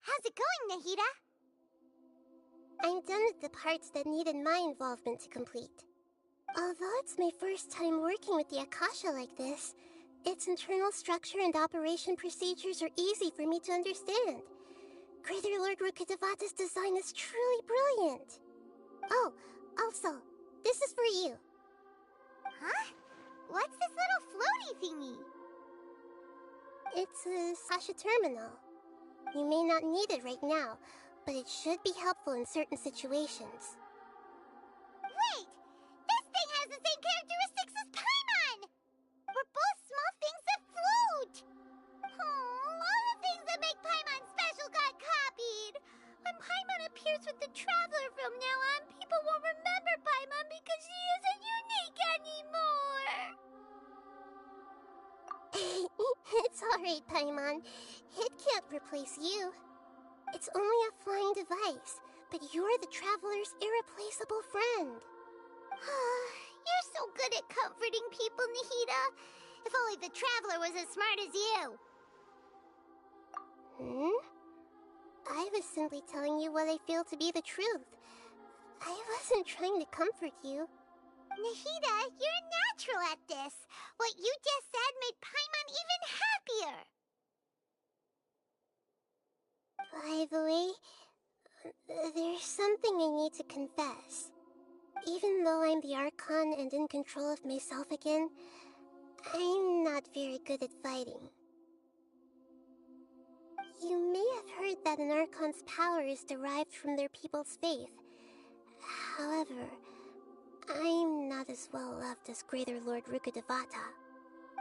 How's it going, Nahida? I'm done with the parts that needed my involvement to complete. Although it's my first time working with the Akasha like this, its internal structure and operation procedures are easy for me to understand. Greater Lord Rukkhadevata's design is truly brilliant. Oh, also, this is for you. Huh? What's this little floaty thingy? It's a Sasha terminal. You may not need it right now, but it should be helpful in certain situations. Wait! This thing has the same characteristics as Paimon! We're both small things that float! Oh, all the things that make Paimon special got copied! When Paimon appears with the Traveler from now on, people won't remember Paimon because she isn't unique anymore! It's alright, Paimon. It can't replace you. It's only a flying device, but you're the Traveler's irreplaceable friend. You're so good at comforting people, Nahida. If only the Traveler was as smart as you. I was simply telling you what I feel to be the truth. I wasn't trying to comfort you. Nahida, you're natural at this. What you just said made Paimon even happier. By the way, there's something I need to confess. Even though I'm the Archon and in control of myself again, I'm not very good at fighting. You may have heard that an Archon's power is derived from their people's faith. However, I'm not as well loved as Greater Lord Rukkhadevata.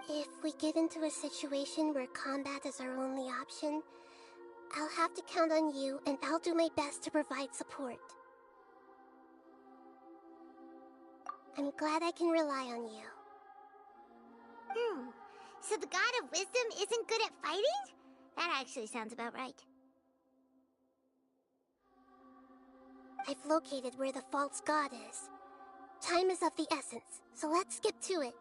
If we get into a situation where combat is our only option, I'll have to count on you, and I'll do my best to provide support. I'm glad I can rely on you. So the God of Wisdom isn't good at fighting? That actually sounds about right. I've located where the false god is. Time is of the essence, so let's skip to it.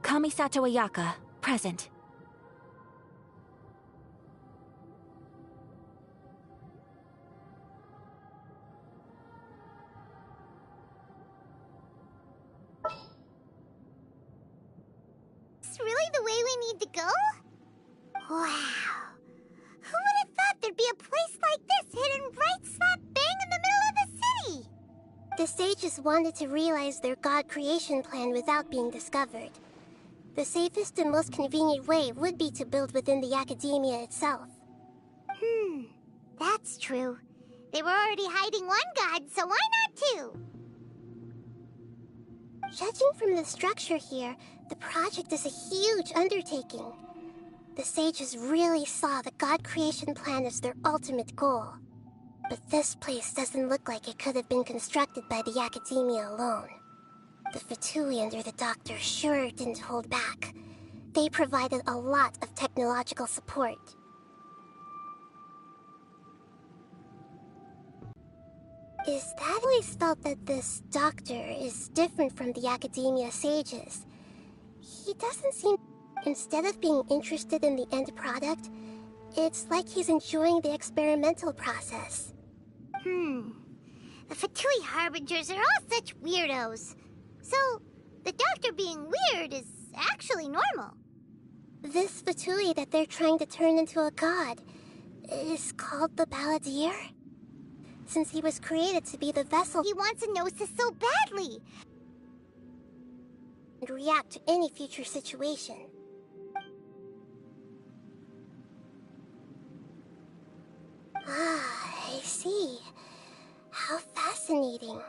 Kamisato Ayaka, present. Is really the way we need to go? Wow. Who would have thought there'd be a place like this hidden right slap bang in the middle of the city? The sages wanted to realize their god creation plan without being discovered. The safest and most convenient way would be to build within the academia itself. That's true. They were already hiding one god, so why not two? Judging from the structure here, the project is a huge undertaking. The sages really saw the god creation plan as their ultimate goal. But this place doesn't look like it could have been constructed by the academia alone. The Fatui under the Doctor sure didn't hold back. They provided a lot of technological support. Is that always felt that this Doctor is different from the academia sages? He doesn't seem... Instead of being interested in the end product, it's like he's enjoying the experimental process. The Fatui Harbingers are all such weirdos. So, the doctor being weird is actually normal. This Fatui that they're trying to turn into a god is called the Balladeer? Since he was created to be the vessel, He wants a Gnosis so badly. and react to any future situation. Ah, I see. How fascinating.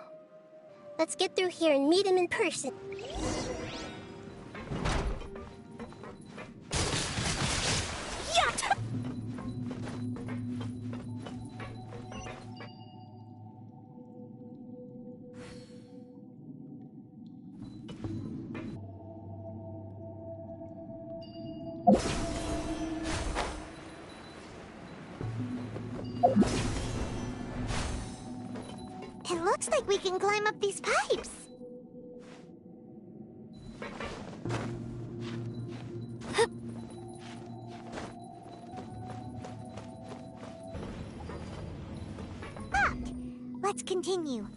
Let's get through here and meet him in person. Yacht! It looks like we can climb up these pipes. Up! Let's continue.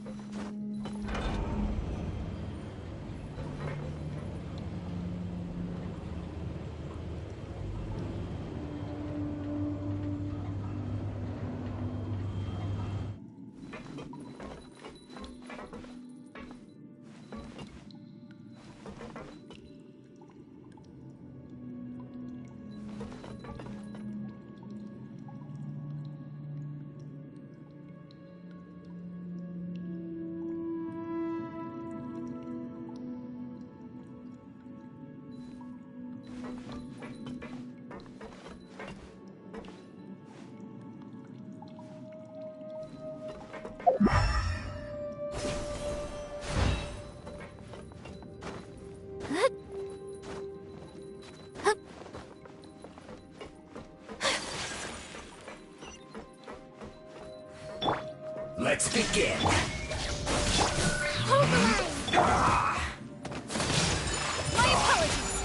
Let's begin. Hold the line! My apologies!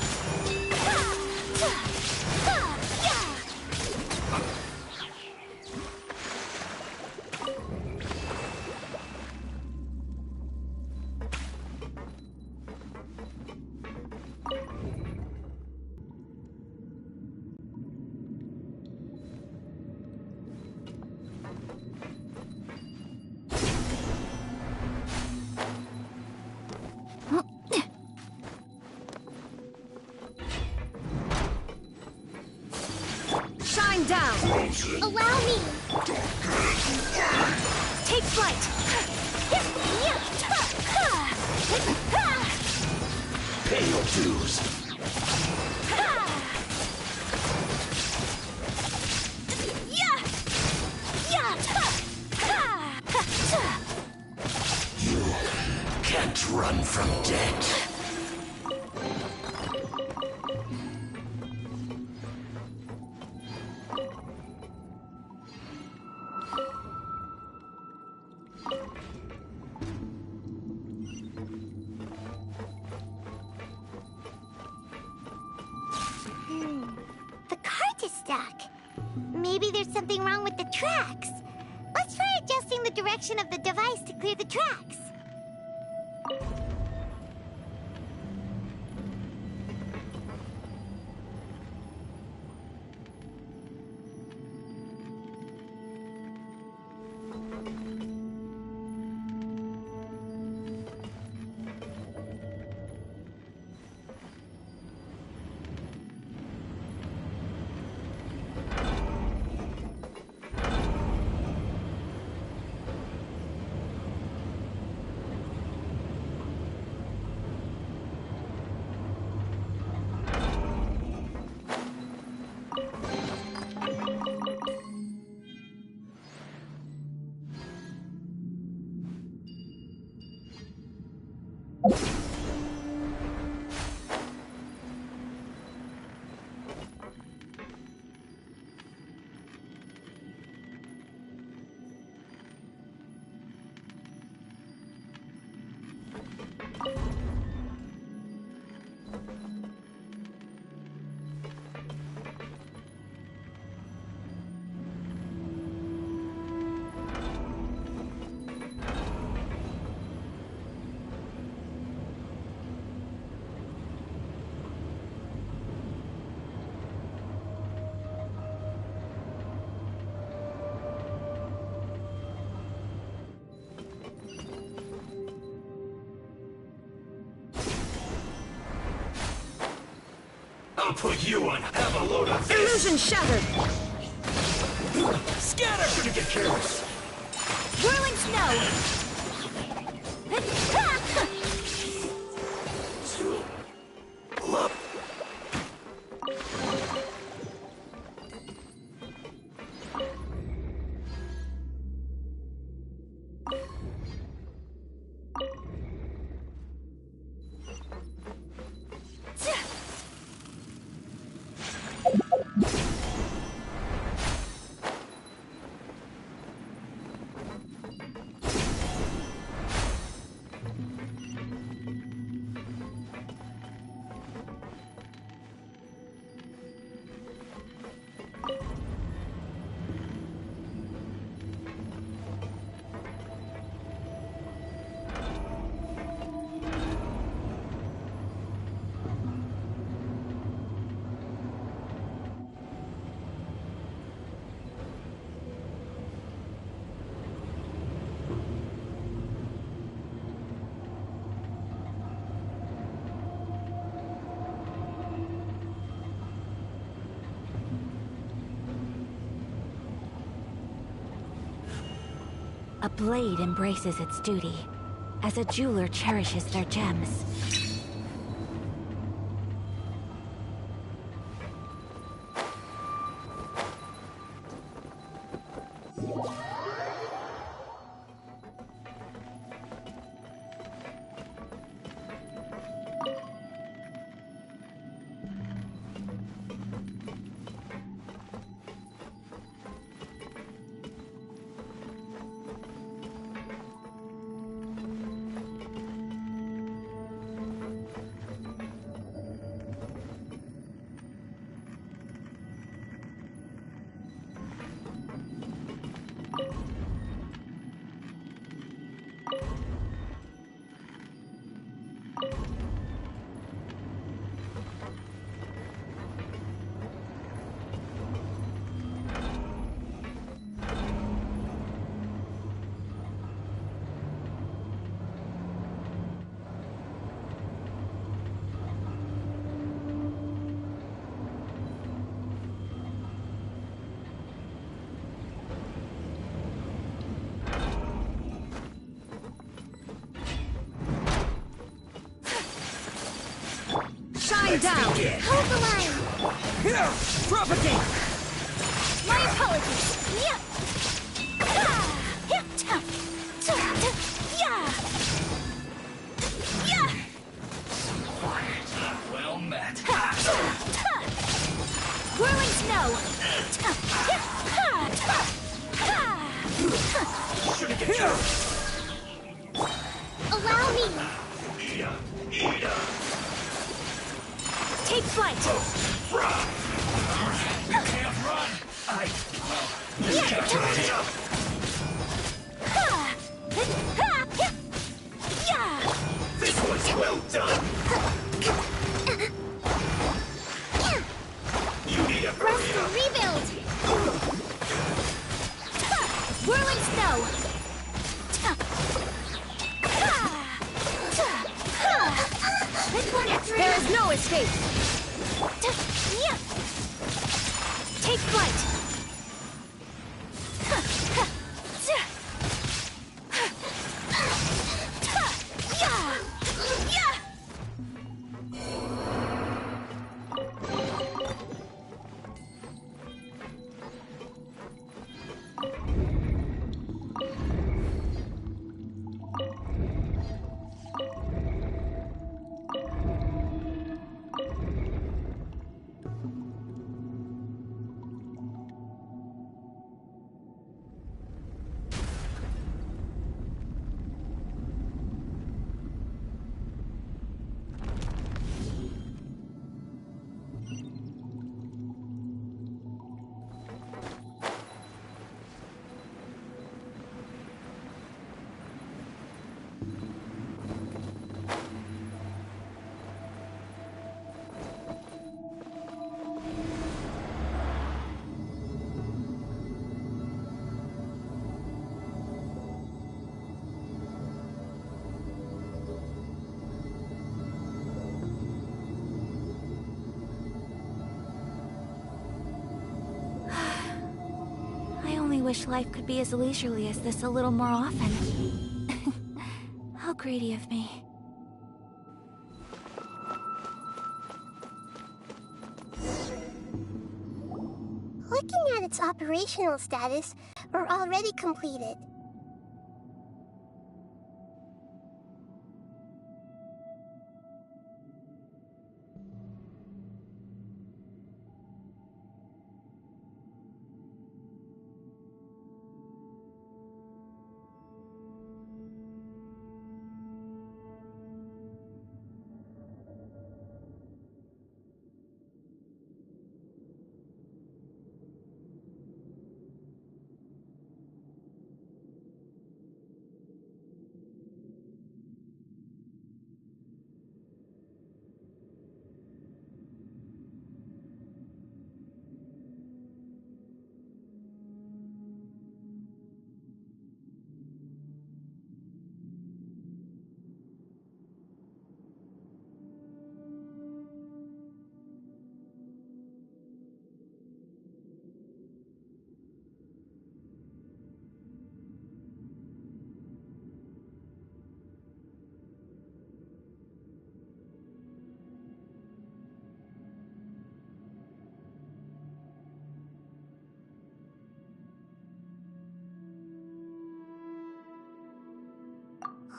Shine down! Allow me! Take flight! Pay your dues. You can't run from death. The cart is stuck. Maybe there's something wrong with the tracks. Let's try adjusting the direction of the device to clear the tracks. I'll put you on. Have a load of this. Illusion shattered. Scatter! Shouldn't get careless. Whirling snow. Love. A blade embraces its duty, as a jeweler cherishes their gems. Shine down. Hold the line. Here, propagate. My apologies. Yeah. Well met. Whirling snow. Shouldn't get careless. Allow me. Ida. Take flight. Run. You can't run. You can't turn it up. This one's well done. You need a Rest hurry and up. rebuild. Whirling snow. There is no escape. Take flight. wish life could be as leisurely as this a little more often. How greedy of me. Looking at its operational status, we're already completed.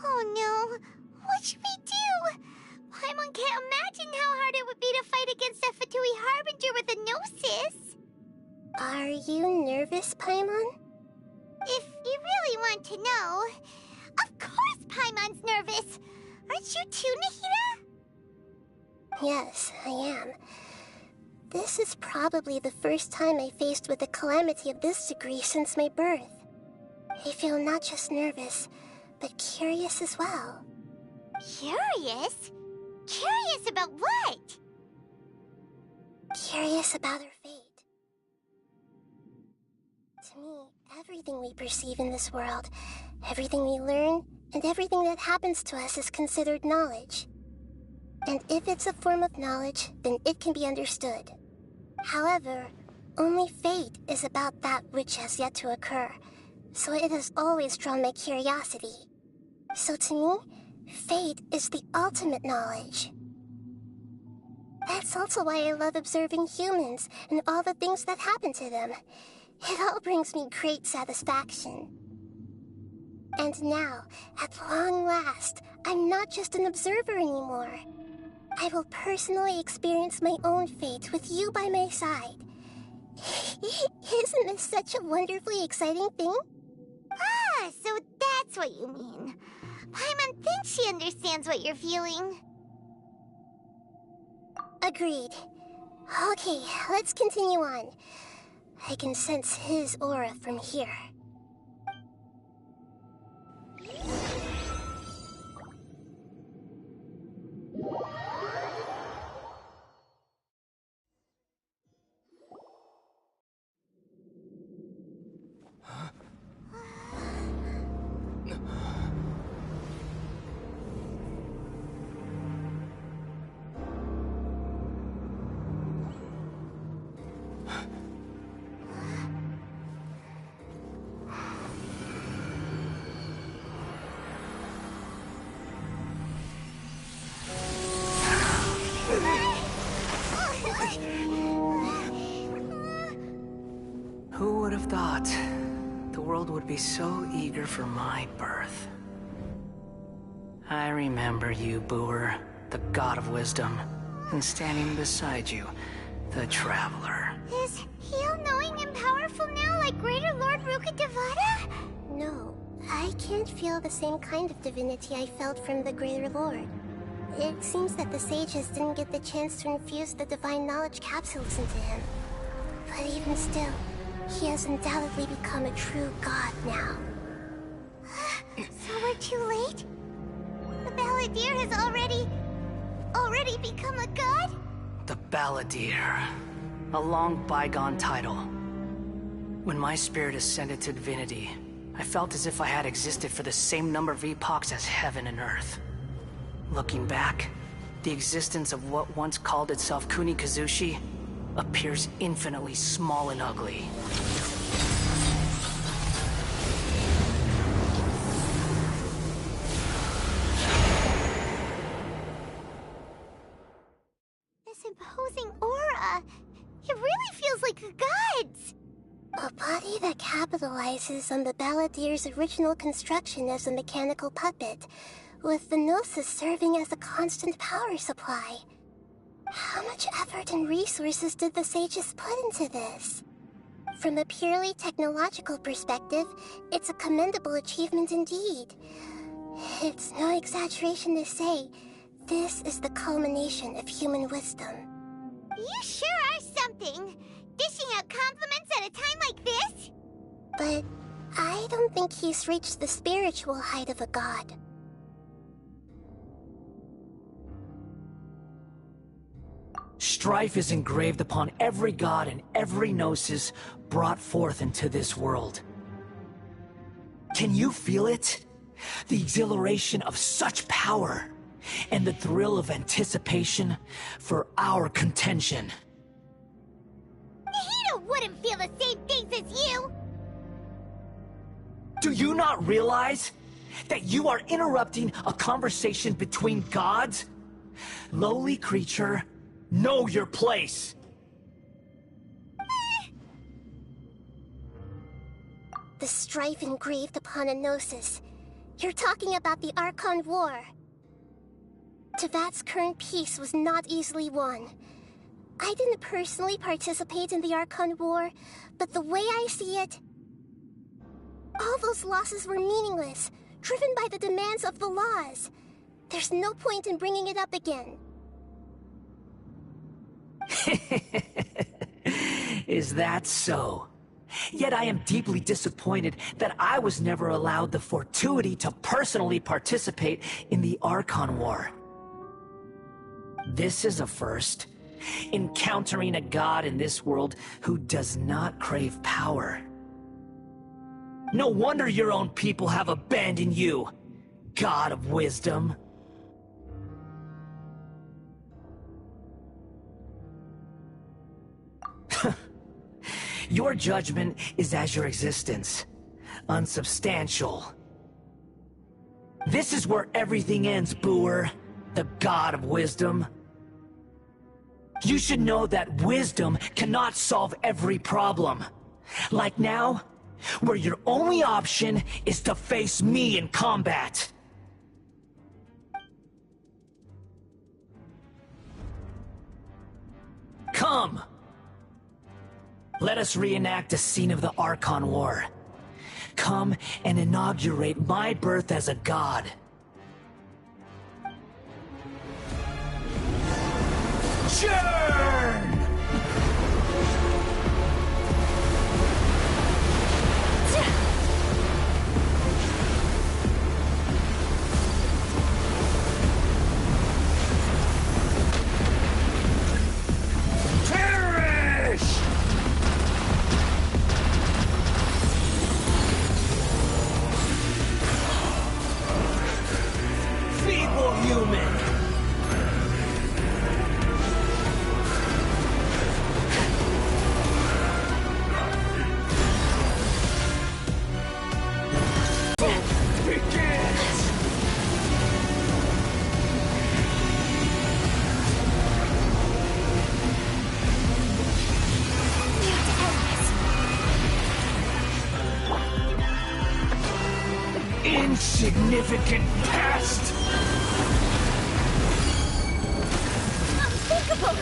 Oh no! What should we do? Paimon can't imagine how hard it would be to fight against a Fatui Harbinger with a Gnosis! Are you nervous, Paimon? If you really want to know... Of course Paimon's nervous! Aren't you too, Nahida? Yes, I am. This is probably the first time I faced with a calamity of this degree since my birth. I feel not just nervous, but curious as well. Curious? Curious about what? Curious about our fate. To me, everything we perceive in this world, everything we learn, and everything that happens to us is considered knowledge. And if it's a form of knowledge, then it can be understood. However, only fate is about that which has yet to occur, so it has always drawn my curiosity. So to me, fate is the ultimate knowledge. That's also why I love observing humans and all the things that happen to them. It all brings me great satisfaction. And now, at long last, I'm not just an observer anymore. I will personally experience my own fate with you by my side. Isn't this such a wonderfully exciting thing? Ah, so that's what you mean. Paimon thinks she understands what you're feeling. Agreed. Okay, let's continue on. I can sense his aura from here. Who would have thought the world would be so eager for my birth? I remember you, Booer, the god of wisdom, and standing beside you, the traveler. Is he all-knowing and powerful now like Greater Lord Rukkhadevata? No, I can't feel the same kind of divinity I felt from the Greater Lord. It seems that the sages didn't get the chance to infuse the divine knowledge capsules into him. But even still, he has undoubtedly become a true god now. So we're too late? The Balladeer has already become a god? The Balladeer. A long bygone title. When my spirit ascended to divinity, I felt as if I had existed for the same number of epochs as heaven and earth. Looking back, the existence of what once called itself Kunikazushi appears infinitely small and ugly. It really feels like the gods. A body that capitalizes on the Balladeer's original construction as a mechanical puppet, with the Gnosis serving as a constant power supply. How much effort and resources did the sages put into this? From a purely technological perspective, it's a commendable achievement indeed. It's no exaggeration to say, this is the culmination of human wisdom. You sure are something. Dishing out compliments at a time like this? But I don't think he's reached the spiritual height of a god. Strife is engraved upon every god and every gnosis brought forth into this world. Can you feel it? The exhilaration of such power, and the thrill of anticipation for our contention. Nahida wouldn't feel the same things as you! Do you not realize that you are interrupting a conversation between gods? Lowly creature, know your place! The strife engraved upon a Gnosis. You're talking about the Archon War. Teyvat's current peace was not easily won. I didn't personally participate in the Archon War, but the way I see it, all those losses were meaningless, driven by the demands of the laws. There's no point in bringing it up again. Is that so? Yet I am deeply disappointed that I was never allowed the fortuity to personally participate in the Archon War. This is a first. Encountering a god in this world who does not crave power. No wonder your own people have abandoned you, God of Wisdom. Your judgment is as your existence, unsubstantial. This is where everything ends, Booer, the God of Wisdom. You should know that wisdom cannot solve every problem. Like now, where your only option is to face me in combat. Come! Let us reenact a scene of the Archon War. Come and inaugurate my birth as a god. Churn! Perish! Feeble human! Insignificant pest! Unthinkable!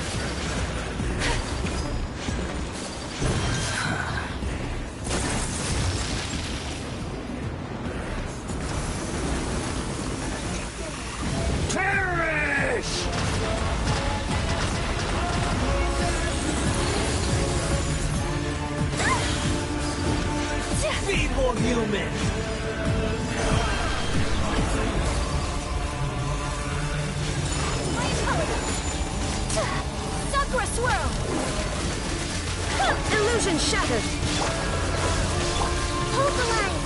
Perish! Feeble human! Sakura swirl! Illusion shattered! Hold the line!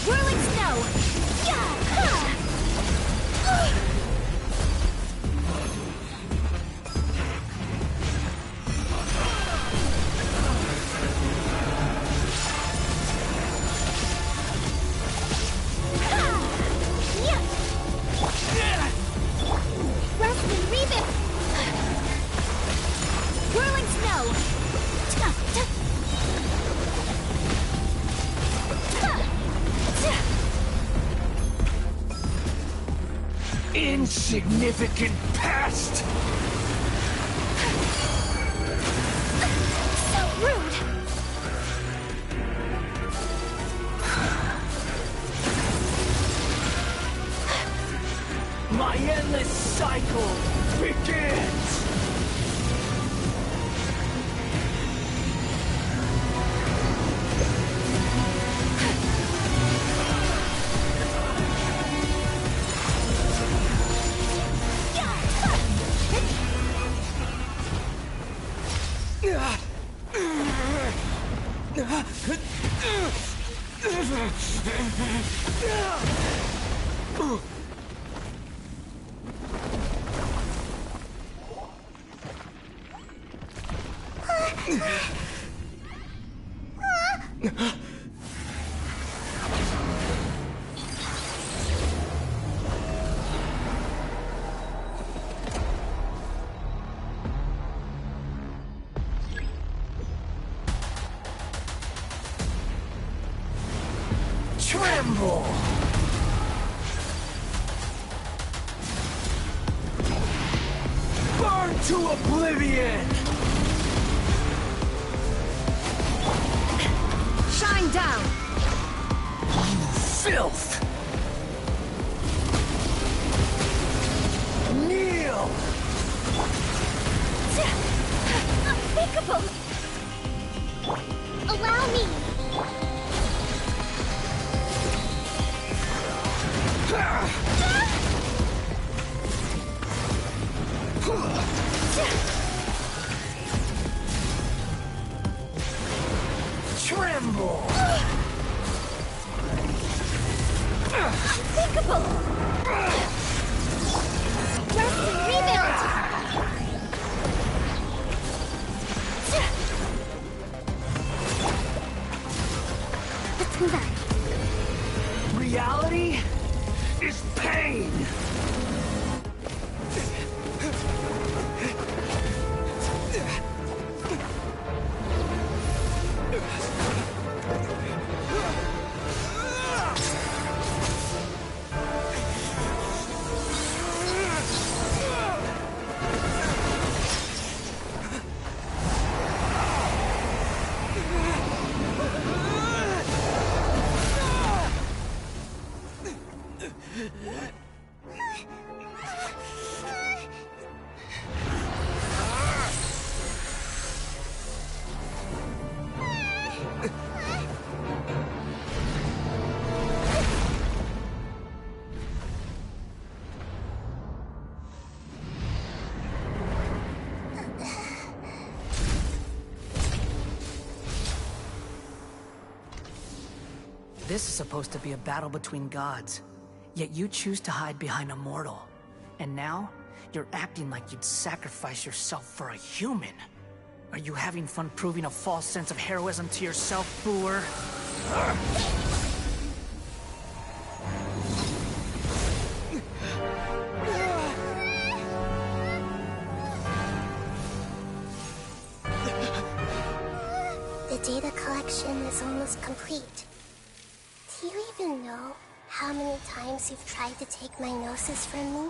Whirling snow! Rest insignificant pest! So rude! My endless cycle begins! Tremble! Burn to oblivion! Shine down! Filth! Kneel! Unthinkable! Allow me! Tremble! Unthinkable! Rest and rebuild! Let's move out. Reality is pain! This is supposed to be a battle between gods, yet you choose to hide behind a mortal. And now, you're acting like you'd sacrifice yourself for a human. Are you having fun proving a false sense of heroism to yourself, Booer? The data collection is almost complete. Do you even know how many times you've tried to take my gnosis from me?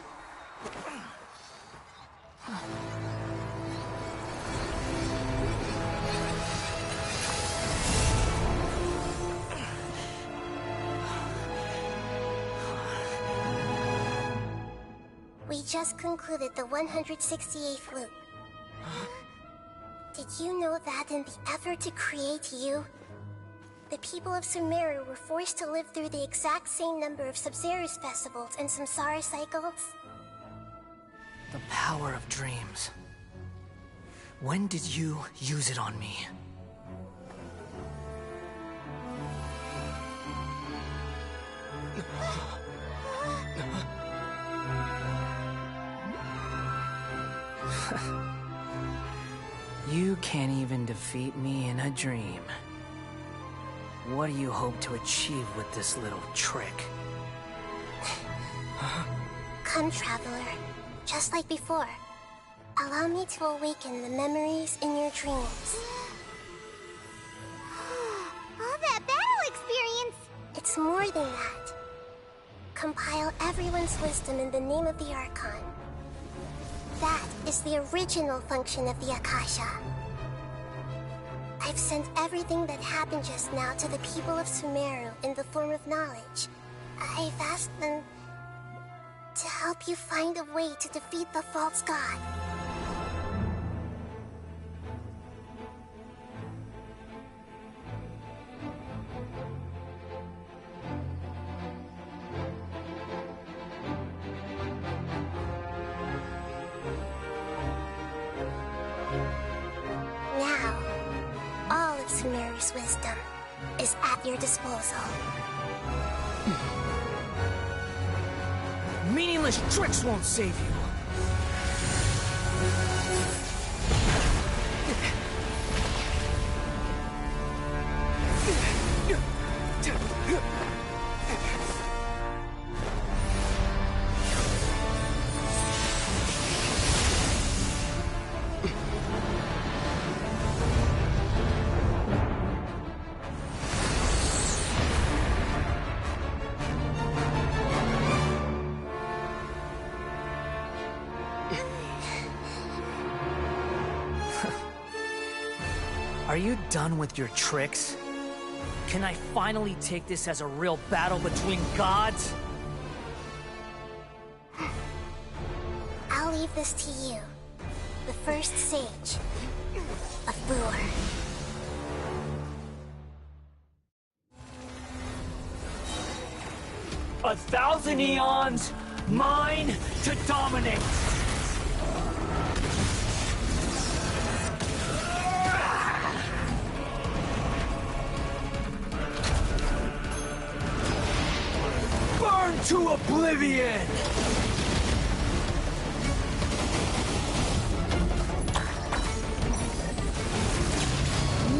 We just concluded the 168th loop. Did you know that in the effort to create you, the people of Sumeru were forced to live through the exact same number of Sabzeruz festivals and Samsara cycles? The power of dreams. When did you use it on me? You can't even defeat me in a dream. What do you hope to achieve with this little trick? Come, Traveler. Just like before. Allow me to awaken the memories in your dreams. All that battle experience! It's more than that. compile everyone's wisdom in the name of the Archon. That is the original function of the Akasha. I've sent everything that happened just now to the people of Sumeru in the form of knowledge. I've asked them to help you find a way to defeat the false god. Now, all of Sumeru's wisdom is at your disposal. Meaningless tricks won't save you. Are you done with your tricks? Can I finally take this as a real battle between gods? I'll leave this to you, the first sage of Booer. A thousand eons, mine to dominate! Burn to oblivion!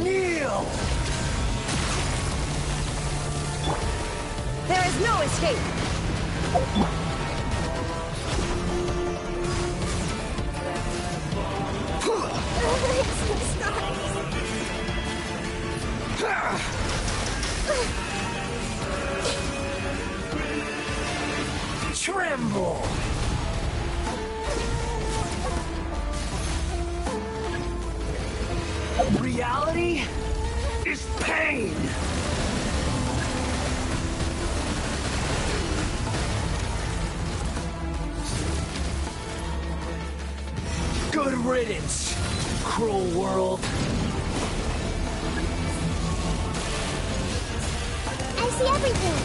Kneel! There is no escape! Tremble! Reality is pain! Good riddance, cruel world. I see everything!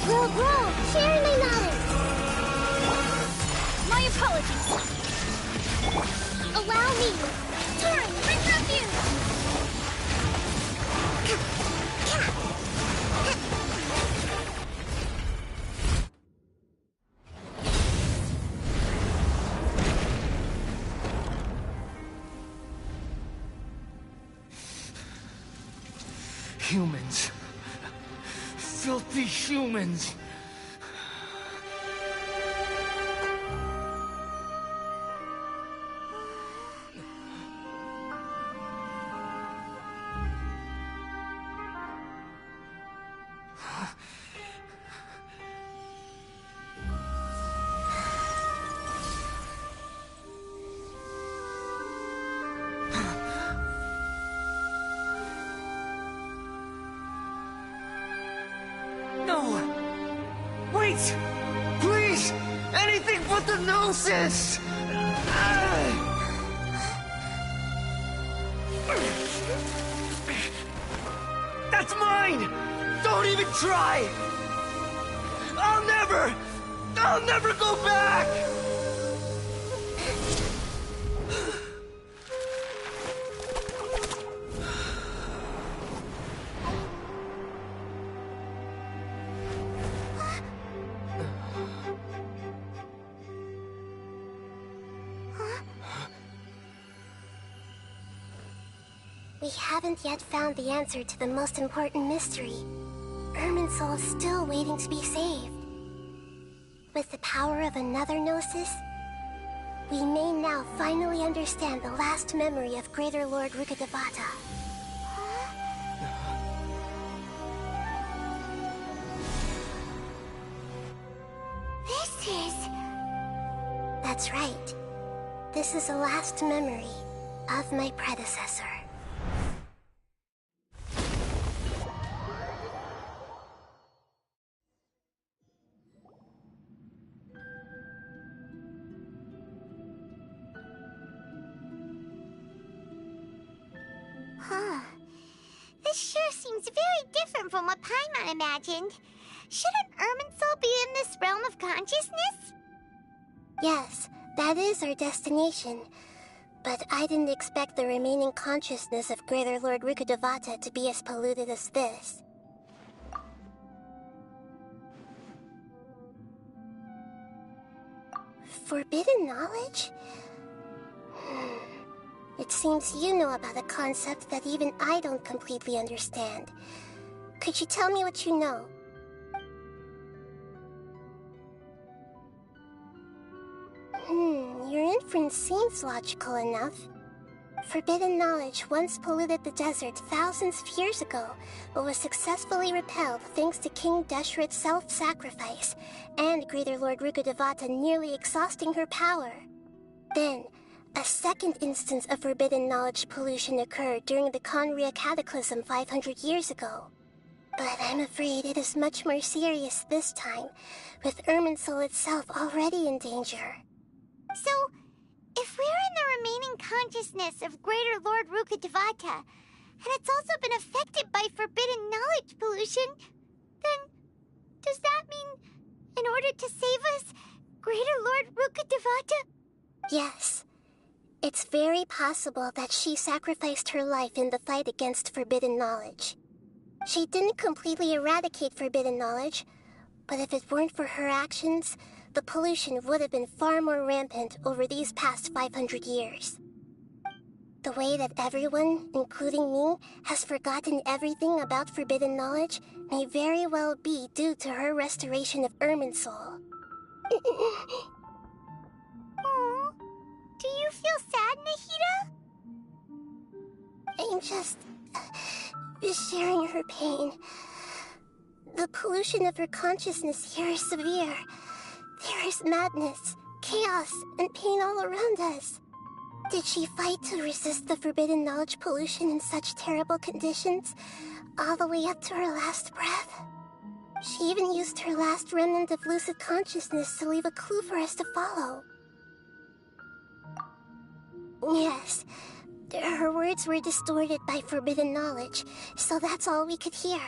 Grow! Sharing my knowledge! My apologies! Allow me! Turn! Bring refuge! Humans. Filthy humans. No! Wait! Please! Anything but the Gnosis! That's mine! Don't even try! I'll never go back! We haven't yet found the answer to the most important mystery. Irminsul is still waiting to be saved. With the power of another Gnosis, we may now finally understand the last memory of Greater Lord Rukkhadevata. This is... That's right. This is the last memory of my predecessor. Huh. This sure seems very different from what Paimon imagined. Shouldn't Irminsul be in this realm of consciousness? Yes, that is our destination. But I didn't expect the remaining consciousness of Greater Lord Rukkhadevata to be as polluted as this. Forbidden knowledge? It seems you know about a concept that even I don't completely understand. Could you tell me what you know? Your inference seems logical enough. Forbidden knowledge once polluted the desert thousands of years ago, but was successfully repelled thanks to King Deshret's self-sacrifice, and Greater Lord Rukkhadevata nearly exhausting her power. Then, a second instance of forbidden knowledge pollution occurred during the Khaenri'ah Cataclysm 500 years ago. But I'm afraid it is much more serious this time, with Irminsul itself already in danger. So, if we're in the remaining consciousness of Greater Lord Rukkhadevata, and it's also been affected by forbidden knowledge pollution, then does that mean, in order to save us, Greater Lord Rukkhadevata? Yes. It's very possible that she sacrificed her life in the fight against forbidden knowledge. She didn't completely eradicate forbidden knowledge, but if it weren't for her actions, the pollution would have been far more rampant over these past 500 years. The way that everyone, including me, has forgotten everything about forbidden knowledge may very well be due to her restoration of Irminsul. Aww. Do you feel sad, Nahida? I'm just sharing her pain. The pollution of her consciousness here is severe. There is madness, chaos, and pain all around us. Did she fight to resist the forbidden knowledge pollution in such terrible conditions, all the way up to her last breath? She even used her last remnant of lucid consciousness to leave a clue for us to follow. Yes, her words were distorted by forbidden knowledge, so that's all we could hear.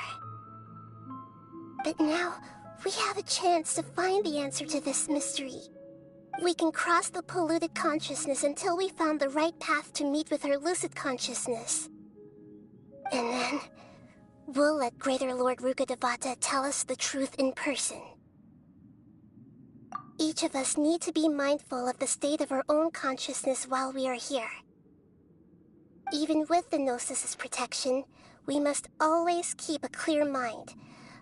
But now, we have a chance to find the answer to this mystery. We can cross the polluted consciousness until we found the right path to meet with our lucid consciousness. And then, we'll let Greater Lord Rukkhadevata tell us the truth in person. Each of us need to be mindful of the state of our own consciousness while we are here. Even with the Gnosis' protection, we must always keep a clear mind.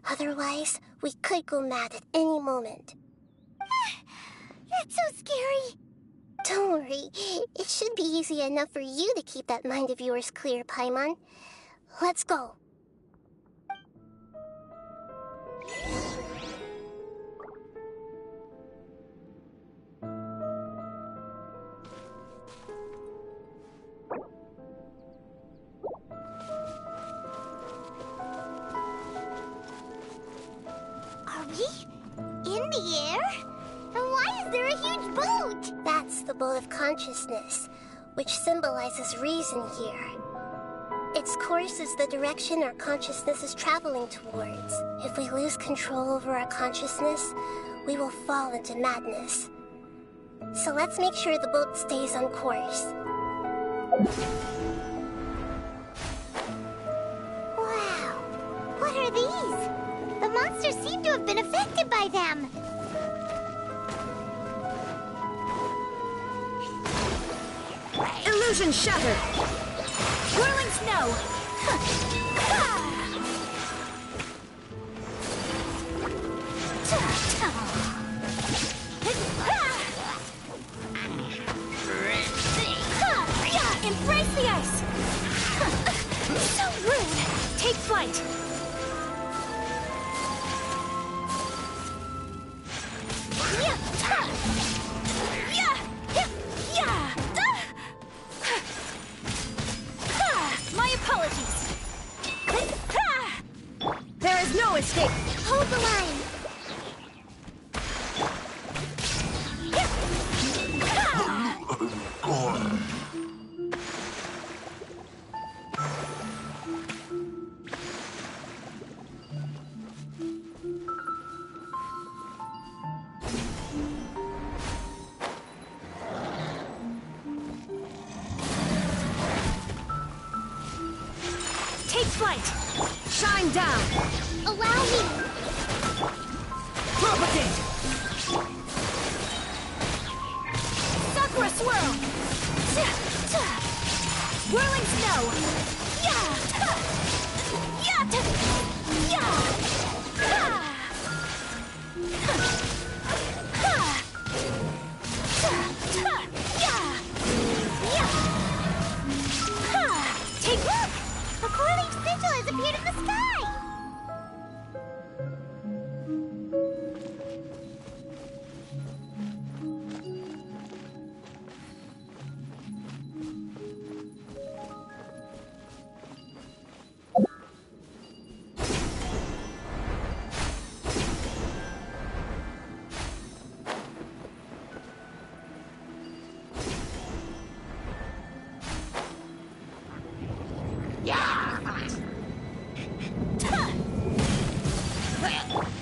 Otherwise, we could go mad at any moment. That's so scary. Don't worry. It should be easy enough for you to keep that mind of yours clear, Paimon. Let's go. Are we in the air? And why is there a huge boat? That's the boat of consciousness, which symbolizes reason here. Its course is the direction our consciousness is traveling towards. If we lose control over our consciousness, we will fall into madness. So let's make sure the boat stays on course. Wow. What are these? The monsters seem to have been affected by them. Illusion shattered! Whirling snow! Embrace the ice! So rude! Take flight! My apologies! There is no escape! Hold the line. Take flight! Shine down! Allow me. Propagate! Sakura swirl! Whirling snow! Take Look! A four-leaf sigil has appeared in the sky!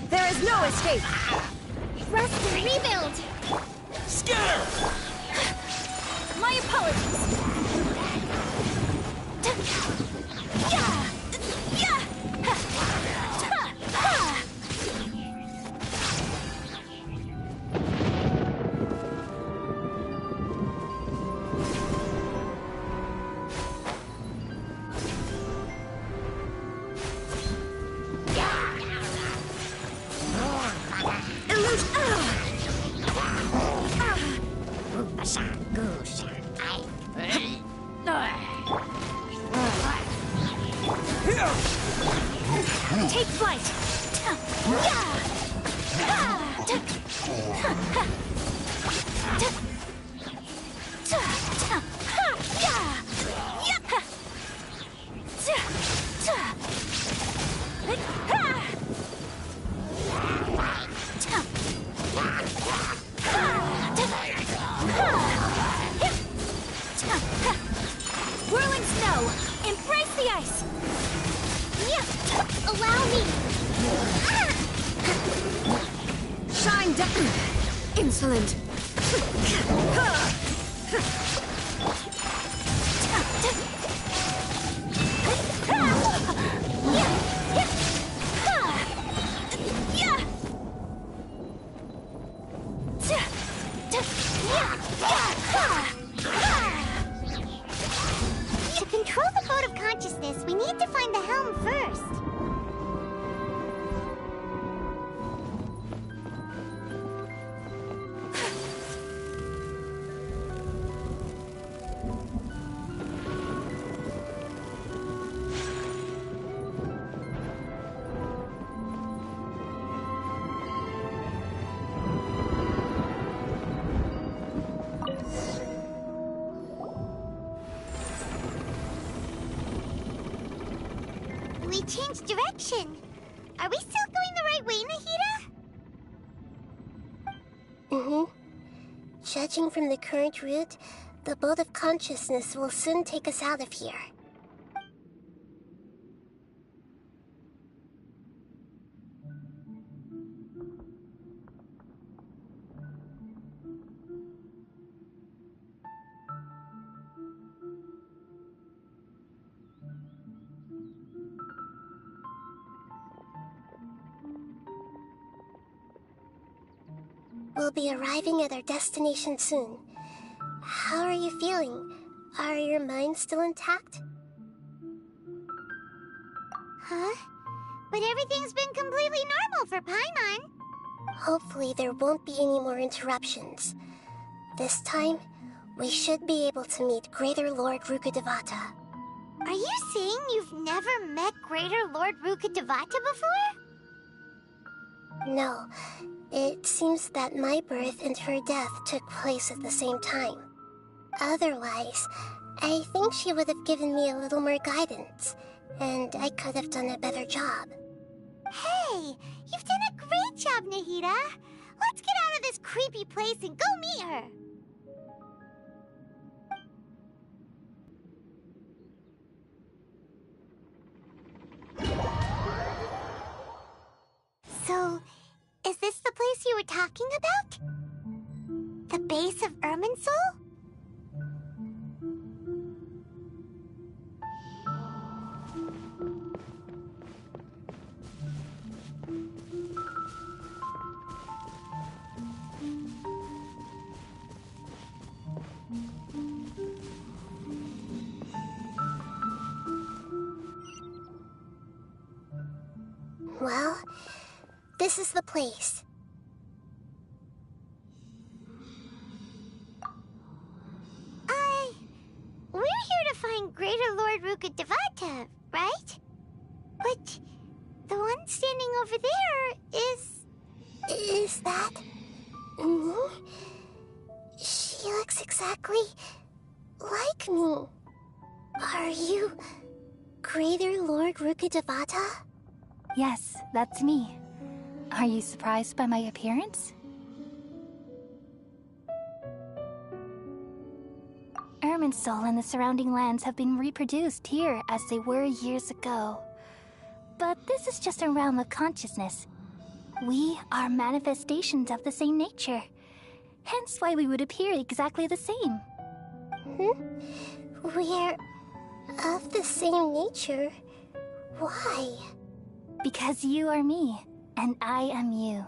There is no escape! Rest and rebuild! Scatter! My apologies! Take flight! Whirling snow! Embrace the ice! Allow me! Shine down! Insolent! To control the boat of consciousness, we need to find the helm first. We changed direction. Are we still going the right way, Nahida? Judging from the current route, the boat of consciousness will soon take us out of here. We'll be arriving at our destination soon. How are you feeling? Are your minds still intact? Huh? But everything's been completely normal for Paimon. Hopefully there won't be any more interruptions. This time, we should be able to meet Greater Lord Rukkhadevata. Are you saying you've never met Greater Lord Rukkhadevata before? No, it seems that my birth and her death took place at the same time. Otherwise, I think she would have given me a little more guidance, and I could have done a better job. Hey, you've done a great job, Nahida. Let's get out of this creepy place and go meet her. So, is this the place you were talking about? The base of Irminsul? Well, this is the place. We're here to find Greater Lord Rukkhadevata, right? But the one standing over there is... Is that... me? She looks exactly like me. Are you Greater Lord Rukkhadevata? Yes, that's me. Are you surprised by my appearance? Irminsul and the surrounding lands have been reproduced here as they were years ago. But this is just a realm of consciousness. We are manifestations of the same nature. Hence why we would appear exactly the same. We're of the same nature. Why? Because you are me, and I am you.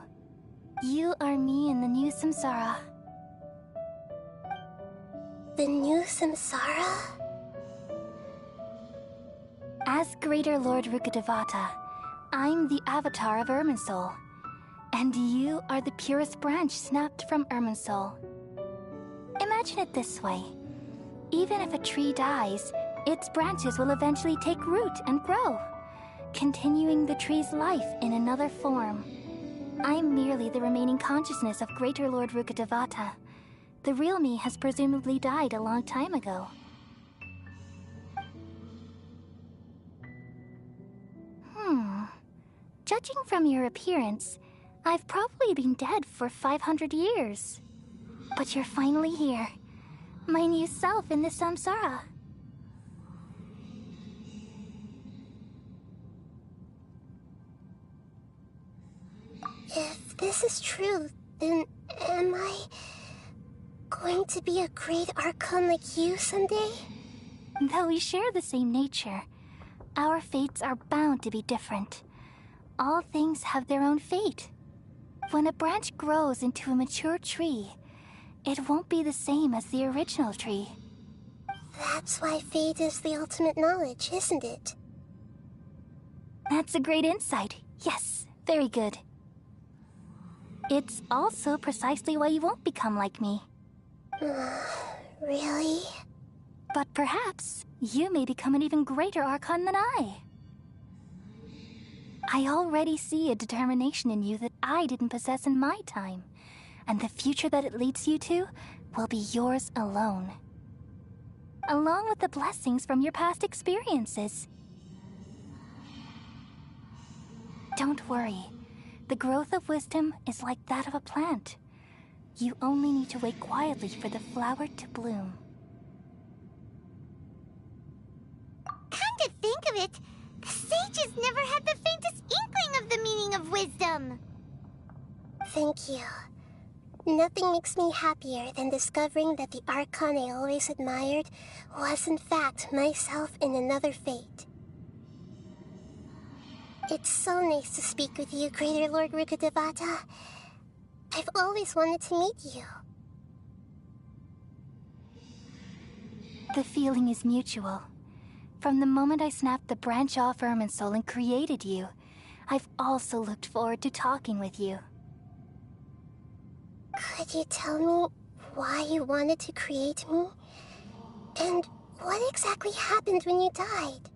You are me in the new samsara. The new samsara? As Greater Lord Rukkhadevata, I'm the avatar of Irminsul. And you are the purest branch snapped from Irminsul. Imagine it this way. Even if a tree dies, its branches will eventually take root and grow, continuing the tree's life in another form. I'm merely the remaining consciousness of Greater Lord Rukkhadevata. The real me has presumably died a long time ago. Judging from your appearance, I've probably been dead for 500 years. But you're finally here. My new self in the samsara. If this is true, then am I going to be a great Archon like you someday? Though we share the same nature, our fates are bound to be different. All things have their own fate. When a branch grows into a mature tree, it won't be the same as the original tree. That's why fate is the ultimate knowledge, isn't it? That's a great insight. Yes, very good. It's also precisely why you won't become like me. Really? But perhaps you may become an even greater Archon than I. I already see a determination in you that I didn't possess in my time, and the future that it leads you to will be yours alone. Along with the blessings from your past experiences. Don't worry. The growth of wisdom is like that of a plant. You only need to wait quietly for the flower to bloom. Come to think of it, the sages never had the faintest inkling of the meaning of wisdom. Thank you. Nothing makes me happier than discovering that the Archon I always admired was in fact myself in another fate. It's so nice to speak with you, Greater Lord Rukkhadevata. I've always wanted to meet you. The feeling is mutual. From the moment I snapped the branch off Irminsul and created you, I've also looked forward to talking with you. Could you tell me why you wanted to create me? And what exactly happened when you died?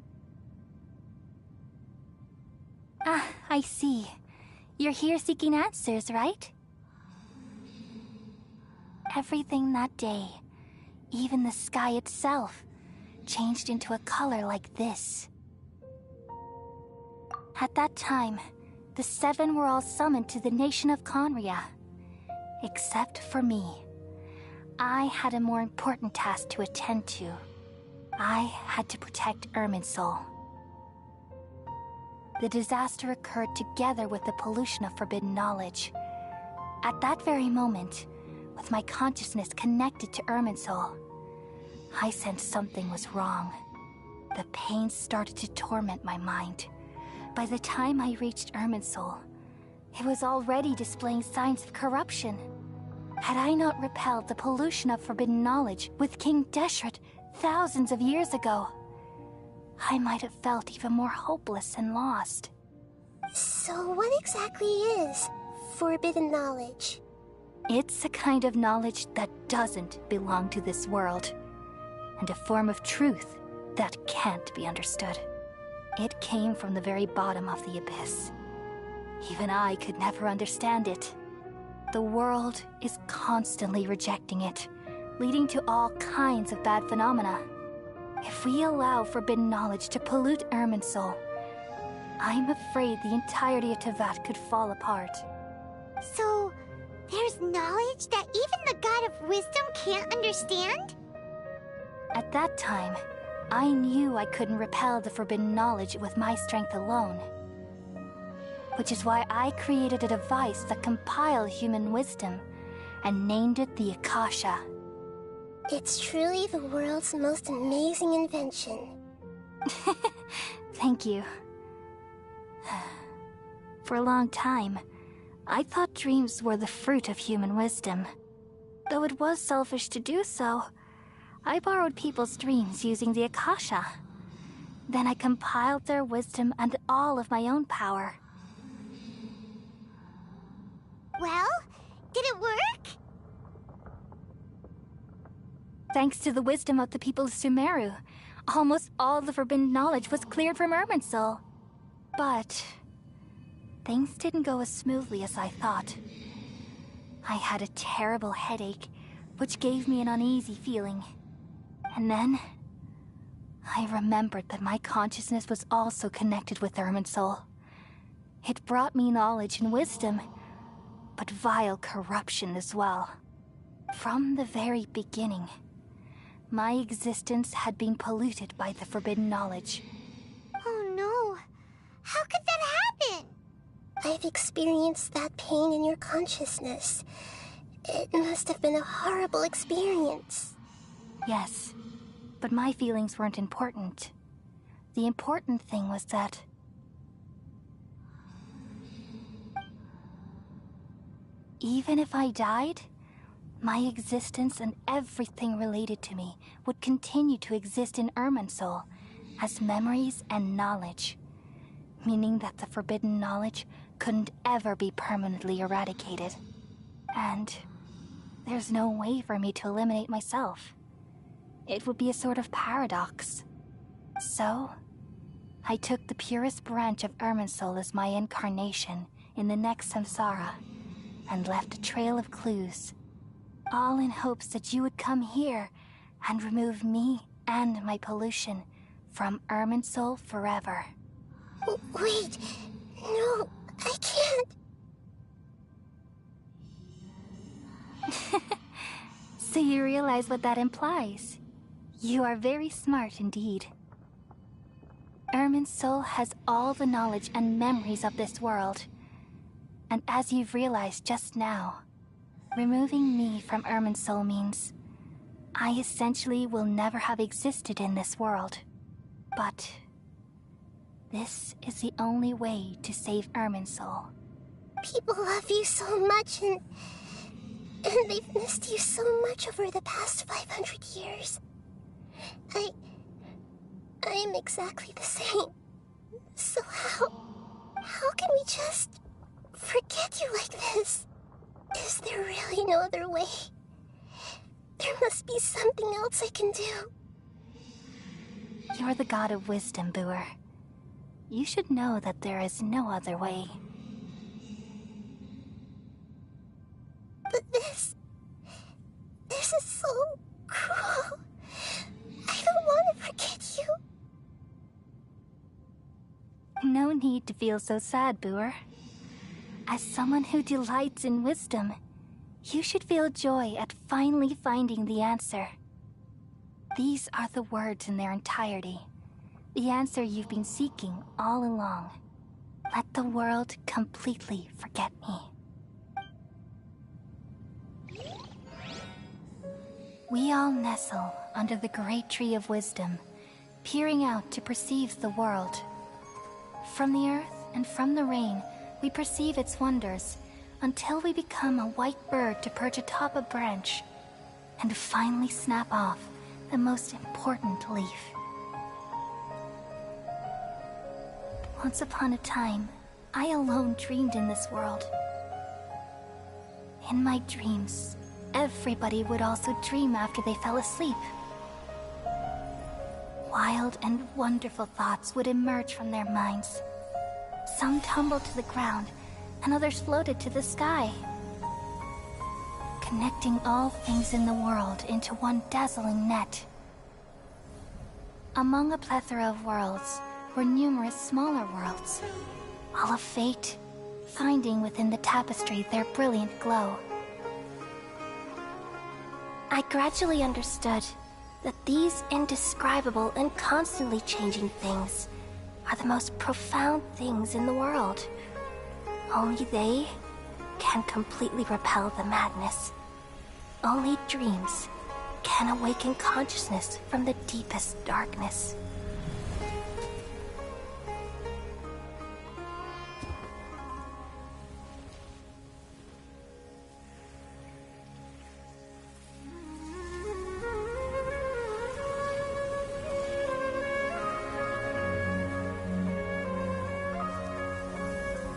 Ah, I see. You're here seeking answers, right? Everything that day, even the sky itself, changed into a color like this. At that time, the Seven were all summoned to the nation of Conria. Except for me. I had a more important task to attend to. I had to protect Irminsul. The disaster occurred together with the pollution of forbidden knowledge. At that very moment, with my consciousness connected to Irminsul, I sensed something was wrong. The pain started to torment my mind. By the time I reached Irminsul, it was already displaying signs of corruption. Had I not repelled the pollution of forbidden knowledge with King Deshret thousands of years ago, I might have felt even more hopeless and lost. So what exactly is forbidden knowledge? It's a kind of knowledge that doesn't belong to this world, and a form of truth that can't be understood. It came from the very bottom of the abyss. Even I could never understand it. The world is constantly rejecting it, leading to all kinds of bad phenomena. If we allow forbidden knowledge to pollute Irminsul, I'm afraid the entirety of Teyvat could fall apart. So, there's knowledge that even the God of Wisdom can't understand? At that time, I knew I couldn't repel the forbidden knowledge with my strength alone. Which is why I created a device that compiled human wisdom and named it the Akasha. It's truly the world's most amazing invention. Thank you. For a long time, I thought dreams were the fruit of human wisdom. Though it was selfish to do so, I borrowed people's dreams using the Akasha. Then I compiled their wisdom and all of my own power. Well, did it work? Thanks to the wisdom of the people of Sumeru, almost all the forbidden knowledge was cleared from Irminsul. But things didn't go as smoothly as I thought. I had a terrible headache, which gave me an uneasy feeling. And then I remembered that my consciousness was also connected with Irminsul. It brought me knowledge and wisdom, but vile corruption as well. From the very beginning, my existence had been polluted by the forbidden knowledge. Oh no. How could that happen? I've experienced that pain in your consciousness. It must have been a horrible experience. Yes, but my feelings weren't important. The important thing was that even if I died, my existence and everything related to me would continue to exist in Irminsul as memories and knowledge, meaning that the forbidden knowledge couldn't ever be permanently eradicated. And there's no way for me to eliminate myself. It would be a sort of paradox. So, I took the purest branch of Irminsul as my incarnation in the next samsara, and left a trail of clues, all in hopes that you would come here and remove me and my pollution from Irminsul forever. Wait, no, I can't. So you realize what that implies? You are very smart indeed. Irminsul has all the knowledge and memories of this world. And as you've realized just now, removing me from Irminsul means I essentially will never have existed in this world. But this is the only way to save Irminsul. People love you so much, and they've missed you so much over the past 500 years. I am exactly the same. So how can we just forget you like this? Is there really no other way? There must be something else I can do. You're the god of wisdom, Buer. You should know that there is no other way. But this is so cruel. I don't want to forget you. No need to feel so sad, Buer. As someone who delights in wisdom, you should feel joy at finally finding the answer. These are the words in their entirety. The answer you've been seeking all along. Let the world completely forget me. We all nestle under the great tree of wisdom, peering out to perceive the world. From the earth and from the rain, we perceive its wonders, until we become a white bird to perch atop a branch, and finally snap off the most important leaf. Once upon a time, I alone dreamed in this world. In my dreams, everybody would also dream after they fell asleep. Wild and wonderful thoughts would emerge from their minds. Some tumbled to the ground, and others floated to the sky, connecting all things in the world into one dazzling net. Among a plethora of worlds were numerous smaller worlds, all of fate, finding within the tapestry their brilliant glow. I gradually understood that these indescribable and constantly changing things are the most profound things in the world. Only they can completely repel the madness. Only dreams can awaken consciousness from the deepest darkness.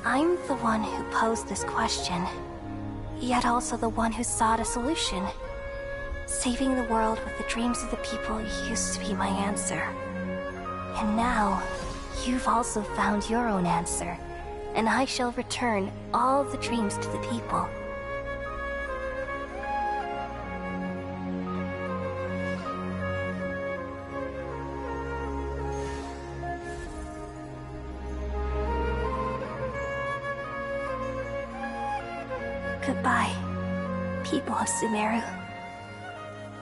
I'm the one who posed this question, yet also the one who sought a solution. Saving the world with the dreams of the people used to be my answer. And now, you've also found your own answer, and I shall return all the dreams to the people. Goodbye, people of Sumeru.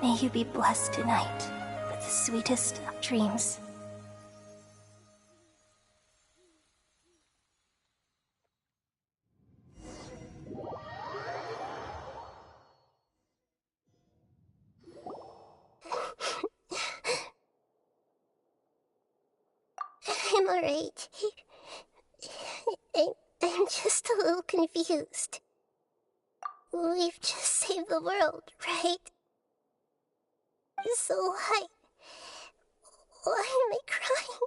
May you be blessed tonight with the sweetest of dreams. I'm alright. I'm just a little confused. We've just saved the world, right? So why am I crying?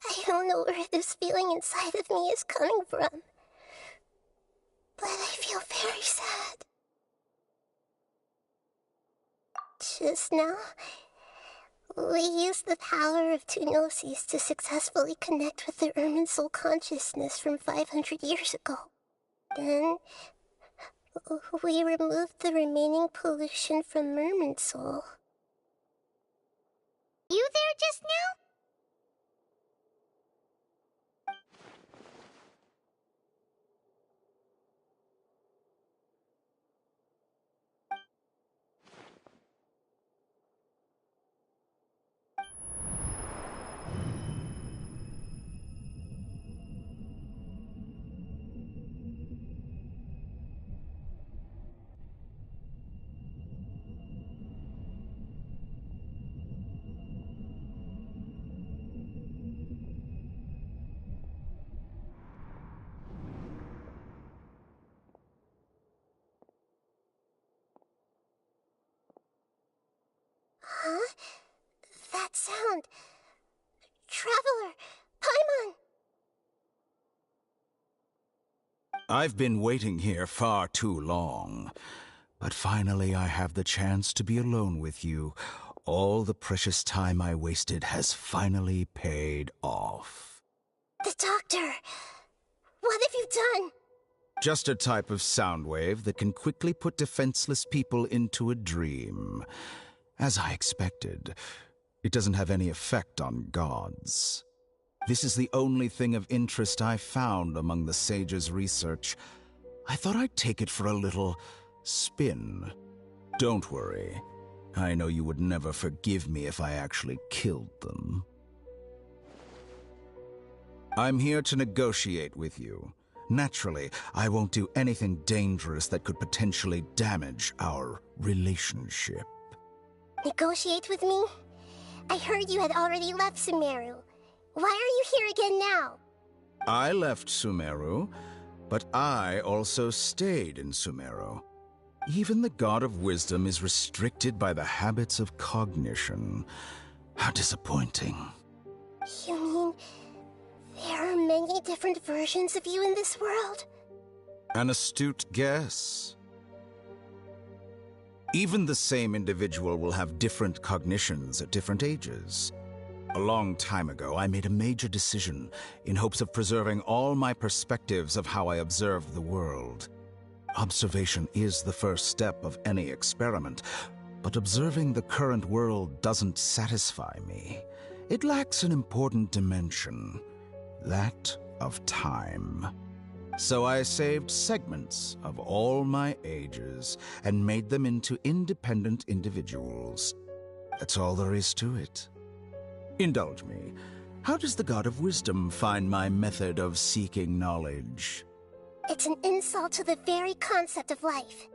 I don't know where this feeling inside of me is coming from, but I feel very sad. Just now, we used the power of two Gnosis to successfully connect with the Irminsul consciousness from 500 years ago. Then, we removed the remaining pollution from Irminsul. You there just now? that sound? Traveler, Paimon! I've been waiting here far too long. But finally I have the chance to be alone with you. All the precious time I wasted has finally paid off. The doctor! What have you done? Just a type of sound wave that can quickly put defenseless people into a dream. As I expected, it doesn't have any effect on gods. This is the only thing of interest I found among the sage's research. I thought I'd take it for a little spin. Don't worry. I know you would never forgive me if I actually killed them. I'm here to negotiate with you. Naturally, I won't do anything dangerous that could potentially damage our relationship. Negotiate with me? I heard you had already left Sumeru. Why are you here again now? I left Sumeru, but I also stayed in Sumeru. Even the God of Wisdom is restricted by the habits of cognition. How disappointing. You mean there are many different versions of you in this world? An astute guess. Even the same individual will have different cognitions at different ages. A long time ago, I made a major decision in hopes of preserving all my perspectives of how I observed the world. Observation is the first step of any experiment, but observing the current world doesn't satisfy me. It lacks an important dimension, that of time. So I saved segments of all my ages and made them into independent individuals. That's all there is to it. Indulge me. How does the God of Wisdom find my method of seeking knowledge? It's an insult to the very concept of life.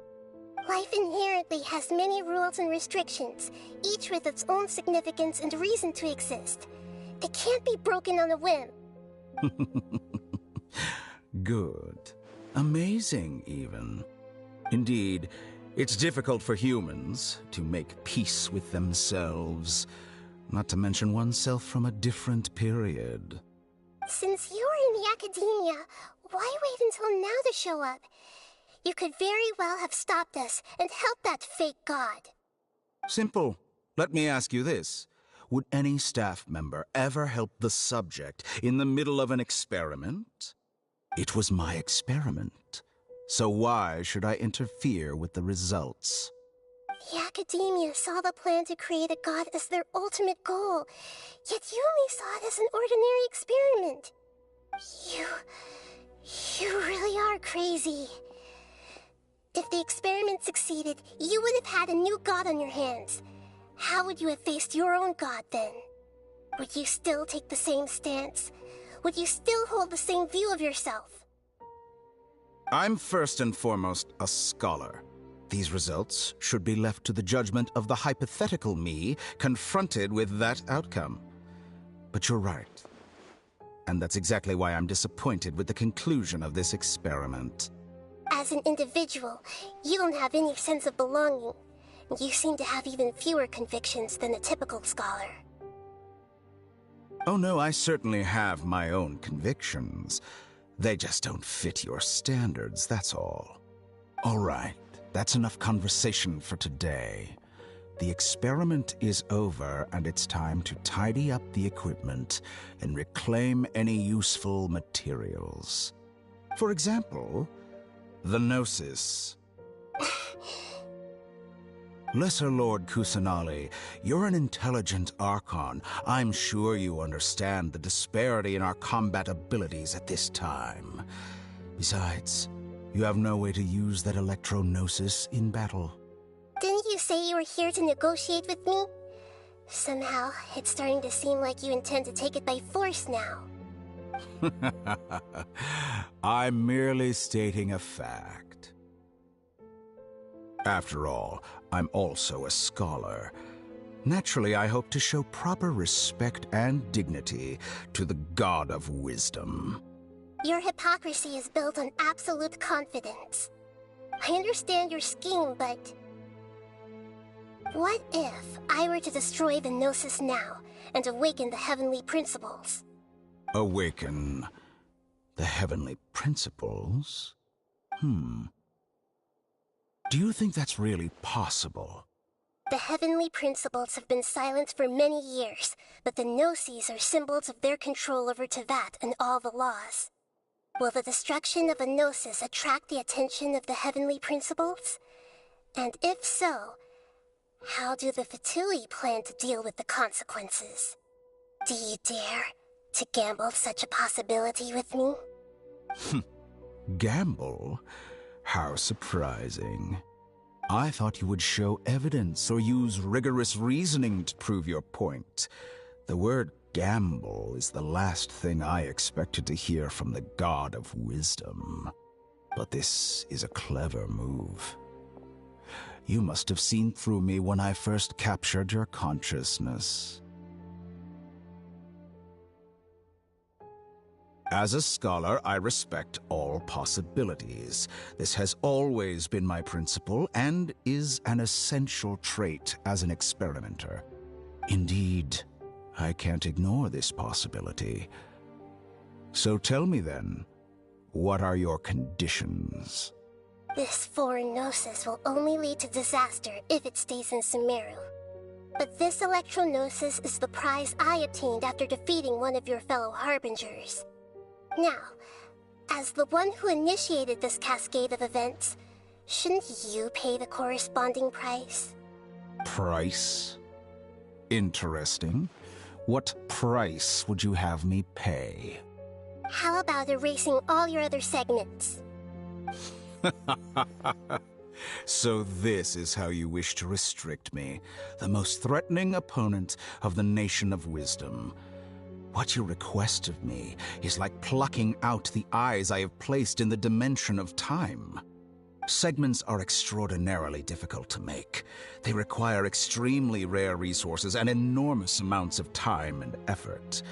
Life inherently has many rules and restrictions, each with its own significance and reason to exist. They can't be broken on a whim. Good. Amazing, even. Indeed, it's difficult for humans to make peace with themselves, not to mention oneself from a different period. Since you're in the academia, why wait until now to show up? You could very well have stopped us and helped that fake god. Simple. Let me ask you this. Would any staff member ever help the subject in the middle of an experiment? It was my experiment. So why should I interfere with the results? The academia saw the plan to create a god as their ultimate goal, yet you only saw it as an ordinary experiment. You really are crazy. If the experiment succeeded, you would have had a new god on your hands. How would you have faced your own god then? Would you still take the same stance? Would you still hold the same view of yourself? I'm first and foremost a scholar. These results should be left to the judgment of the hypothetical me confronted with that outcome. But you're right. And that's exactly why I'm disappointed with the conclusion of this experiment. As an individual, you don't have any sense of belonging. You seem to have even fewer convictions than a typical scholar. Oh no, I certainly have my own convictions. They just don't fit your standards, that's all. All right, that's enough conversation for today. The experiment is over, and it's time to tidy up the equipment and reclaim any useful materials. For example, the Gnosis. Lesser Lord Kusanali, you're an intelligent Archon. I'm sure you understand the disparity in our combat abilities at this time. Besides, you have no way to use that Electro-Gnosis in battle. Didn't you say you were here to negotiate with me? Somehow, it's starting to seem like you intend to take it by force now. I'm merely stating a fact. After all, I'm also a scholar. Naturally, I hope to show proper respect and dignity to the God of Wisdom. Your hypocrisy is built on absolute confidence. I understand your scheme, but What if I were to destroy the Gnosis now and awaken the heavenly principles? Awaken the heavenly principles? Do you think that's really possible? The heavenly principles have been silent for many years, but the Gnosis are symbols of their control over Teyvat and all the laws. Will the destruction of a Gnosis attract the attention of the heavenly principles? And if so, how do the Fatui plan to deal with the consequences? Do you dare to gamble such a possibility with me? Gamble? How surprising. I thought you would show evidence or use rigorous reasoning to prove your point. The word gamble is the last thing I expected to hear from the God of Wisdom. But this is a clever move. You must have seen through me when I first captured your consciousness. As a scholar, I respect all possibilities. This has always been my principle and is an essential trait as an experimenter. Indeed, I can't ignore this possibility. So tell me then, what are your conditions? This foreign Gnosis will only lead to disaster if it stays in Sumeru. But this Electro-Gnosis is the prize I obtained after defeating one of your fellow Harbingers. Now, as the one who initiated this cascade of events, shouldn't you pay the corresponding price? Price? Interesting. What price would you have me pay? How about erasing all your other segments? So this is how you wish to restrict me, the most threatening opponent of the Nation of Wisdom. What you request of me is like plucking out the eyes I have placed in the dimension of time. Segments are extraordinarily difficult to make. They require extremely rare resources and enormous amounts of time and effort,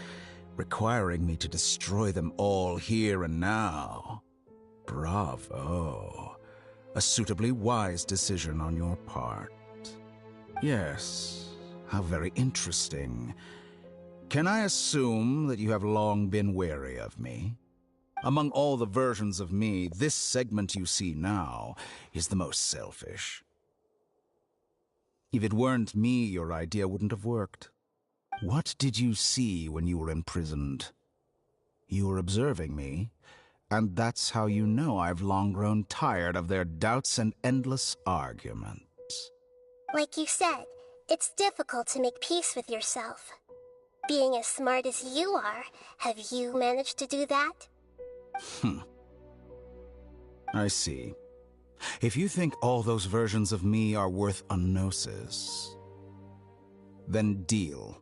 requiring me to destroy them all here and now. Bravo. A suitably wise decision on your part. Yes, how very interesting. Can I assume that you have long been wary of me? Among all the versions of me, this segment you see now is the most selfish. If it weren't me, your idea wouldn't have worked. What did you see when you were imprisoned? You were observing me, and that's how you know I've long grown tired of their doubts and endless arguments. Like you said, it's difficult to make peace with yourself. Being as smart as you are, have you managed to do that? I see. If you think all those versions of me are worth a Gnosis, then deal.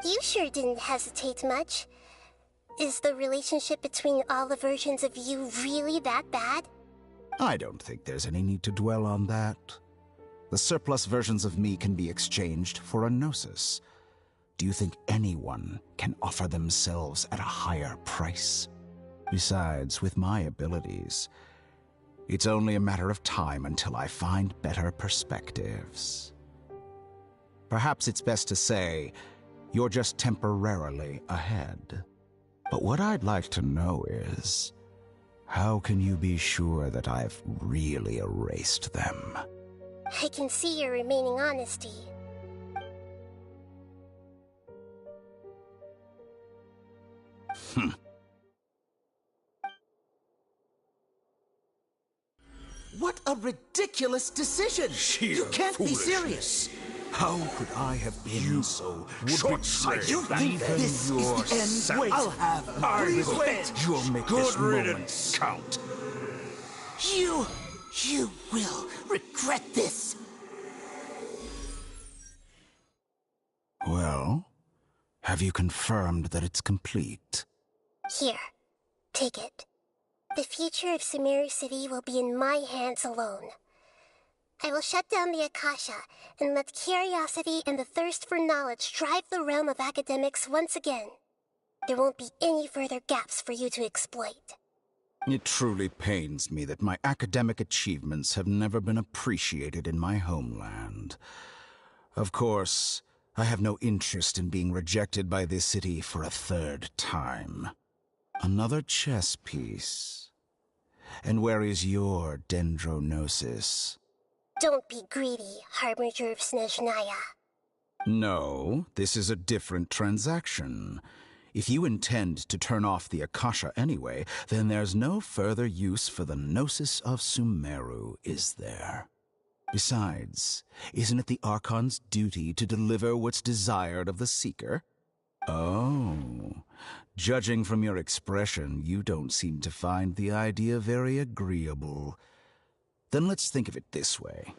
You sure didn't hesitate much. Is the relationship between all the versions of you really that bad? I don't think there's any need to dwell on that. The surplus versions of me can be exchanged for a Gnosis. Do you think anyone can offer themselves at a higher price? Besides, with my abilities, it's only a matter of time until I find better perspectives. Perhaps it's best to say, you're just temporarily ahead. But what I'd like to know is, how can you be sure that I've really erased them? I can see your remaining honesty. What a ridiculous decision! Sheer You can't be foolishness. serious! How could I have been so short-sighted. You think Even this is the end? yourself. Wait. I'll have I Please hope wait! You'll make Good this moment riddance. count. You will regret this! Well, have you confirmed that it's complete? Here, take it. The future of Sumeru City will be in my hands alone. I will shut down the Akasha and let curiosity and the thirst for knowledge drive the realm of academics once again. There won't be any further gaps for you to exploit. It truly pains me that my academic achievements have never been appreciated in my homeland. Of course, I have no interest in being rejected by this city for a third time. Another chess piece. And where is your Dendronosis? Don't be greedy, Harbinger of Snezhnaya. No, this is a different transaction. If you intend to turn off the Akasha anyway, then there's no further use for the Gnosis of Sumeru, is there? Besides, isn't it the Archon's duty to deliver what's desired of the Seeker? Oh, judging from your expression, you don't seem to find the idea very agreeable. Then let's think of it this way.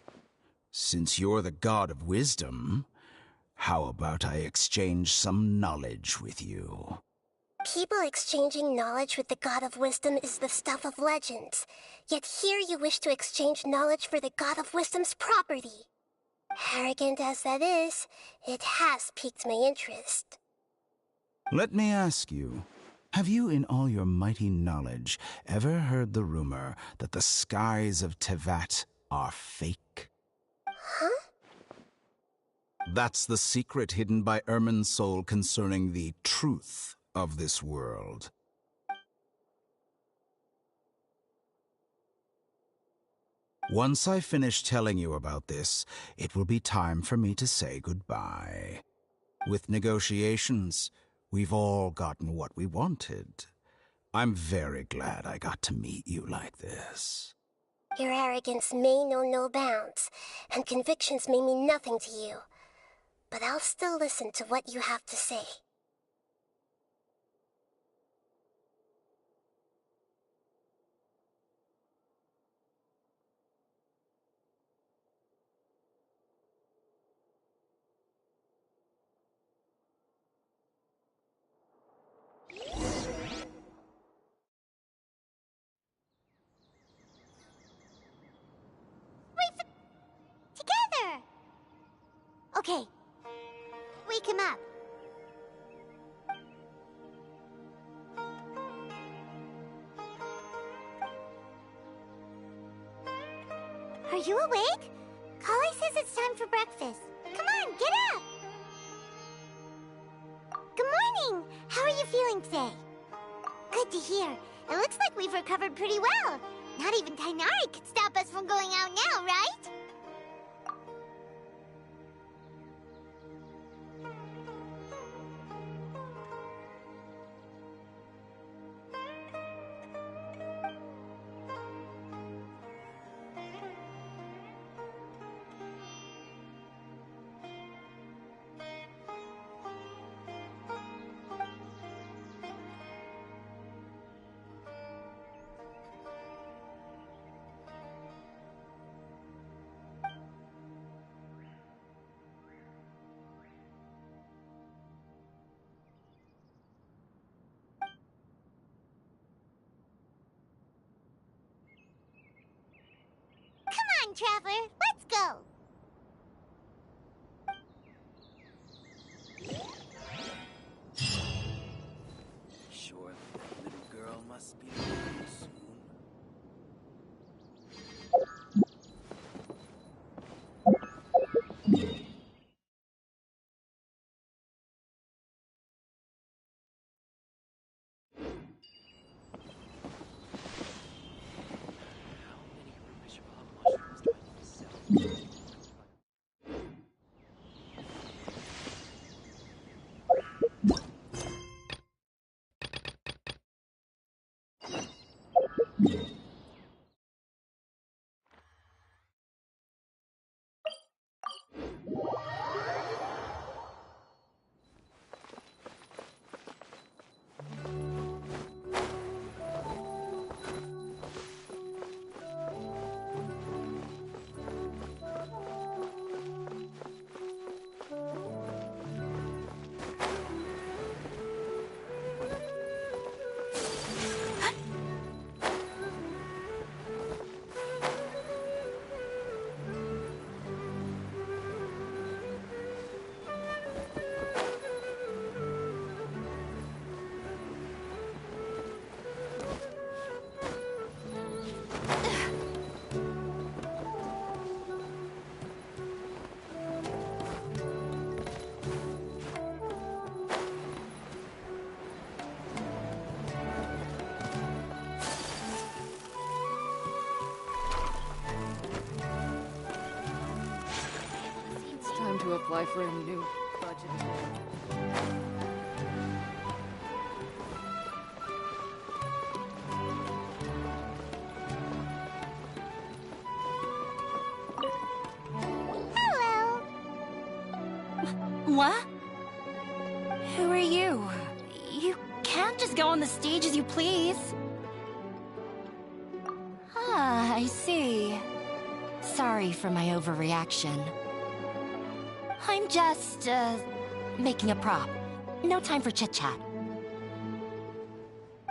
Since you're the God of Wisdom, how about I exchange some knowledge with you? People exchanging knowledge with the God of Wisdom is the stuff of legends. Yet here you wish to exchange knowledge for the God of Wisdom's property. Arrogant as that is, it has piqued my interest. Let me ask you, have you in all your mighty knowledge ever heard the rumor that the skies of Tevat are fake? Huh? That's the secret hidden by Irminsul concerning the truth of this world. Once I finish telling you about this, it will be time for me to say goodbye. With negotiations, we've all gotten what we wanted. I'm very glad I got to meet you like this. Your arrogance may know no bounds, and convictions may mean nothing to you. But I'll still listen to what you have to say. Together! Okay. Wake him up. Are you awake? Kali says it's time for breakfast. Come on, get up! Good morning! How are you feeling today? Good to hear. It looks like we've recovered pretty well. Not even Tighnari could stop us from going out now, right? Come on, Traveler, let's go! Sure, that little girl must be around soon. It's time to apply for a new budget. Hello. What? Who are you? You can't just go on the stage as you please. Ah, I see. Sorry for my overreaction. I'm just, making a prop. No time for chit-chat.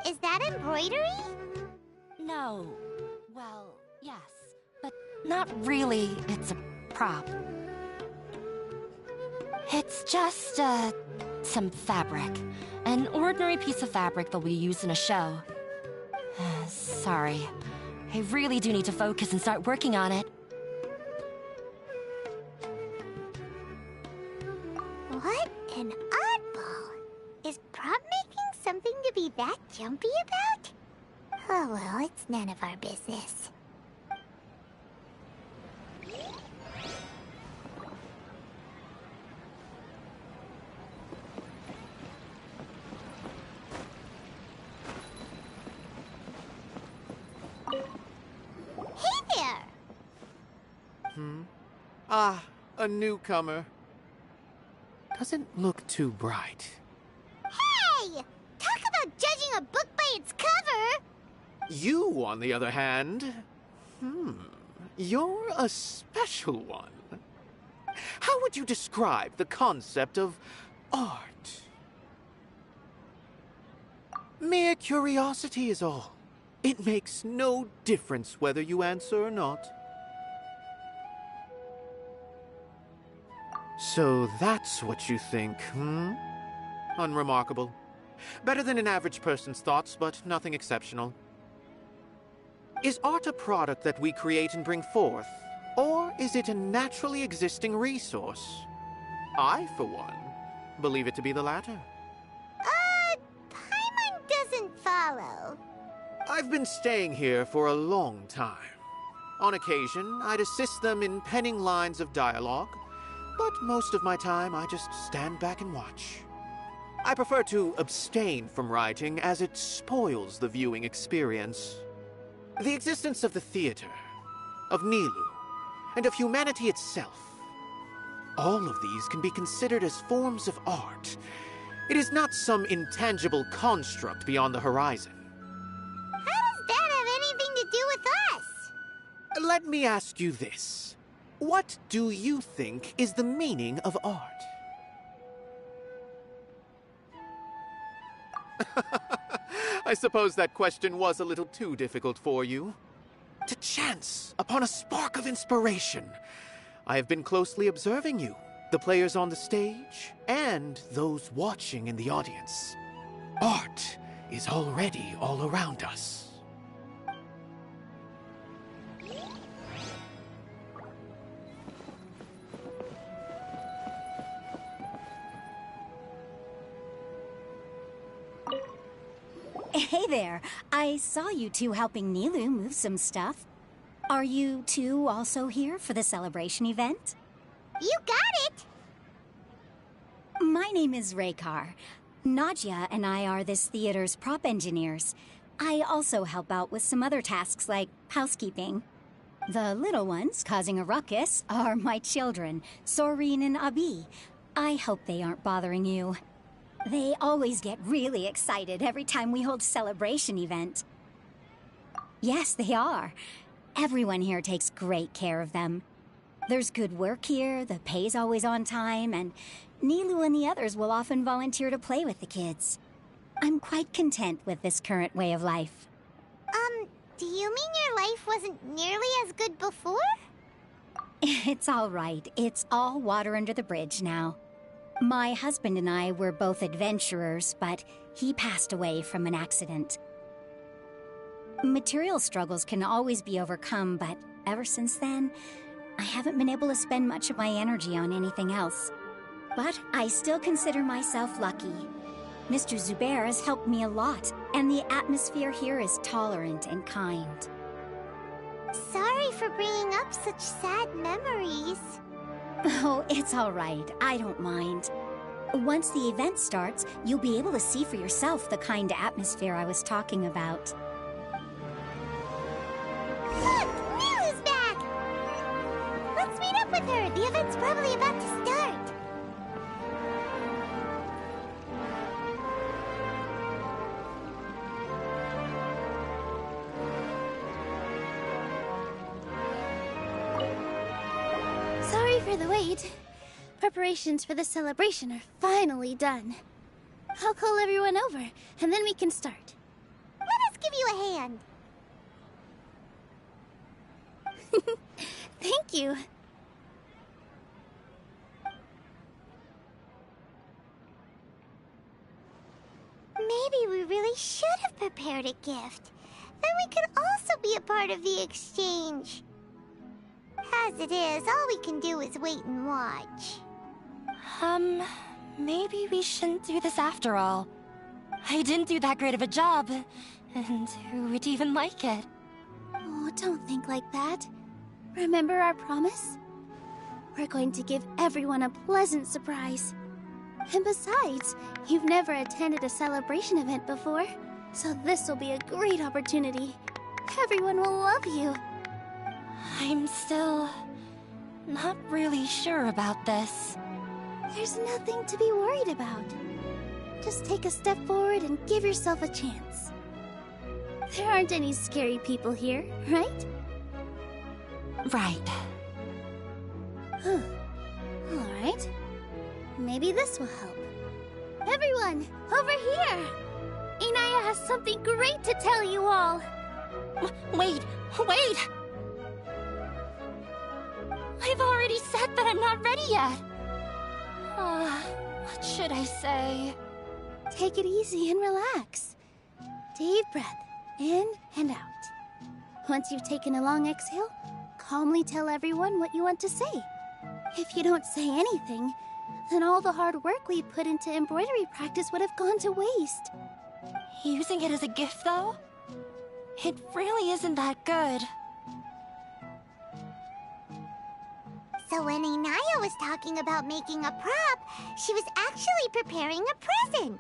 Is that embroidery? No. Well, yes. But not really. It's a prop. It's just, some fabric. An ordinary piece of fabric that we use in a show. Sorry. I really do need to focus and start working on it. What an oddball. Is prop making something to be that jumpy about? Oh well, it's none of our business. Hey there! Ah, a newcomer. Doesn't look too bright. Hey! Talk about judging a book by its cover! You, on the other hand, you're a special one. How would you describe the concept of art? Mere curiosity is all. It makes no difference whether you answer or not. So that's what you think, Unremarkable. Better than an average person's thoughts, but nothing exceptional. Is art a product that we create and bring forth, or is it a naturally existing resource? I, for one, believe it to be the latter. Paimon doesn't follow. I've been staying here for a long time. On occasion, I'd assist them in penning lines of dialogue, but most of my time I just stand back and watch. I prefer to abstain from writing as it spoils the viewing experience. The existence of the theater, of Nilou, and of humanity itself. All of these can be considered as forms of art. It is not some intangible construct beyond the horizon. How does that have anything to do with us? Let me ask you this. What do you think is the meaning of art? I suppose that question was a little too difficult for you. To chance upon a spark of inspiration. I have been closely observing you, the players on the stage, and those watching in the audience. Art is already all around us. Hey there. I saw you two helping Nilou move some stuff. Are you two also here for the celebration event? You got it! My name is Raykar. Nadia and I are this theater's prop engineers. I also help out with some other tasks like housekeeping. The little ones causing a ruckus are my children, Soreen and Abi. I hope they aren't bothering you. They always get really excited every time we hold a celebration event. Yes, they are. Everyone here takes great care of them. There's good work here, the pay's always on time, and Nilou and the others will often volunteer to play with the kids. I'm quite content with this current way of life. Do you mean your life wasn't nearly as good before? It's all right. It's all water under the bridge now. My husband and I were both adventurers, but he passed away from an accident. Material struggles can always be overcome, but ever since then, I haven't been able to spend much of my energy on anything else. But I still consider myself lucky. Mr. Zubair has helped me a lot, and the atmosphere here is tolerant and kind. Sorry for bringing up such sad memories. Oh, it's all right. I don't mind. Once the event starts, you'll be able to see for yourself the kind of atmosphere I was talking about. Look! Milu's back! Let's meet up with her. The event's probably about to start. Sorry for the wait. Preparations for the celebration are finally done. I'll call everyone over, and then we can start. Let us give you a hand. Thank you. Maybe we really should have prepared a gift. Then we could also be a part of the exchange. As it is, all we can do is wait and watch. Maybe we shouldn't do this after all. I didn't do that great of a job, and who would even like it? Oh, don't think like that. Remember our promise? We're going to give everyone a pleasant surprise. And besides, you've never attended a celebration event before, so this will be a great opportunity. Everyone will love you. I'm still not really sure about this. There's nothing to be worried about. Just take a step forward and give yourself a chance. There aren't any scary people here, right? Right. Huh. Alright. Maybe this will help. Everyone, over here! Inaya has something great to tell you all! Wait! I've already said that I'm not ready yet! What should I say? Take it easy and relax. Deep breath, in and out. Once you've taken a long exhale, calmly tell everyone what you want to say. If you don't say anything, then all the hard work we put into embroidery practice would have gone to waste. Using it as a gift, though? It really isn't that good. So when Inaya was talking about making a prop, she was actually preparing a present.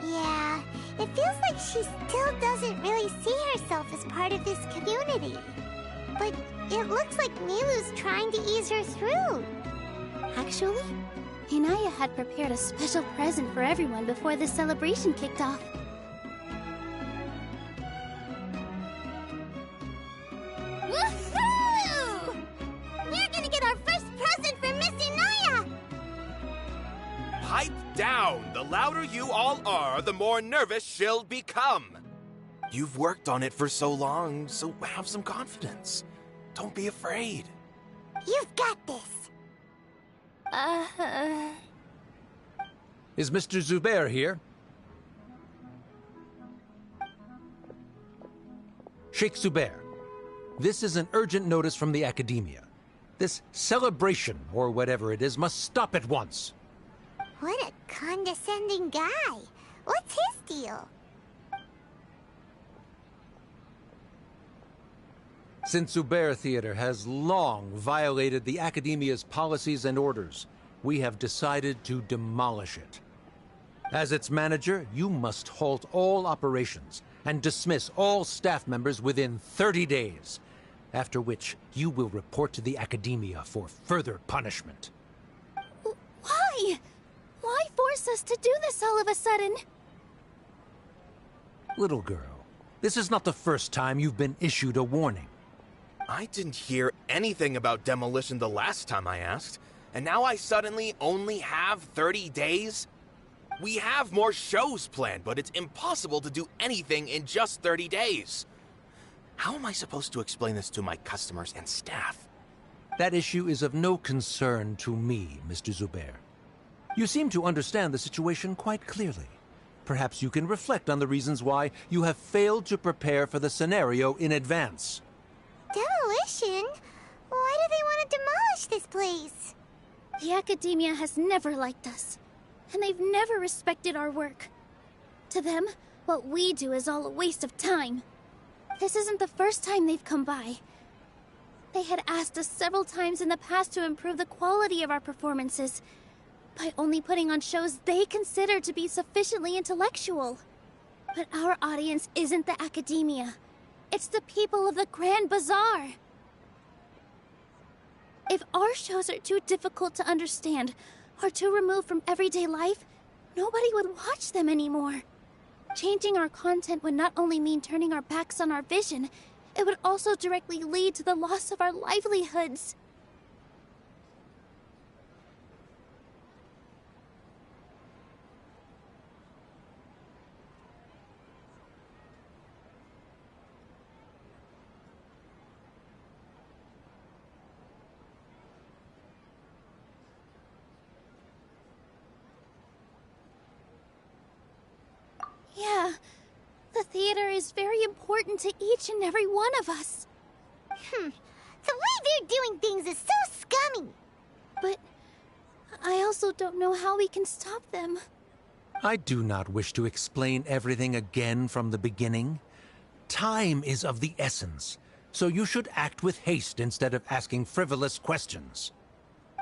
Yeah, it feels like she still doesn't really see herself as part of this community. But it looks like Milu's trying to ease her through. Actually, Inaya had prepared a special present for everyone before the celebration kicked off. Woohoo! We're gonna get our first present from Miss Inaya! Pipe down! The louder you all are, the more nervous she'll become. You've worked on it for so long, so have some confidence. Don't be afraid. You've got this. Is Mr. Zubair here? Sheikh Zubair, this is an urgent notice from the Academia. This celebration, or whatever it is, must stop at once. What a condescending guy. What's his deal? Since Zubair Theater has long violated the Academia's policies and orders, we have decided to demolish it. As its manager, you must halt all operations and dismiss all staff members within 30 days, after which you will report to the Academia for further punishment. Why? Why force us to do this all of a sudden? Little girl, this is not the first time you've been issued a warning. I didn't hear anything about demolition the last time I asked, and now I suddenly only have 30 days? We have more shows planned, but it's impossible to do anything in just 30 days. How am I supposed to explain this to my customers and staff? That issue is of no concern to me, Mr. Zubair. You seem to understand the situation quite clearly. Perhaps you can reflect on the reasons why you have failed to prepare for the scenario in advance. Demolition? Why do they want to demolish this place? The Academia has never liked us, and they've never respected our work. To them, What we do is all a waste of time. This isn't the first time they've come by. They had asked us several times in the past to improve the quality of our performances by only putting on shows they consider to be sufficiently intellectual. But our audience isn't the academia. It's the people of the Grand Bazaar. If our shows are too difficult to understand or too removed from everyday life, nobody would watch them anymore. Changing our content would not only mean turning our backs on our vision, it would also directly lead to the loss of our livelihoods. Yeah, the theater is very important to each and every one of us. The way they're doing things is so scummy. But I also don't know how we can stop them. I do not wish to explain everything again from the beginning. Time is of the essence, so you should act with haste instead of asking frivolous questions.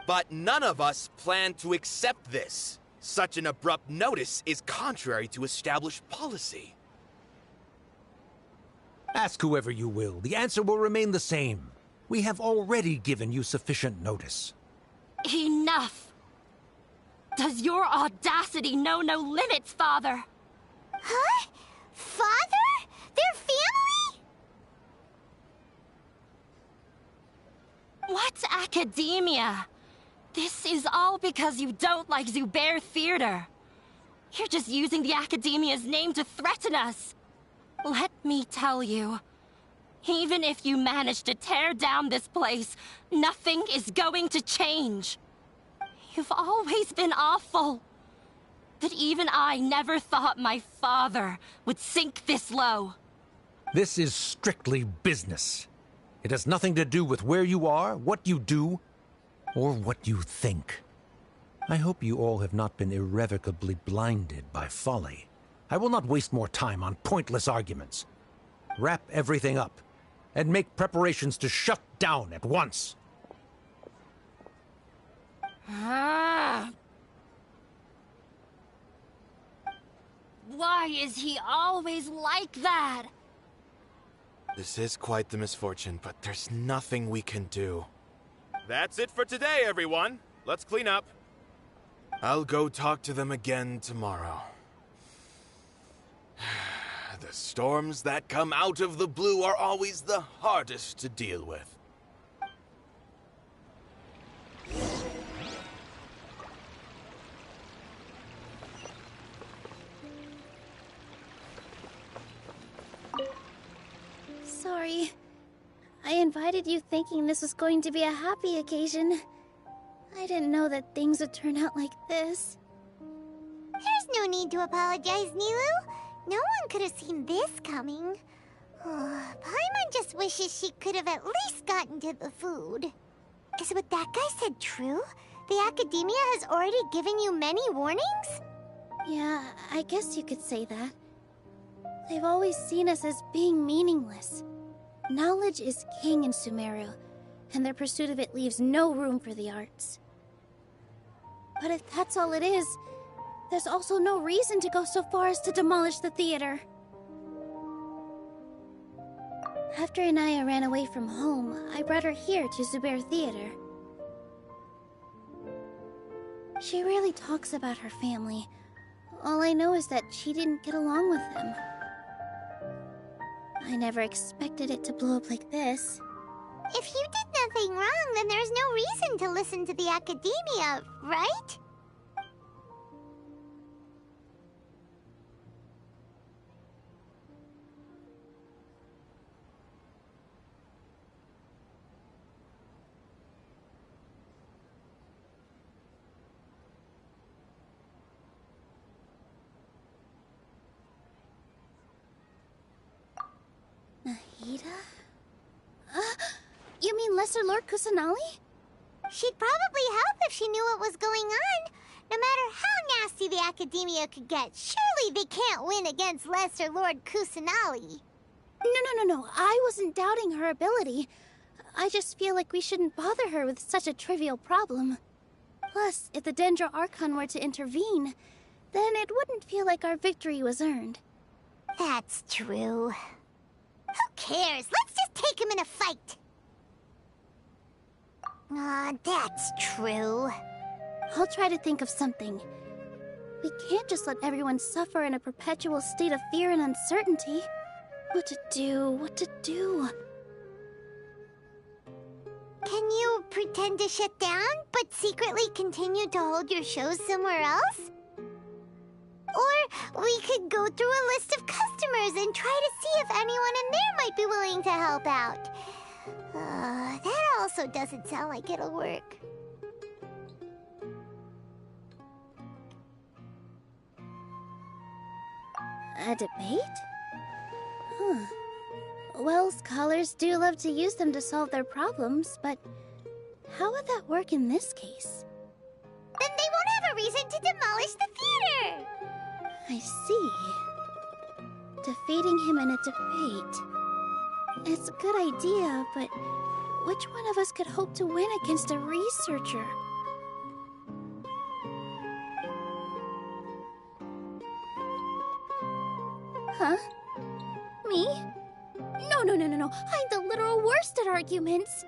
But none of us plan to accept this. Such an abrupt notice is contrary to established policy. Ask whoever you will. The answer will remain the same. We have already given you sufficient notice. Enough! Does your audacity know no limits, Father? Huh? Father? Their family? What academia? This is all because you don't like Zubair Theater. You're just using the Academia's name to threaten us. Let me tell you, even if you manage to tear down this place, nothing is going to change. You've always been awful. But even I never thought my father would sink this low. This is strictly business. It has nothing to do with where you are, what you do, or what you think. I hope you all have not been irrevocably blinded by folly. I will not waste more time on pointless arguments. Wrap everything up, and make preparations to shut down at once. Why is he always like that? This is quite the misfortune, but there's nothing we can do. That's it for today, everyone. Let's clean up. I'll go talk to them again tomorrow. The storms that come out of the blue are always the hardest to deal with. Sorry. I invited you thinking this was going to be a happy occasion. I didn't know that things would turn out like this. There's no need to apologize, Nilou. No one could have seen this coming. Paimon just wishes she could have at least gotten to the food. Is what that guy said true? The Academia has already given you many warnings? Yeah, I guess you could say that. They've always seen us as being meaningless. Knowledge is king in Sumeru, and their pursuit of it leaves no room for the arts. But if that's all it is, there's also no reason to go so far as to demolish the theater. After Anaya ran away from home, I brought her here to Zubair Theater. She rarely talks about her family. All I know is that she didn't get along with them. I never expected it to blow up like this. If you did nothing wrong, then there's no reason to listen to the Academia, right? Nahida? You mean Lesser Lord Kusanali? She'd probably help if she knew what was going on. No matter how nasty the Academia could get, surely Surely they can't win against Lesser Lord Kusanali. No. I wasn't doubting her ability. I just feel like we shouldn't bother her with such a trivial problem. Plus, if the Dendro Archon were to intervene, then it wouldn't feel like our victory was earned. That's true. Who cares? Let's just take him in a fight. That's true. I'll try to think of something. We can't just let everyone suffer in a perpetual state of fear and uncertainty. What to do? Can you pretend to shut down, but secretly continue to hold your shows somewhere else? Or we could go through a list of customers and try to see if anyone in there might be willing to help out. That also doesn't sound like it'll work. A debate? Huh. Well, scholars do love to use them to solve their problems, but how would that work in this case? Then they won't have a reason to demolish the theater! I see. Defeating him in a debate. It's a good idea, but which one of us could hope to win against a researcher? Huh? Me? No. I'm the literal worst at arguments.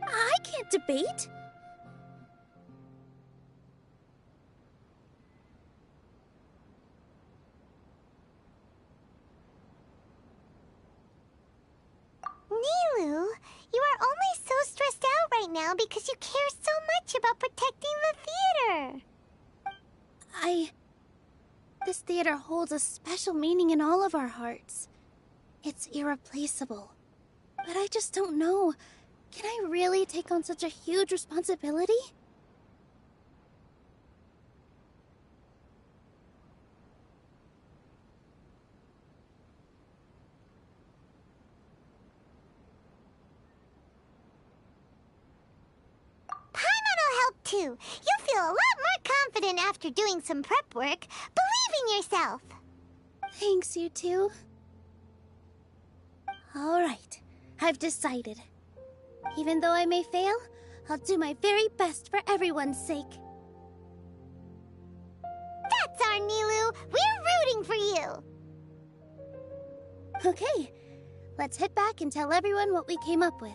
I can't debate. Nilou, you are only so stressed out right now because you care so much about protecting the theater. This theater holds a special meaning in all of our hearts. It's irreplaceable. But I just don't know. Can I really take on such a huge responsibility? Too. You'll feel a lot more confident after doing some prep work. Believe in yourself. Thanks, you two. Alright, I've decided. Even though I may fail, I'll do my very best for everyone's sake. That's our Nilou! We're rooting for you! Okay, let's head back and tell everyone what we came up with.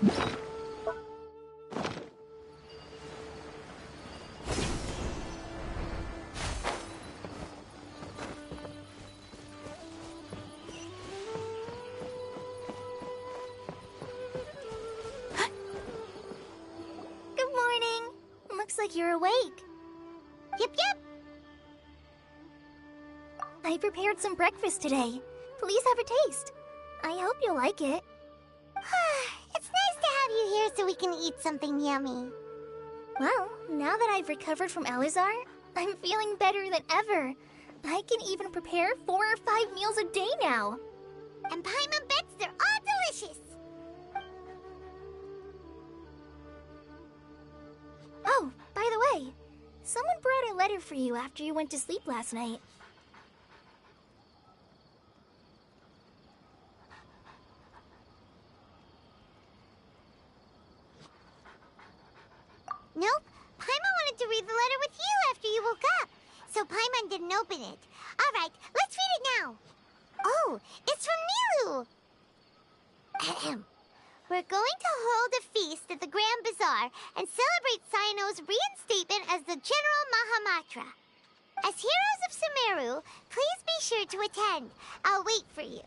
Good morning. Looks like you're awake. Yep, yep. I prepared some breakfast today. Please have a taste. I hope you'll like it. It's nice to have you here so we can eat something yummy. Well, now that I've recovered from Elazar, I'm feeling better than ever. I can even prepare 4 or 5 meals a day now. And Paimon bets they're all delicious. Oh, by the way, someone brought a letter for you after you went to sleep last night. Nope. Paimon wanted to read the letter with you after you woke up. So Paimon didn't open it. Alright, let's read it now. Oh, it's from Nilou. Ahem. We're going to hold a feast at the Grand Bazaar and celebrate Cyno's reinstatement as the General Mahamatra. As heroes of Sumeru, please be sure to attend. I'll wait for you.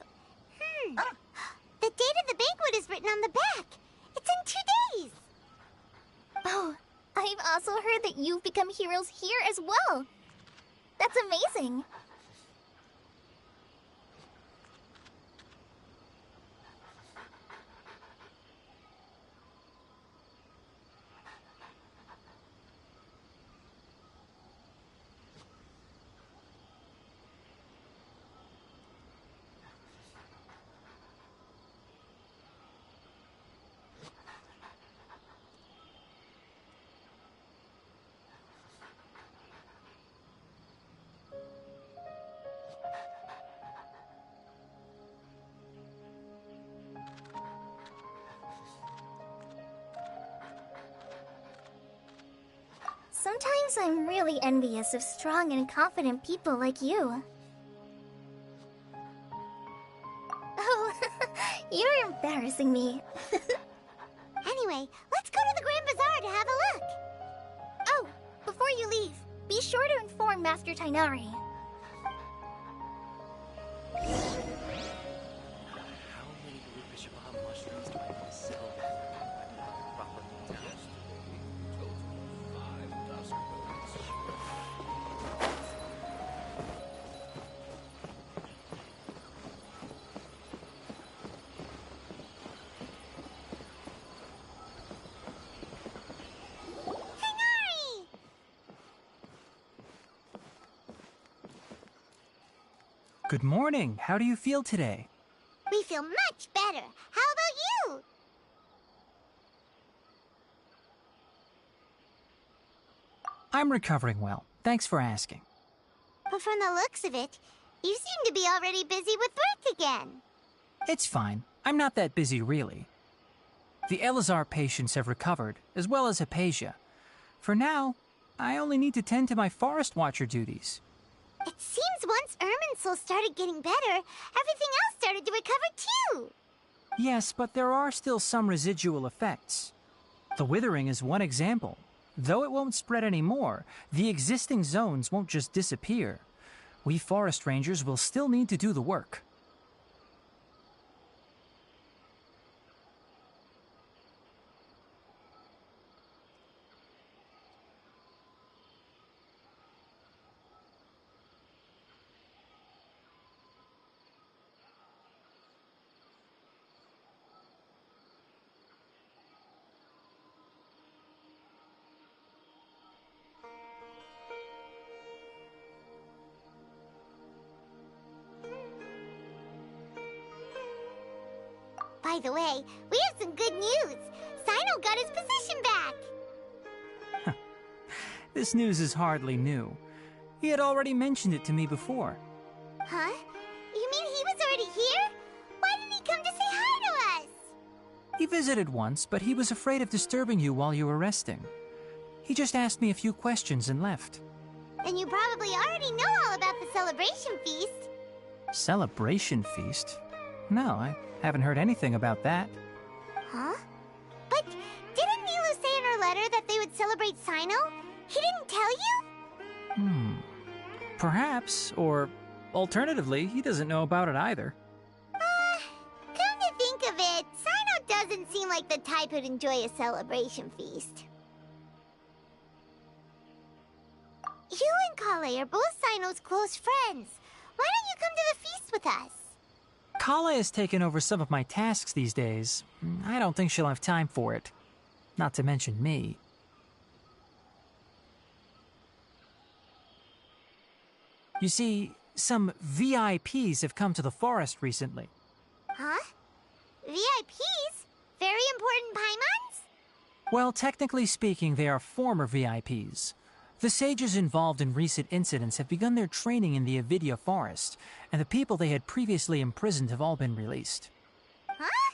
The date of the banquet is written on the back. It's in 2 days. Oh, I've also heard that you've become heroes here as well. That's amazing. Sometimes I'm really envious of strong and confident people like you. Oh, you're embarrassing me. Anyway, let's go to the Grand Bazaar to have a look. Oh, before you leave, be sure to inform Master Tighnari. How many Rupeshima mushrooms do I have to sell? I do not have proper details. Good morning. How do you feel today? We feel much better. How about you? I'm recovering well. Thanks for asking. But from the looks of it, you seem to be already busy with work again. It's fine. I'm not that busy, really. The Elazar patients have recovered, as well as Hypatia. For now, I only need to tend to my Forest Watcher duties. It seems once Irminsul started getting better, everything else started to recover too. Yes, but there are still some residual effects. The withering is one example. Though it won't spread anymore, the existing zones won't just disappear. We forest rangers will still need to do the work. By the way, we have some good news. Cyno got his position back. This news is hardly new. He had already mentioned it to me before. Huh? You mean he was already here? Why didn't he come to say hi to us? He visited once, but he was afraid of disturbing you while you were resting. He just asked me a few questions and left. Then you probably already know all about the celebration feast. Celebration feast? No, I haven't heard anything about that. Huh? celebrate Sino? He didn't tell you? Perhaps, or alternatively, he doesn't know about it either. Come to think of it, Sino doesn't seem like the type who'd enjoy a celebration feast. You and Kale are both Sino's close friends. Why don't you come to the feast with us? Kale has taken over some of my tasks these days. I don't think she'll have time for it. Not to mention me. You see, some VIPs have come to the forest recently. Huh? VIPs? Very important Paimons? Well, technically speaking, they are former VIPs. The sages involved in recent incidents have begun their training in the Avidya forest, and the people they had previously imprisoned have all been released. Huh?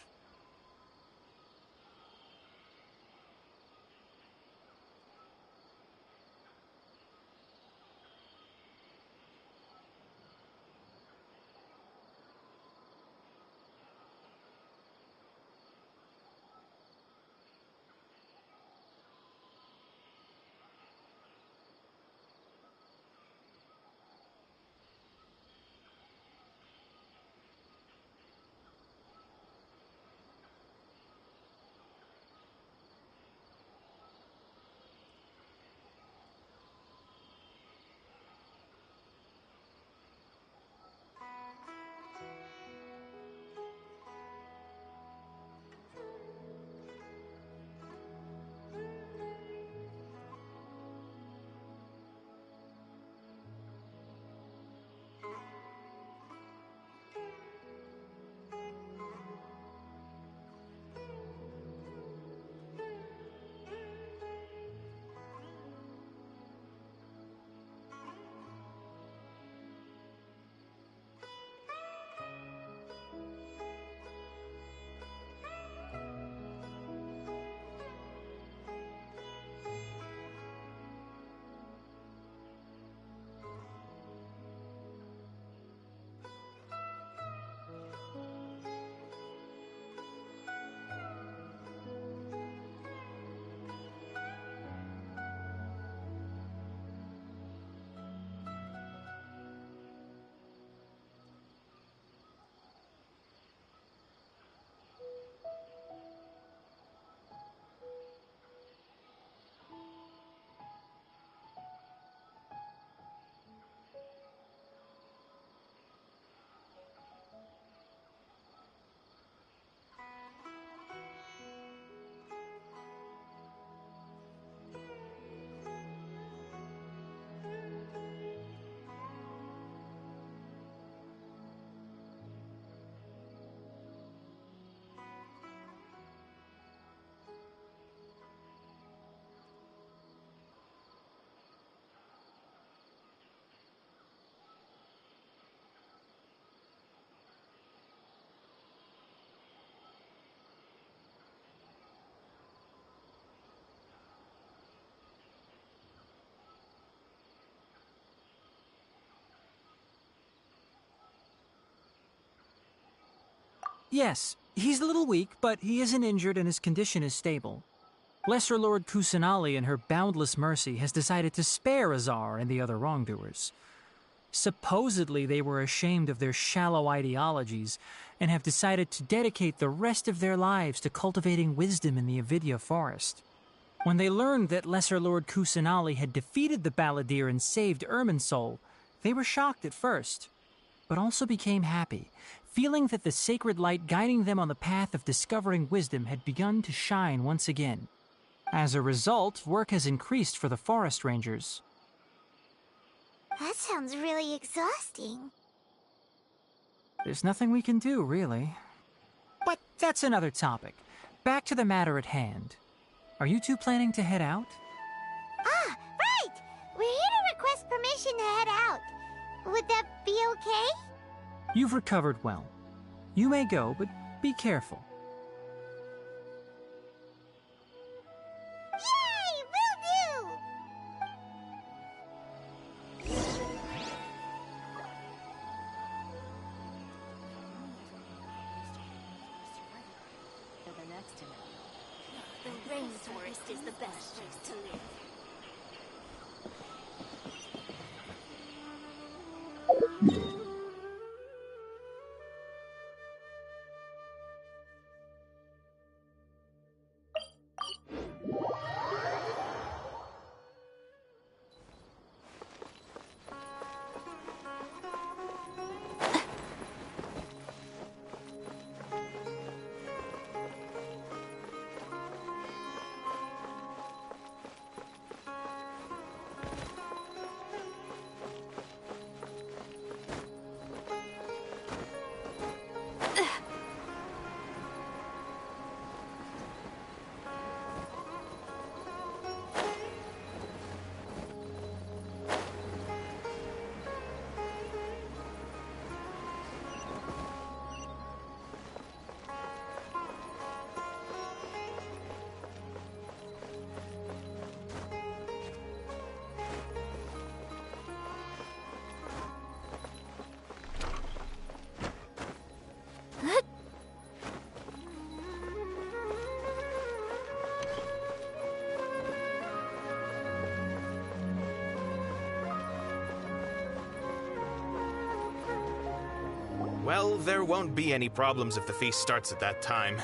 Yes, he's a little weak, but he isn't injured and his condition is stable. Lesser Lord Kusanali, in her boundless mercy, has decided to spare Azar and the other wrongdoers. Supposedly, they were ashamed of their shallow ideologies and have decided to dedicate the rest of their lives to cultivating wisdom in the Avidya forest. When they learned that Lesser Lord Kusanali had defeated the Balladeer and saved Irminsul, they were shocked at first, but also became happy, feeling that the sacred light guiding them on the path of discovering wisdom had begun to shine once again. As a result, work has increased for the forest rangers. That sounds really exhausting. There's nothing we can do, really. But that's another topic. Back to the matter at hand. Are you two planning to head out? Ah, right! We're here to request permission to head out. Would that be okay? You've recovered well. You may go, but be careful. Yay! Will do! Rainforest is the best place to live. Well, there won't be any problems if the feast starts at that time.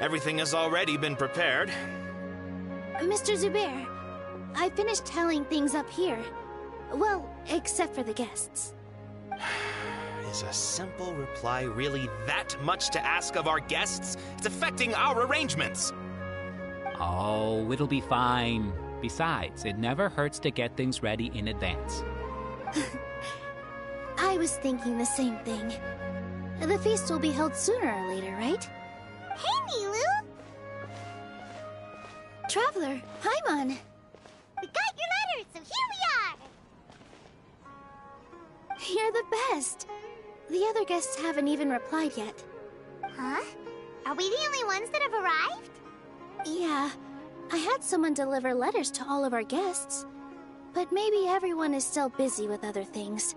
Everything has already been prepared. Mr. Zubair, I finished tallying things up here. Well, except for the guests. Is a simple reply really that much to ask of our guests? It's affecting our arrangements. Oh, it'll be fine. Besides, it never hurts to get things ready in advance. I was thinking the same thing. The feast will be held sooner or later, right? Hey, Nilou! Traveler, Paimon! We got your letters, so here we are! You're the best! The other guests haven't even replied yet. Huh? Are we the only ones that have arrived? Yeah, I had someone deliver letters to all of our guests. But maybe everyone is still busy with other things.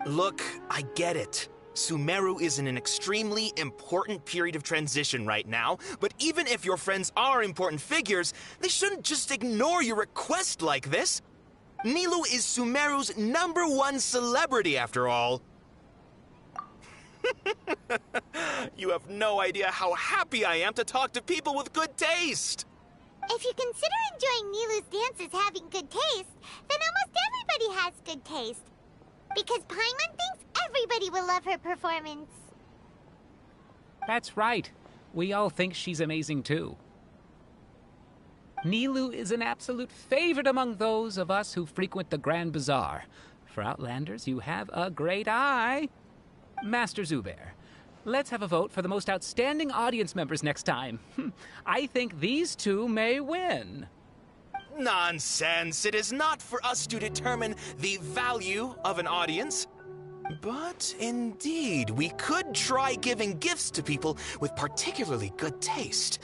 Look, I get it. Sumeru is in an extremely important period of transition right now, but even if your friends are important figures, they shouldn't just ignore your request like this. Nilou is Sumeru's #1 celebrity, after all. You have no idea how happy I am to talk to people with good taste. If you consider enjoying Nilou's dances having good taste, then almost everybody has good taste. Because Paimon thinks everybody will love her performance. That's right. We all think she's amazing too. Nilou is an absolute favorite among those of us who frequent the Grand Bazaar. For Outlanders, you have a great eye. Master Zubair, let's have a vote for the most outstanding audience members next time. I think these two may win. Nonsense! It is not for us to determine the value of an audience. But indeed, we could try giving gifts to people with particularly good taste.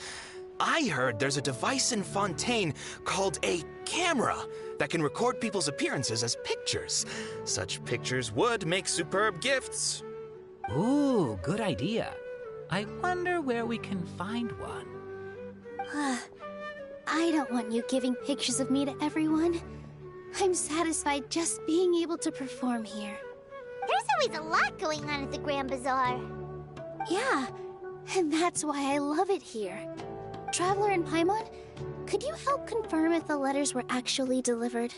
I heard there's a device in Fontaine called a camera that can record people's appearances as pictures. Such pictures would make superb gifts. Ooh, good idea. I wonder where we can find one. I don't want you giving pictures of me to everyone. I'm satisfied just being able to perform here. There's always a lot going on at the Grand Bazaar. Yeah, and that's why I love it here. Traveler and Paimon, could you help confirm if the letters were actually delivered?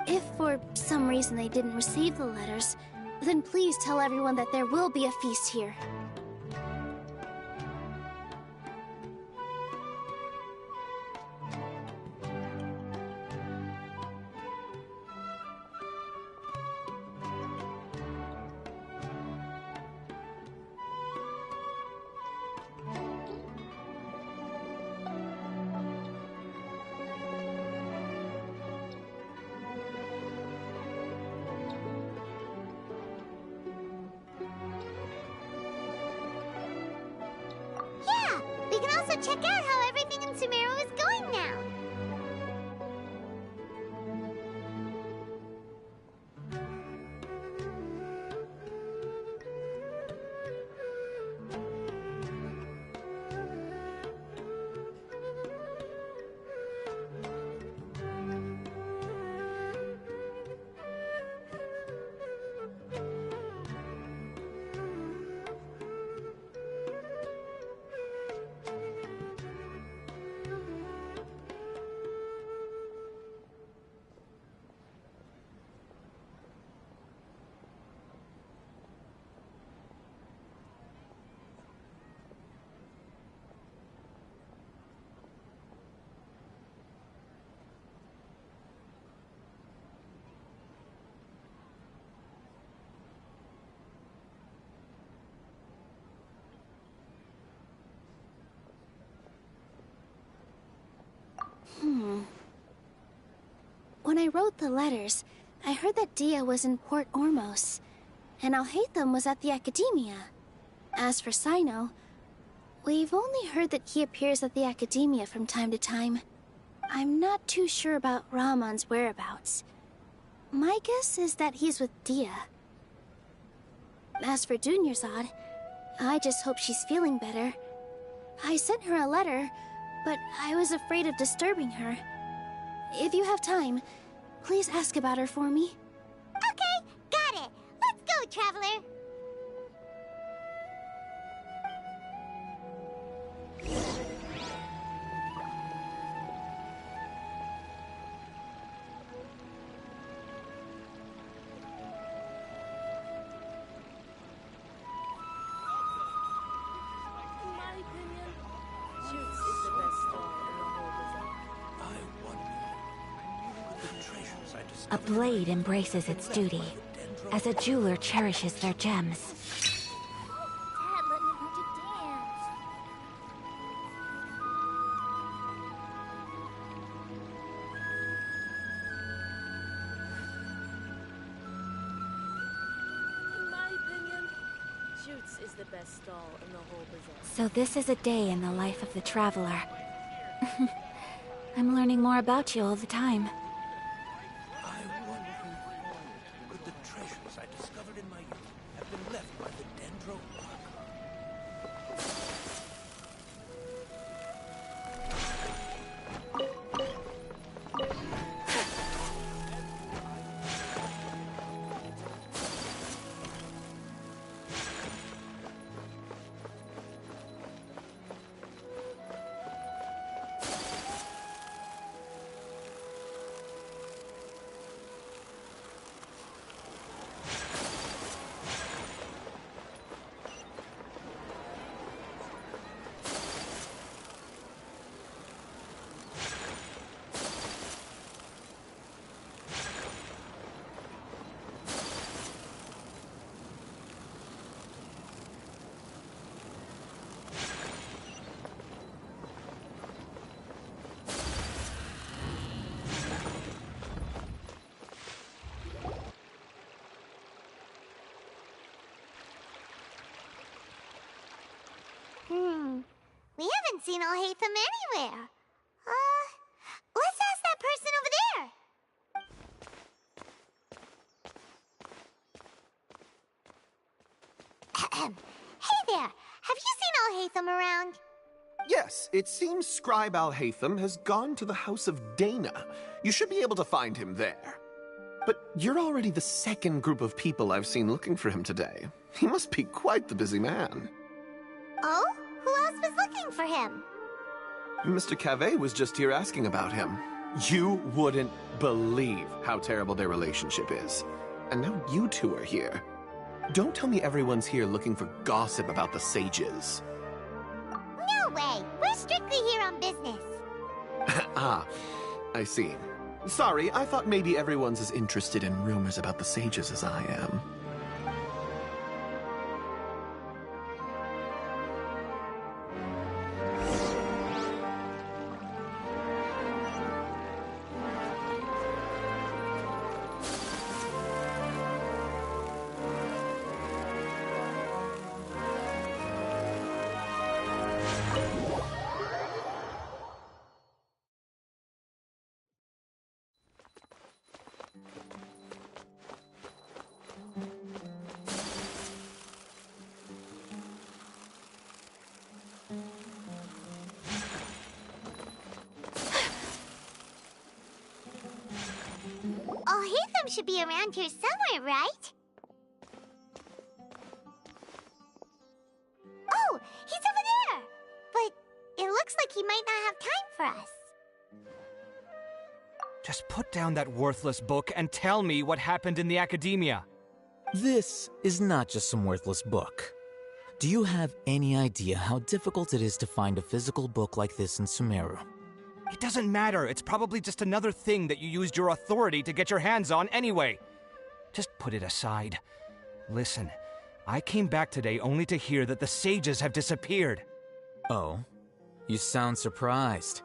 If for some reason they didn't receive the letters, then please tell everyone that there will be a feast here. We can also check out how everything in Sumeru is going now. When I wrote the letters, I heard that Dia was in Port Ormos, and Alhaitham was at the Academia. As for Sino, we've only heard that he appears at the Academia from time to time. I'm not too sure about Rahman's whereabouts. My guess is that he's with Dia. As for Dunyarzad, I just hope she's feeling better. I sent her a letter, but I was afraid of disturbing her. If you have time, please ask about her for me. Okay, got it. Let's go, Traveler. A blade embraces its duty, as a jeweler cherishes their gems. Dad, let me learn to dance. In my opinion, Shoots is the best stall in the whole bazaar. So this is a day in the life of the traveler. I'm learning more about you all the time. We haven't seen Alhaitham anywhere. Let's ask that person over there. Hey there, have you seen Alhaitham around? Yes, it seems Scribe Alhaitham has gone to the House of Dana. You should be able to find him there. But you're already the second group of people I've seen looking for him today. He must be quite the busy man. Oh? Who else was looking for him? Mr. Cavey was just here asking about him. You wouldn't believe how terrible their relationship is. And now you two are here. Don't tell me everyone's here looking for gossip about the sages. No way! We're strictly here on business. Ah, I see. Sorry, I thought maybe everyone's as interested in rumors about the sages as I am. Alhaitham should be around here somewhere, right? Oh, he's over there! But it looks like he might not have time for us. Just put down that worthless book and tell me what happened in the Academia. This is not just some worthless book. Do you have any idea how difficult it is to find a physical book like this in Sumeru? It doesn't matter. It's probably just another thing that you used your authority to get your hands on anyway. Just put it aside. Listen, I came back today only to hear that the sages have disappeared. Oh? You sound surprised.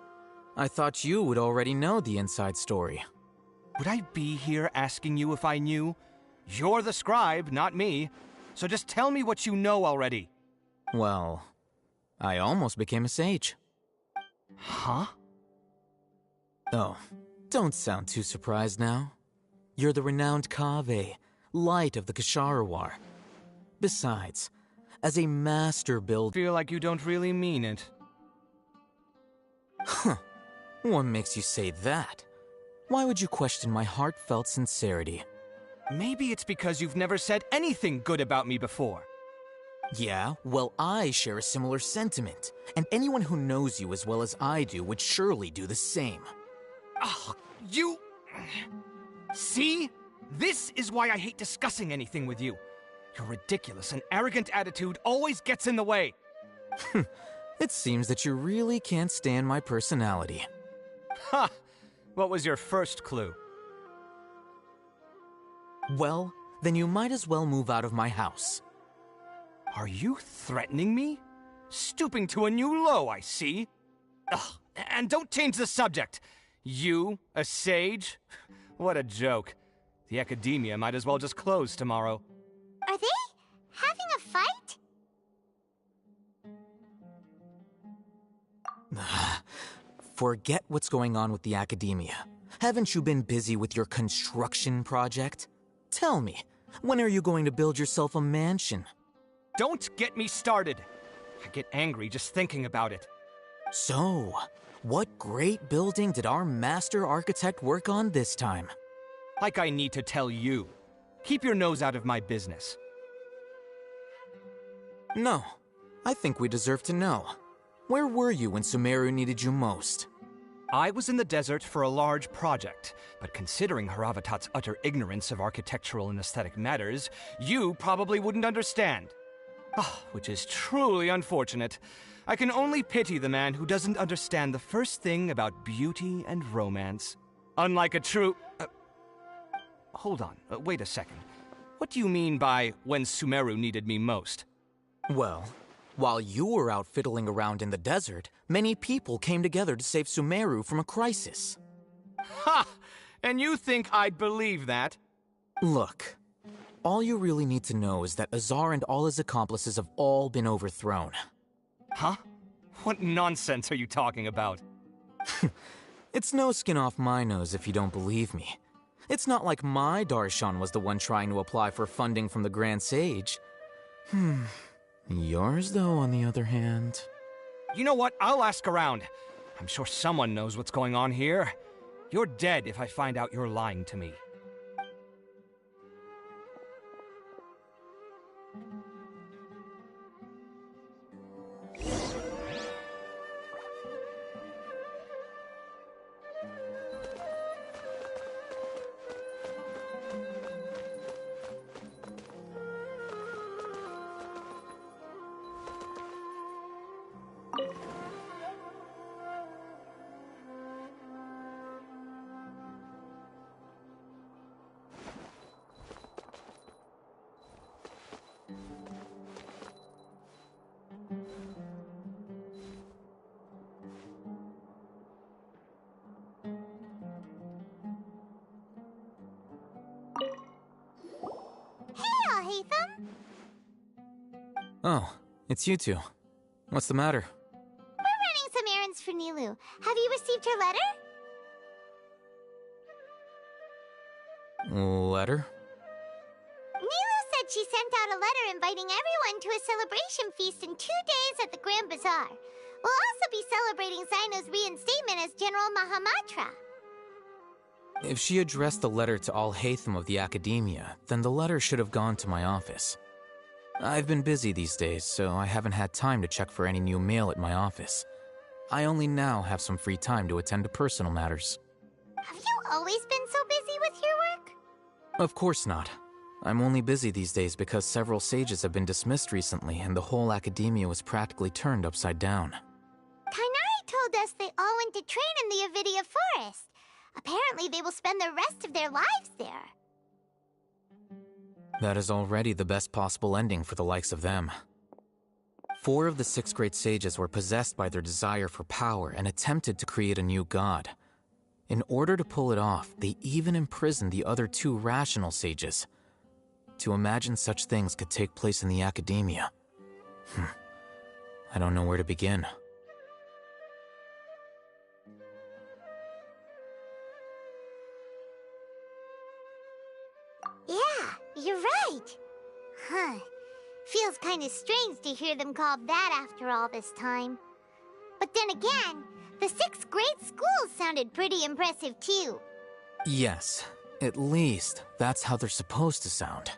I thought you would already know the inside story. Would I be here asking you if I knew? You're the scribe, not me. So just tell me what you know already. Well, I almost became a sage. Huh? Oh, don't sound too surprised now. You're the renowned Kaveh, light of the Kshahrewar. Besides, as a master builder... Feel like you don't really mean it. Huh. What makes you say that? Why would you question my heartfelt sincerity? Maybe it's because you've never said anything good about me before. Yeah, well, I share a similar sentiment, and anyone who knows you as well as I do would surely do the same. Oh, you... See? This is why I hate discussing anything with you. Your ridiculous and arrogant attitude always gets in the way. It seems that you really can't stand my personality. Ha! What was your first clue? Well, then you might as well move out of my house. Are you threatening me? Stooping to a new low, I see. Ugh, and don't change the subject. You, a sage? What a joke. The Academia might as well just close tomorrow. Are they having a fight? Forget what's going on with the Academia. Haven't you been busy with your construction project? Tell me, when are you going to build yourself a mansion? Don't get me started. I get angry just thinking about it. So, what great building did our master architect work on this time? Like I need to tell you. Keep your nose out of my business. No, I think we deserve to know. Where were you when Sumeru needed you most? I was in the desert for a large project, but considering Haravatat's utter ignorance of architectural and aesthetic matters, you probably wouldn't understand. Which is truly unfortunate. I can only pity the man who doesn't understand the first thing about beauty and romance. Unlike a true... hold on, wait a second. What do you mean by when Sumeru needed me most? Well, while you were out fiddling around in the desert, many people came together to save Sumeru from a crisis. Ha! And you think I'd believe that? Look, all you really need to know is that Azar and all his accomplices have all been overthrown. Huh? What nonsense are you talking about? It's no skin off my nose if you don't believe me. It's not like my Darshan was the one trying to apply for funding from the Grand Sage. Yours, though, on the other hand... You know what? I'll ask around. I'm sure someone knows what's going on here. You're dead if I find out you're lying to me. Oh, it's you two. What's the matter? We're running some errands for Nilou. Have you received her letter? Letter? Nilou said she sent out a letter inviting everyone to a celebration feast in 2 days at the Grand Bazaar. We'll also be celebrating Zaino's reinstatement as General Mahamatra. If she addressed the letter to Al-Haytham of the Academia, then the letter should have gone to my office. I've been busy these days, so I haven't had time to check for any new mail at my office. I only now have some free time to attend to personal matters. Have you always been so busy with your work? Of course not. I'm only busy these days because several sages have been dismissed recently and the whole Academia was practically turned upside down. Tighnari told us they all went to train in the Avidia Forest. Apparently they will spend the rest of their lives there. That is already the best possible ending for the likes of them. 4 of the 6 great sages were possessed by their desire for power and attempted to create a new god. In order to pull it off, they even imprisoned the other 2 rational sages. To imagine such things could take place in the academia. I don't know where to begin. Yeah, you're right. Huh. Feels kind of strange to hear them called that after all this time. But then again, the 6 great schools sounded pretty impressive too. Yes, at least that's how they're supposed to sound.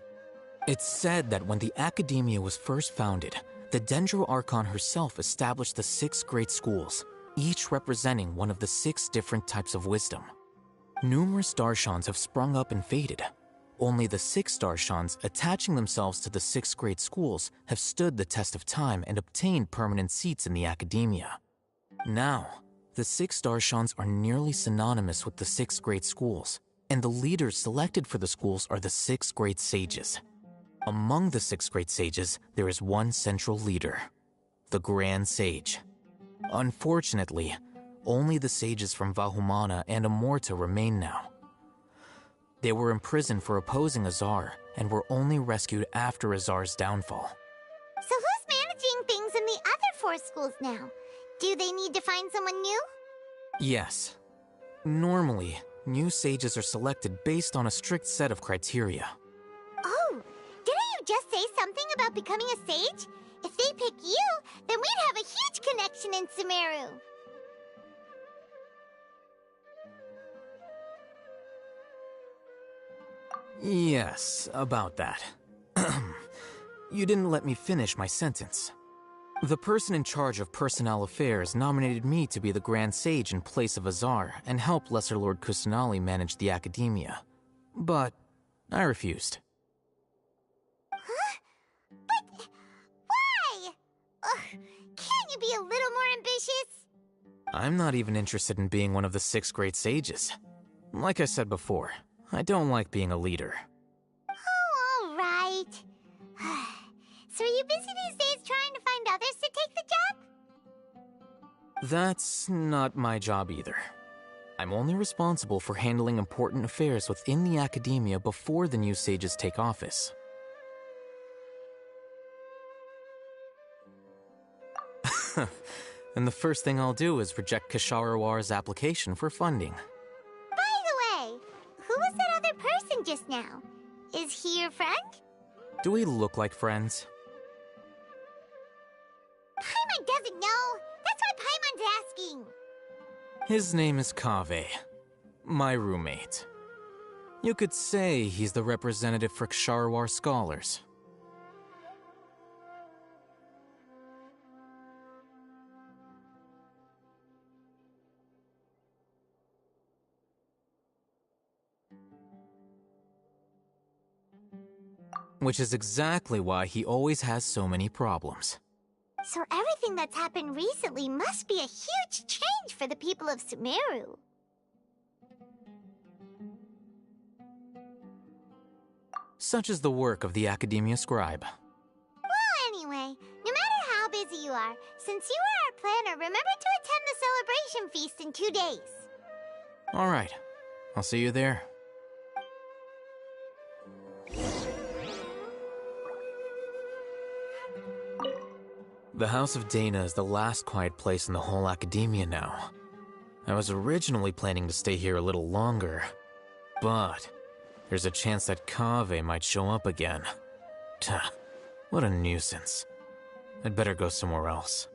It's said that when the Academia was first founded, the Dendro Archon herself established the 6 great schools, each representing one of the 6 different types of wisdom. Numerous Darshans have sprung up and faded. Only the 6 Darshans attaching themselves to the 6 great schools have stood the test of time and obtained permanent seats in the Academia. Now, the 6 Darshans are nearly synonymous with the 6 great schools, and the leaders selected for the schools are the 6 great sages. Among the 6 great sages, there is one central leader, the Grand Sage. Unfortunately, only the sages from Vahumana and Amorta remain now. They were imprisoned for opposing Azar and were only rescued after Azar's downfall. So who's managing things in the other 4 schools now? Do they need to find someone new? Yes. Normally, new sages are selected based on a strict set of criteria. Oh, didn't you just say something about becoming a sage? If they pick you, then we'd have a huge connection in Sumeru. Yes, about that. You didn't let me finish my sentence. The person in charge of personnel affairs nominated me to be the Grand Sage in place of Azar and help Lesser Lord Kusanali manage the Academia. But I refused. Huh? But why? Can't you be a little more ambitious? I'm not even interested in being one of the 6 great sages. Like I said before, I don't like being a leader. Oh, all right. So are you busy these days trying to find others to take the job? That's not my job either. I'm only responsible for handling important affairs within the Academia before the new sages take office. And the first thing I'll do is reject Kasharawar's application for funding. By the way, who was that other person just now? Is he your friend? Do we look like friends? Paimon doesn't know. That's why Paimon's asking. His name is Kaveh, my roommate. You could say he's the representative for Ksharawar scholars. Which is exactly why he always has so many problems. So everything that's happened recently must be a huge change for the people of Sumeru. Such is the work of the Academia Scribe. Well, anyway, no matter how busy you are, since you are our planner, remember to attend the celebration feast in 2 days. Alright, I'll see you there. The House of Dana is the last quiet place in the whole Academia now. I was originally planning to stay here a little longer, but there's a chance that Kaveh might show up again. Tuh, what a nuisance. I'd better go somewhere else.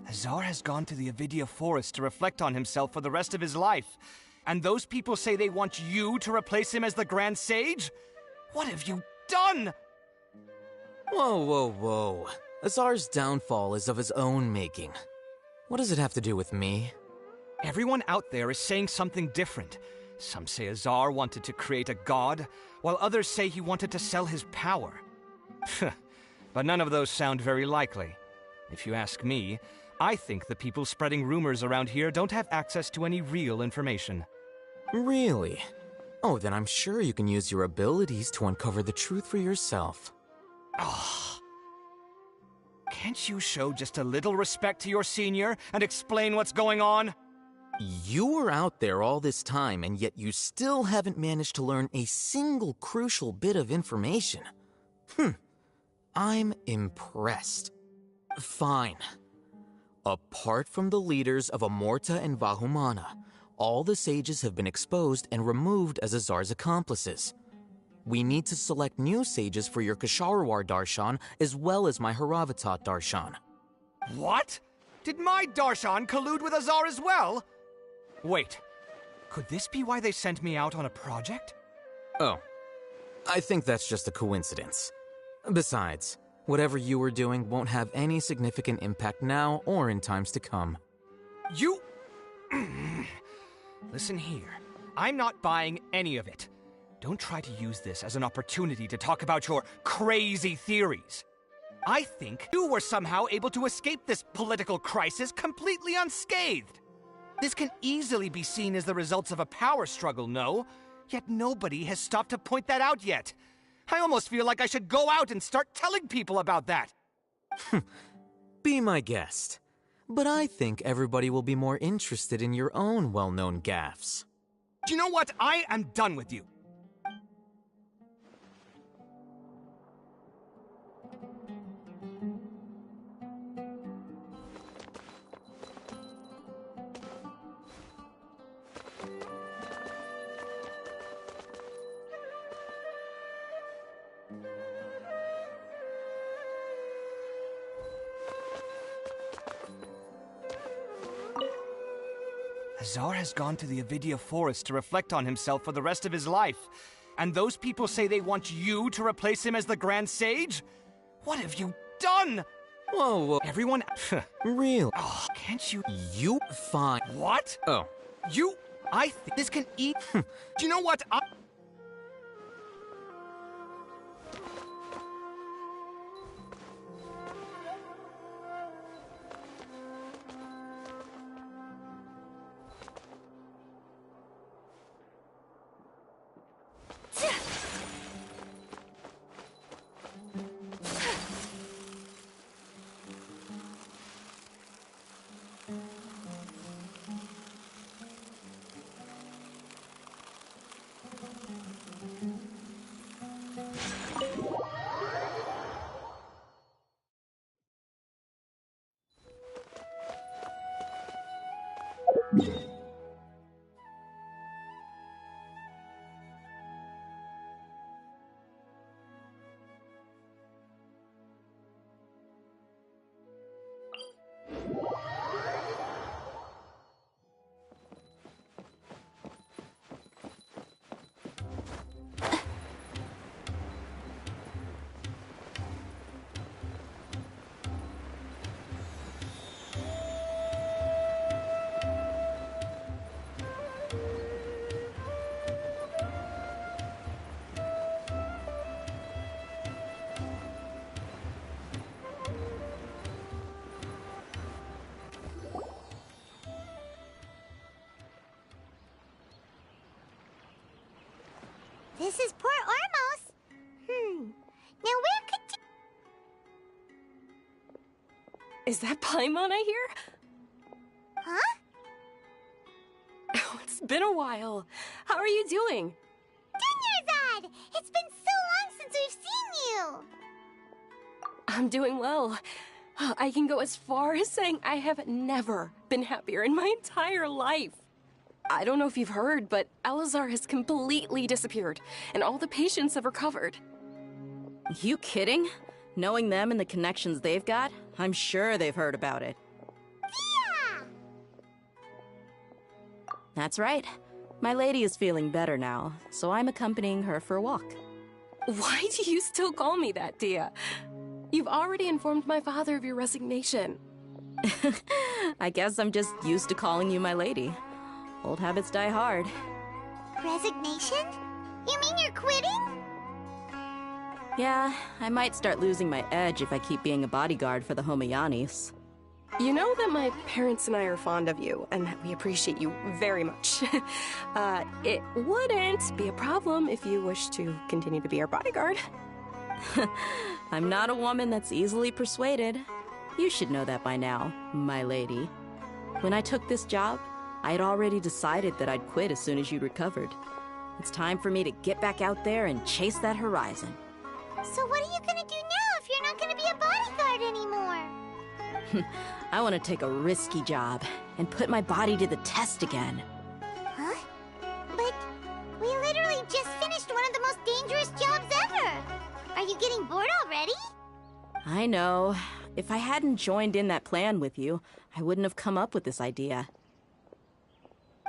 Azar has gone to the Avidia Forest to reflect on himself for the rest of his life. And those people say they want you to replace him as the Grand Sage? What have you done? Whoa, whoa, whoa. Azar's downfall is of his own making. What does it have to do with me? Everyone out there is saying something different. Some say Azar wanted to create a god, while others say he wanted to sell his power. But none of those sound very likely. If you ask me, I think the people spreading rumors around here don't have access to any real information. Really? Oh, then I'm sure you can use your abilities to uncover the truth for yourself. Ah. Can't you show just a little respect to your senior and explain what's going on? You were out there all this time, and yet you still haven't managed to learn a single crucial bit of information. I'm impressed. Fine. Apart from the leaders of Amorta and Vahumana, all the sages have been exposed and removed as Azar's accomplices. We need to select new sages for your Kshahrewar Darshan as well as my Haravatat Darshan. What? Did my Darshan collude with Azar as well? Wait, could this be why they sent me out on a project? Oh, I think that's just a coincidence. Besides, whatever you were doing won't have any significant impact now or in times to come. You... Listen here, I'm not buying any of it. Don't try to use this as an opportunity to talk about your crazy theories. I think you were somehow able to escape this political crisis completely unscathed. This can easily be seen as the results of a power struggle, no? Yet nobody has stopped to point that out yet. I almost feel like I should go out and start telling people about that. Be my guest. But I think everybody will be more interested in your own well-known gaffes. Do you know what? I am done with you. Azar has gone to the Avidia Forest to reflect on himself for the rest of his life. And those people say they want you to replace him as the Grand Sage? What have you done? Whoa, whoa. Everyone... Real. Oh, can't you... You fine. What? Oh. You... I think this can eat... Do you know what? This is Port Ormos. Now where could Is that Paimon I hear? Huh? Oh, it's been a while. How are you doing? Dinyarzad! It's been so long since we've seen you! I'm doing well. I can go as far as saying I have never been happier in my entire life. I don't know if you've heard, but Elazar has completely disappeared, and all the patients have recovered. You kidding? Knowing them and the connections they've got, I'm sure they've heard about it. Yeah! That's right. My lady is feeling better now, so I'm accompanying her for a walk. Why do you still call me that, Dia? You've already informed my father of your resignation. I guess I'm just used to calling you my lady. Old habits die hard. Resignation? You mean you're quitting? Yeah, I might start losing my edge if I keep being a bodyguard for the Homayanis. You know that my parents and I are fond of you, and that we appreciate you very much. It wouldn't be a problem if you wish to continue to be our bodyguard. I'm not a woman that's easily persuaded. You should know that by now, my lady. When I took this job, I had already decided that I'd quit as soon as you recovered. It's time for me to get back out there and chase that horizon. So what are you gonna do now if you're not gonna be a bodyguard anymore? I want to take a risky job and put my body to the test again. Huh? But we literally just finished one of the most dangerous jobs ever! Are you getting bored already? I know. If I hadn't joined in that plan with you, I wouldn't have come up with this idea.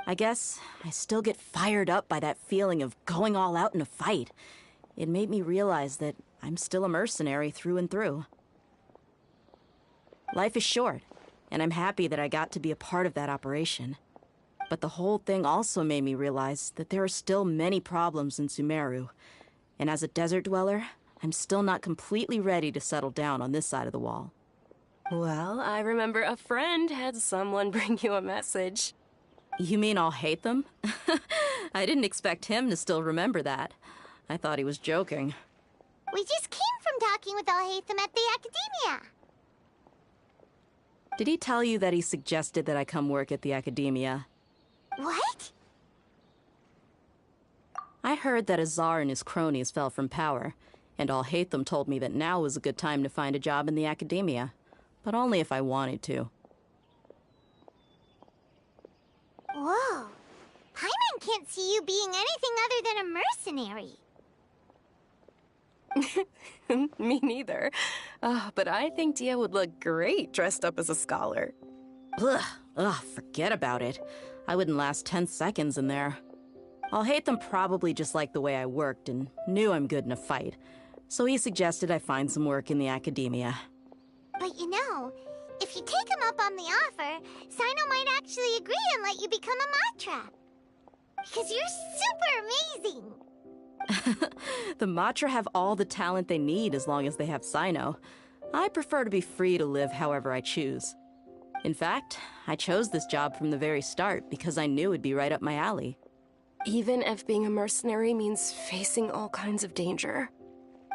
I guess I still get fired up by that feeling of going all out in a fight. It made me realize that I'm still a mercenary through and through. Life is short, and I'm happy that I got to be a part of that operation. But the whole thing also made me realize that there are still many problems in Sumeru. And as a desert dweller, I'm still not completely ready to settle down on this side of the wall. Well, I remember a friend had someone bring you a message. You mean I'll hate them? I didn't expect him to still remember that. I thought he was joking. We just came from talking with Alhaitham at the Academia. Did he tell you that he suggested that I come work at the Academia? What? I heard that Azar and his cronies fell from power, and Alhaitham told me that now was a good time to find a job in the Academia, but only if I wanted to. Whoa. Paimon can't see you being anything other than a mercenary. Me neither. But I think Dia would look great dressed up as a scholar. Ugh, forget about it. I wouldn't last 10 seconds in there. Alhaitham probably just liked the way I worked and knew I'm good in a fight, so he suggested I find some work in the Academia. But you know, if you take him up on the offer, Sino might actually agree and let you become a Matra. Because you're super amazing! The Matra have all the talent they need as long as they have Sino. I prefer to be free to live however I choose. In fact, I chose this job from the very start because I knew it'd be right up my alley. Even if being a mercenary means facing all kinds of danger.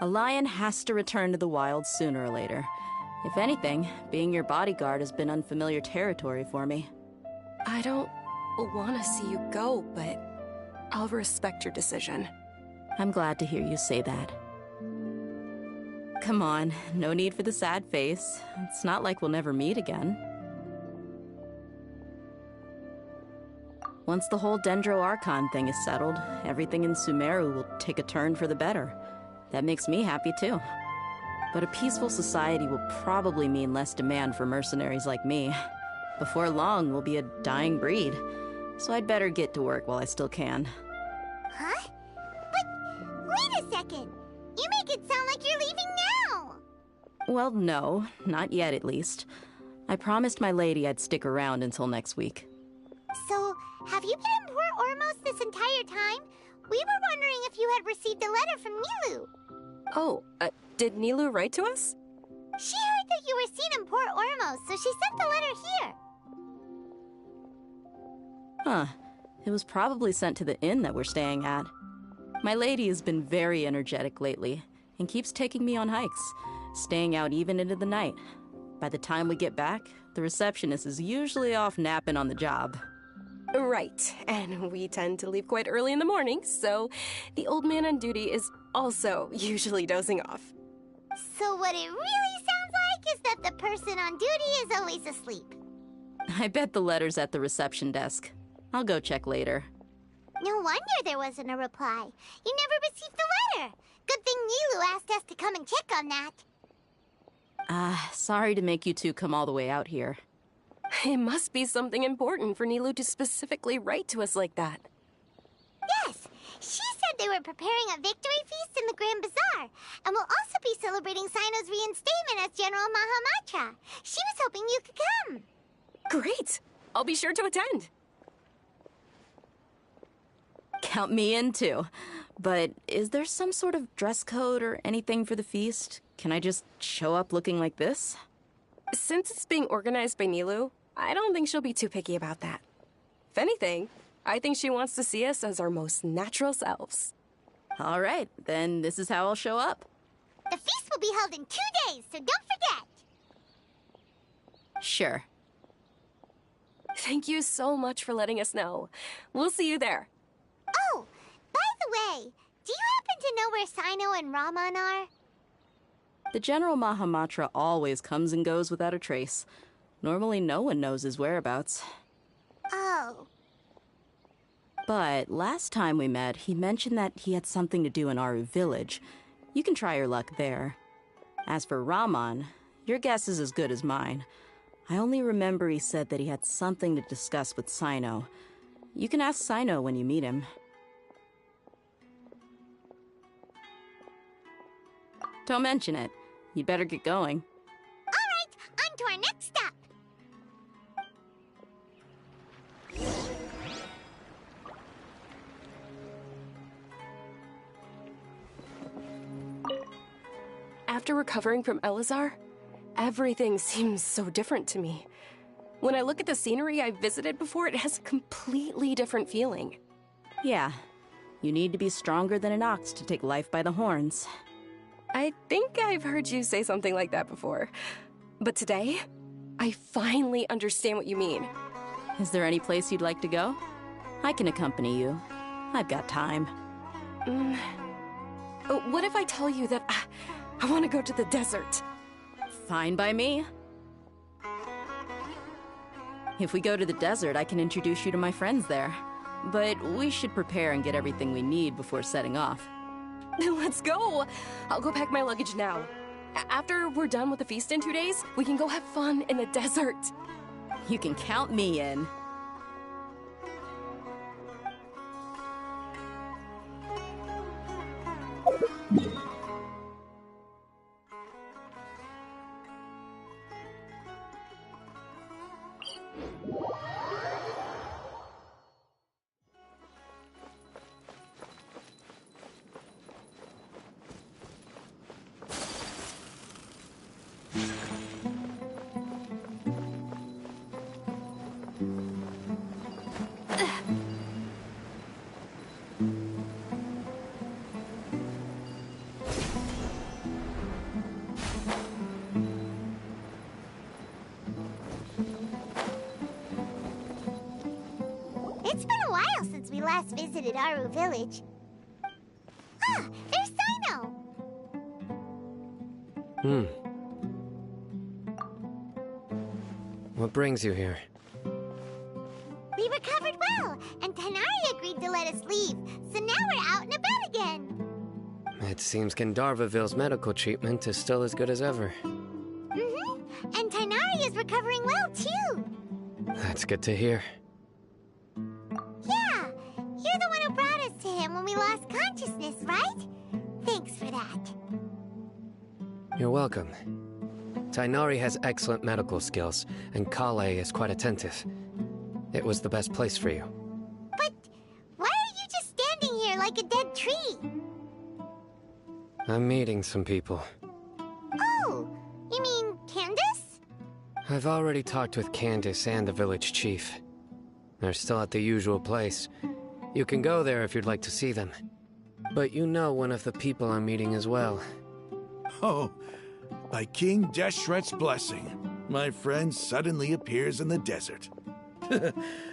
A lion has to return to the wild sooner or later. If anything, being your bodyguard has been unfamiliar territory for me. I don't want to see you go, but I'll respect your decision. I'm glad to hear you say that. Come on, no need for the sad face. It's not like we'll never meet again. Once the whole Dendro Archon thing is settled, everything in Sumeru will take a turn for the better. That makes me happy too. But a peaceful society will probably mean less demand for mercenaries like me. Before long, we'll be a dying breed. So I'd better get to work while I still can. Huh? But wait a second! You make it sound like you're leaving now! Well, no. Not yet, at least. I promised my lady I'd stick around until next week. So, have you been in Port Ormos this entire time? We were wondering if you had received a letter from Nilou. Oh, did Nilou write to us? She heard that you were seen in Port Ormos, so she sent the letter here. Huh. It was probably sent to the inn that we're staying at. My lady has been very energetic lately, and keeps taking me on hikes, staying out even into the night. By the time we get back, the receptionist is usually off napping on the job. Right, and we tend to leave quite early in the morning, so the old man on duty is also usually dozing off. So what it really sounds like is that the person on duty is always asleep. I bet the letter's at the reception desk. I'll go check later. No wonder there wasn't a reply. You never received the letter. Good thing Nilou asked us to come and check on that. Sorry to make you two come all the way out here. It must be something important for Nilou to specifically write to us like that. Yes, she said they were preparing a victory feast in the Grand Bazaar, and will also be celebrating Sino's reinstatement as General Mahamatra. She was hoping you could come. Great! I'll be sure to attend. Count me in, too. But is there some sort of dress code or anything for the feast? Can I just show up looking like this? Since it's being organized by Nilou, I don't think she'll be too picky about that. If anything, I think she wants to see us as our most natural selves. All right, then this is how I'll show up. The feast will be held in 2 days, so don't forget. Sure. Thank you so much for letting us know. We'll see you there. Oh, by the way, do you happen to know where Sino and Raman are? The General Mahamatra always comes and goes without a trace. Normally no one knows his whereabouts. Oh. But last time we met, he mentioned that he had something to do in Aru Village. You can try your luck there. As for Raman, your guess is as good as mine. I only remember he said that he had something to discuss with Sino. You can ask Sino when you meet him. Don't mention it. You'd better get going. All right, on to our next stop. After recovering from Elazar, everything seems so different to me. When I look at the scenery I've visited before, it has a completely different feeling. Yeah, you need to be stronger than an ox to take life by the horns. I think I've heard you say something like that before. But today, I finally understand what you mean. Is there any place you'd like to go? I can accompany you. I've got time. What if I tell you that I want to go to the desert? Fine by me. If we go to the desert, I can introduce you to my friends there. But we should prepare and get everything we need before setting off. Let's go! I'll go pack my luggage now. After we're done with the feast in 2 days, we can go have fun in the desert. You can count me in. It's been a while since we last visited Aru Village. Ah, there's Sino! What brings you here? We recovered well, and Tighnari agreed to let us leave, so now we're out and about again. It seems Gandharvaville's medical treatment is still as good as ever. And Tighnari is recovering well, too. That's good to hear. Yeah, you're the one who brought us to him when we lost consciousness, right? Thanks for that. You're welcome. Tighnari has excellent medical skills, and Kale is quite attentive. It was the best place for you. But why are you just standing here like a dead tree? I'm meeting some people. Oh, you mean Candace? I've already talked with Candace and the village chief. They're still at the usual place. You can go there if you'd like to see them. But you know one of the people I'm meeting as well. Oh, by King Deshret's blessing, my friend suddenly appears in the desert.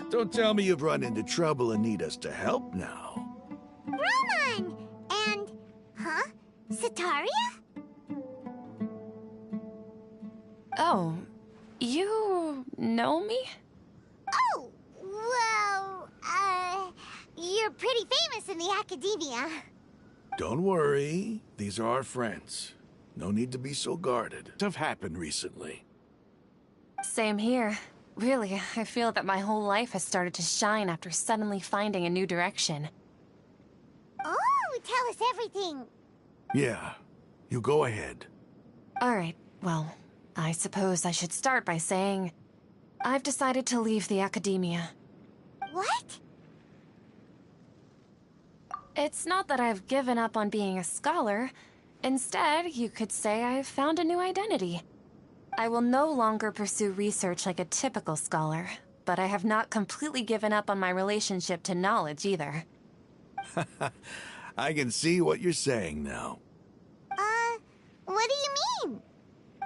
Don't tell me you've run into trouble and need us to help now. Raman! And... Huh? Setaria? Oh, you know me? Oh, well, you're pretty famous in the academia. Don't worry. These are our friends. No need to be so guarded. Stuff happened recently. Same here. Really, I feel that my whole life has started to shine after suddenly finding a new direction. Oh, tell us everything. Yeah, you go ahead. Alright, well, I suppose I should start by saying I've decided to leave the academia. What? It's not that I've given up on being a scholar. Instead, you could say I've found a new identity. I will no longer pursue research like a typical scholar, but I have not completely given up on my relationship to knowledge either. I can see what you're saying now. What do you mean?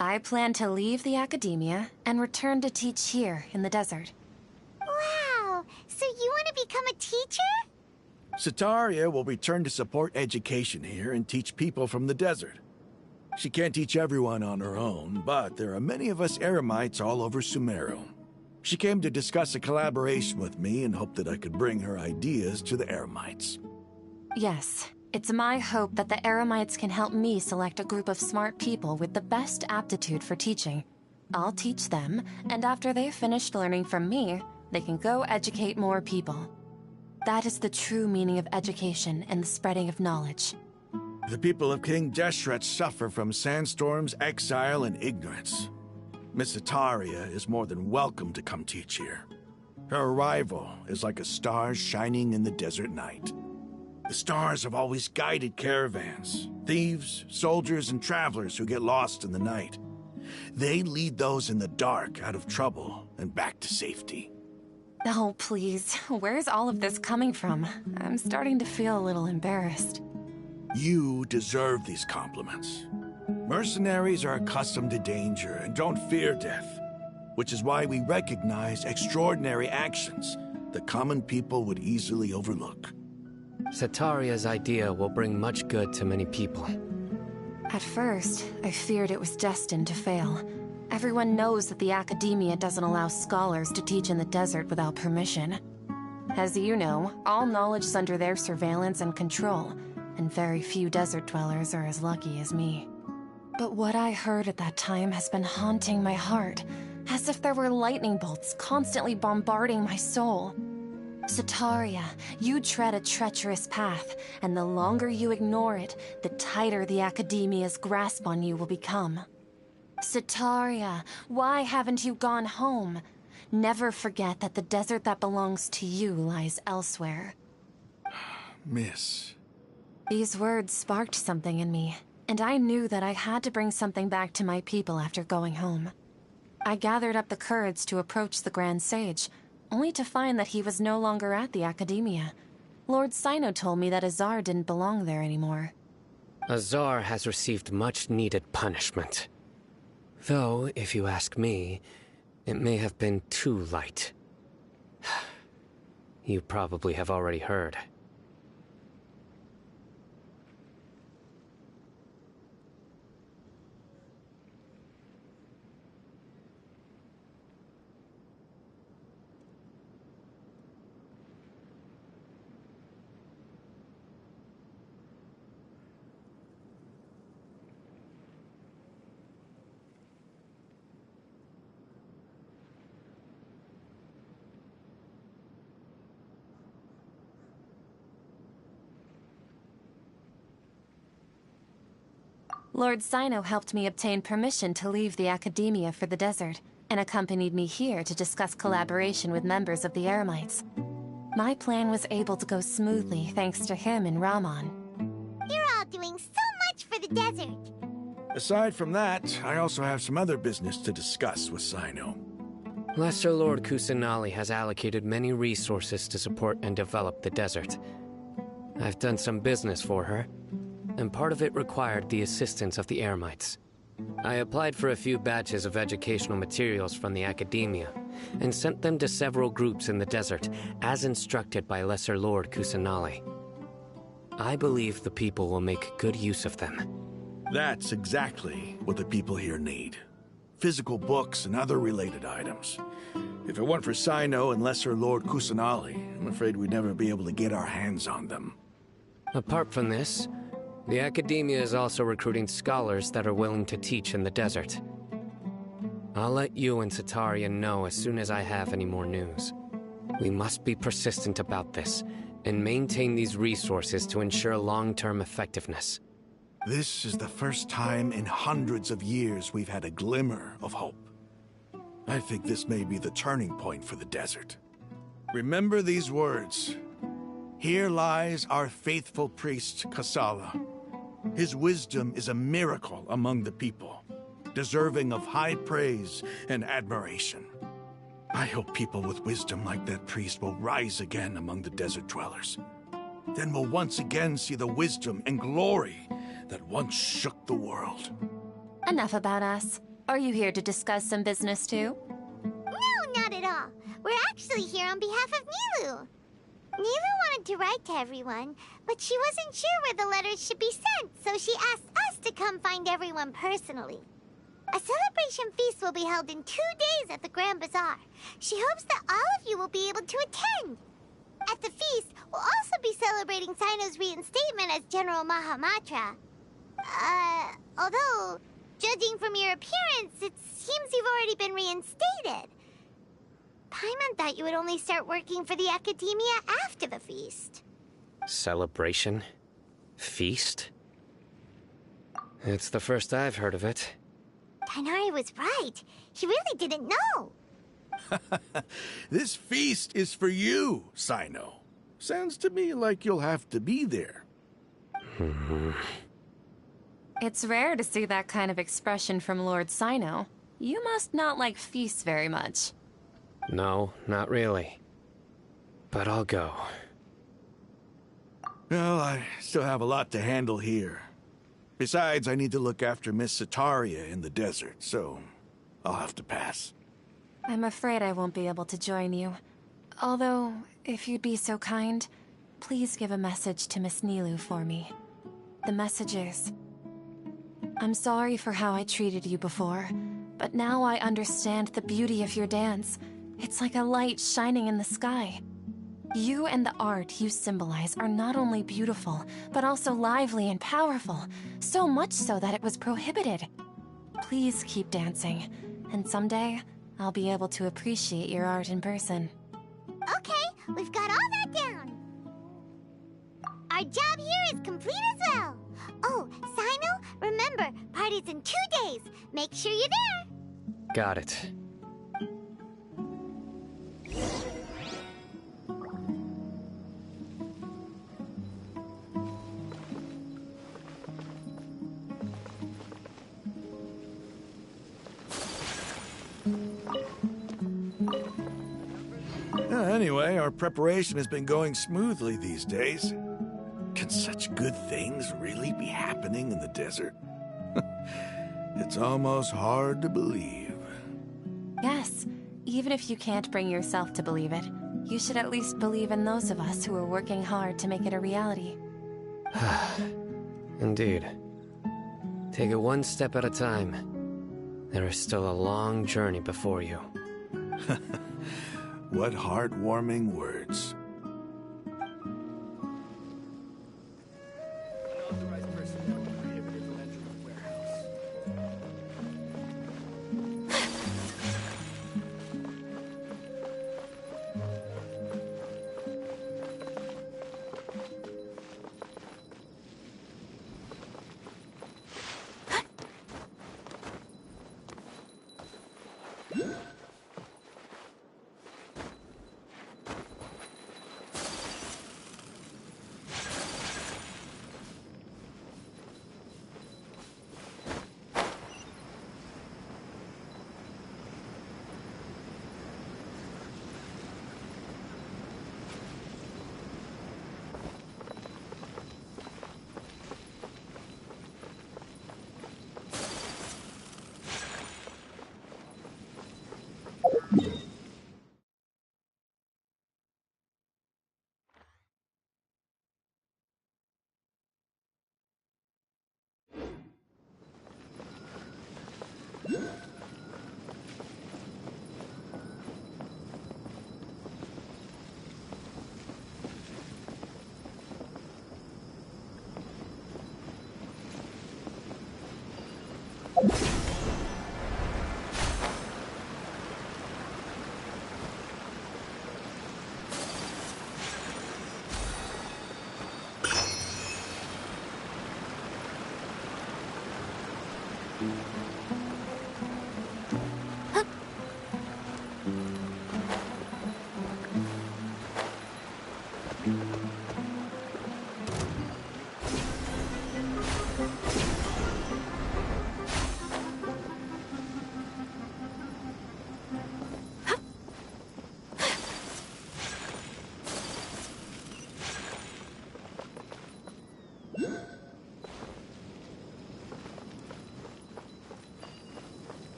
I plan to leave the academia and return to teach here in the desert. Wow, so you want to become a teacher? Setaria will return to support education here and teach people from the desert. She can't teach everyone on her own, but there are many of us Eremites all over Sumeru. She came to discuss a collaboration with me and hoped that I could bring her ideas to the Eremites. Yes, it's my hope that the Eremites can help me select a group of smart people with the best aptitude for teaching. I'll teach them, and after they've finished learning from me, they can go educate more people. That is the true meaning of education and the spreading of knowledge. The people of King Deshret suffer from sandstorms, exile, and ignorance. Miss Setaria is more than welcome to come teach here. Her arrival is like a star shining in the desert night. The stars have always guided caravans, thieves, soldiers, and travelers who get lost in the night. They lead those in the dark out of trouble and back to safety. Oh, please. Where's all of this coming from? I'm starting to feel a little embarrassed. You deserve these compliments. Mercenaries are accustomed to danger and don't fear death, which is why we recognize extraordinary actions that common people would easily overlook. Setaria's idea will bring much good to many people. At first, I feared it was destined to fail. Everyone knows that the academia doesn't allow scholars to teach in the desert without permission. As you know, all knowledge is under their surveillance and control, and very few desert dwellers are as lucky as me. But what I heard at that time has been haunting my heart, as if there were lightning bolts constantly bombarding my soul. Setaria, you tread a treacherous path, and the longer you ignore it, the tighter the academia's grasp on you will become. Setaria, why haven't you gone home? Never forget that the desert that belongs to you lies elsewhere. Miss. These words sparked something in me, and I knew that I had to bring something back to my people after going home. I gathered up the courage to approach the Grand Sage, only to find that he was no longer at the academia. Lord Cyno told me that Azar didn't belong there anymore. Azar has received much-needed punishment. Though, if you ask me, it may have been too light. You probably have already heard. Lord Cyno helped me obtain permission to leave the academia for the desert, and accompanied me here to discuss collaboration with members of the Eremites. My plan was able to go smoothly thanks to him and Rahman. You're all doing so much for the desert. Aside from that, I also have some other business to discuss with Cyno. Lesser Lord Kusanali has allocated many resources to support and develop the desert. I've done some business for her, and part of it required the assistance of the Eremites. I applied for a few batches of educational materials from the academia, and sent them to several groups in the desert, as instructed by Lesser Lord Kusanali. I believe the people will make good use of them. That's exactly what the people here need. physical books and other related items. If it weren't for Cyno and Lesser Lord Kusanali, I'm afraid we'd never be able to get our hands on them. Apart from this, the Academia is also recruiting scholars that are willing to teach in the desert. I'll let you and Satarian know as soon as I have any more news. We must be persistent about this, and maintain these resources to ensure long-term effectiveness. This is the first time in hundreds of years we've had a glimmer of hope. I think this may be the turning point for the desert. Remember these words. Here lies our faithful priest, Kasala. His wisdom is a miracle among the people, deserving of high praise and admiration. I hope people with wisdom like that priest will rise again among the desert dwellers. Then we'll once again see the wisdom and glory that once shook the world. Enough about us. Are you here to discuss some business too? No, not at all. We're actually here on behalf of Nilu. Nilu wanted to write to everyone, but she wasn't sure where the letters should be sent, so she asked us to come find everyone personally. A celebration feast will be held in 2 days at the Grand Bazaar. She hopes that all of you will be able to attend. At the feast, we'll also be celebrating Cyno's reinstatement as General Mahamatra. Although, judging from your appearance, it seems you've already been reinstated. Paimon thought you would only start working for the Academia after the feast. Celebration? Feast? It's the first I've heard of it. Tighnari was right. He really didn't know. This feast is for you, Cyno. Sounds to me like you'll have to be there. It's rare to see that kind of expression from Lord Cyno. You must not like feasts very much. No, not really. But I'll go. Well, I still have a lot to handle here. Besides, I need to look after Miss Sataria in the desert, so I'll have to pass. I'm afraid I won't be able to join you. Although, if you'd be so kind, please give a message to Miss Nilu for me. The message is, I'm sorry for how I treated you before, but now I understand the beauty of your dance. It's like a light shining in the sky. You and the art you symbolize are not only beautiful, but also lively and powerful, so much so that it was prohibited. Please keep dancing, and someday, I'll be able to appreciate your art in person. Okay, we've got all that down. Our job here is complete as well. Oh, Cyno, remember, party's in 2 days. Make sure you're there. Got it. Anyway, our preparation has been going smoothly these days. Can such good things really be happening in the desert? It's almost hard to believe. Yes, even if you can't bring yourself to believe it, you should at least believe in those of us who are working hard to make it a reality. Indeed. Take it one step at a time. There is still a long journey before you. What heartwarming words.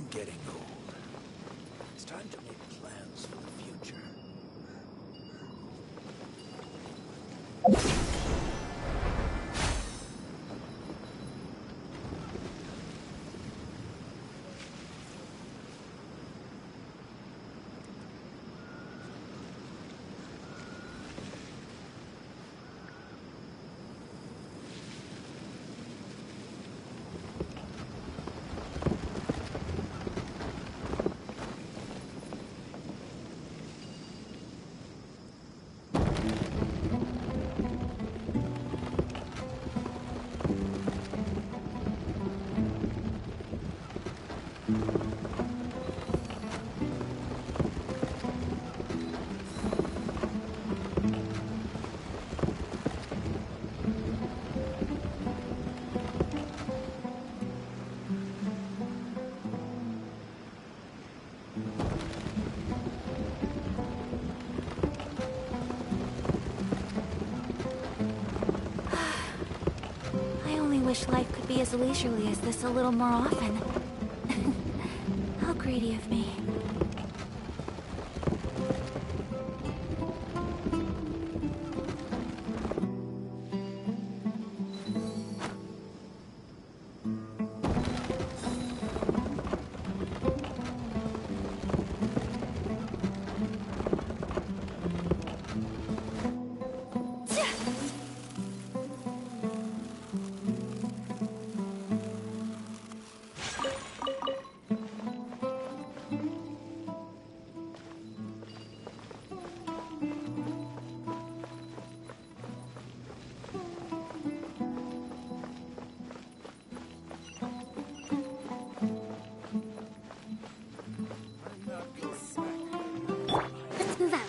I'm getting old. It's time to make plans for the future. I only wish life could be as leisurely as this a little more often. How greedy of me. Let's move out.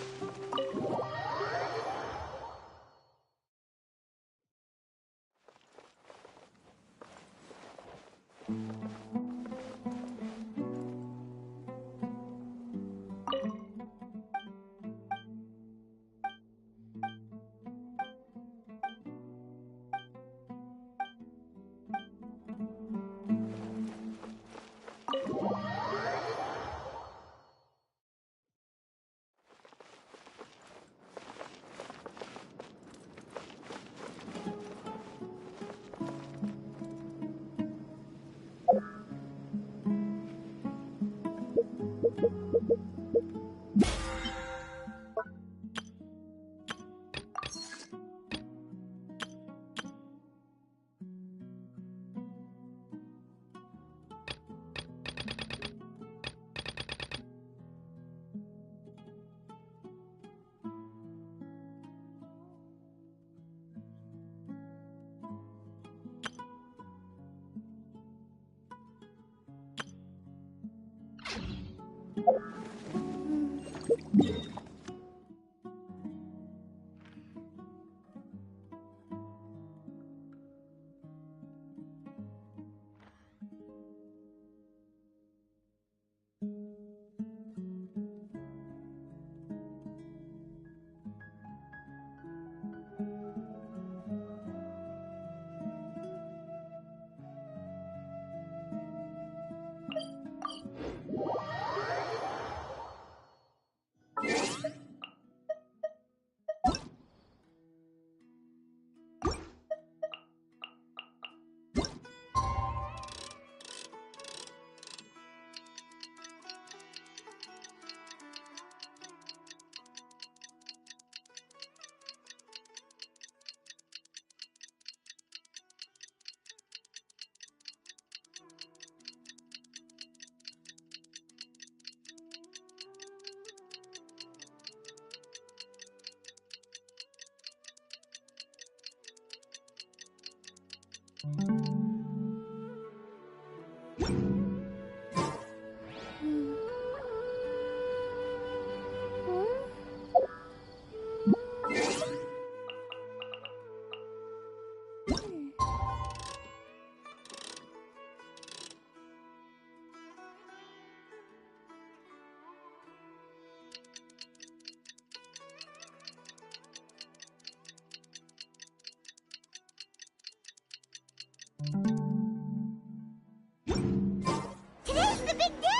Today's the big day!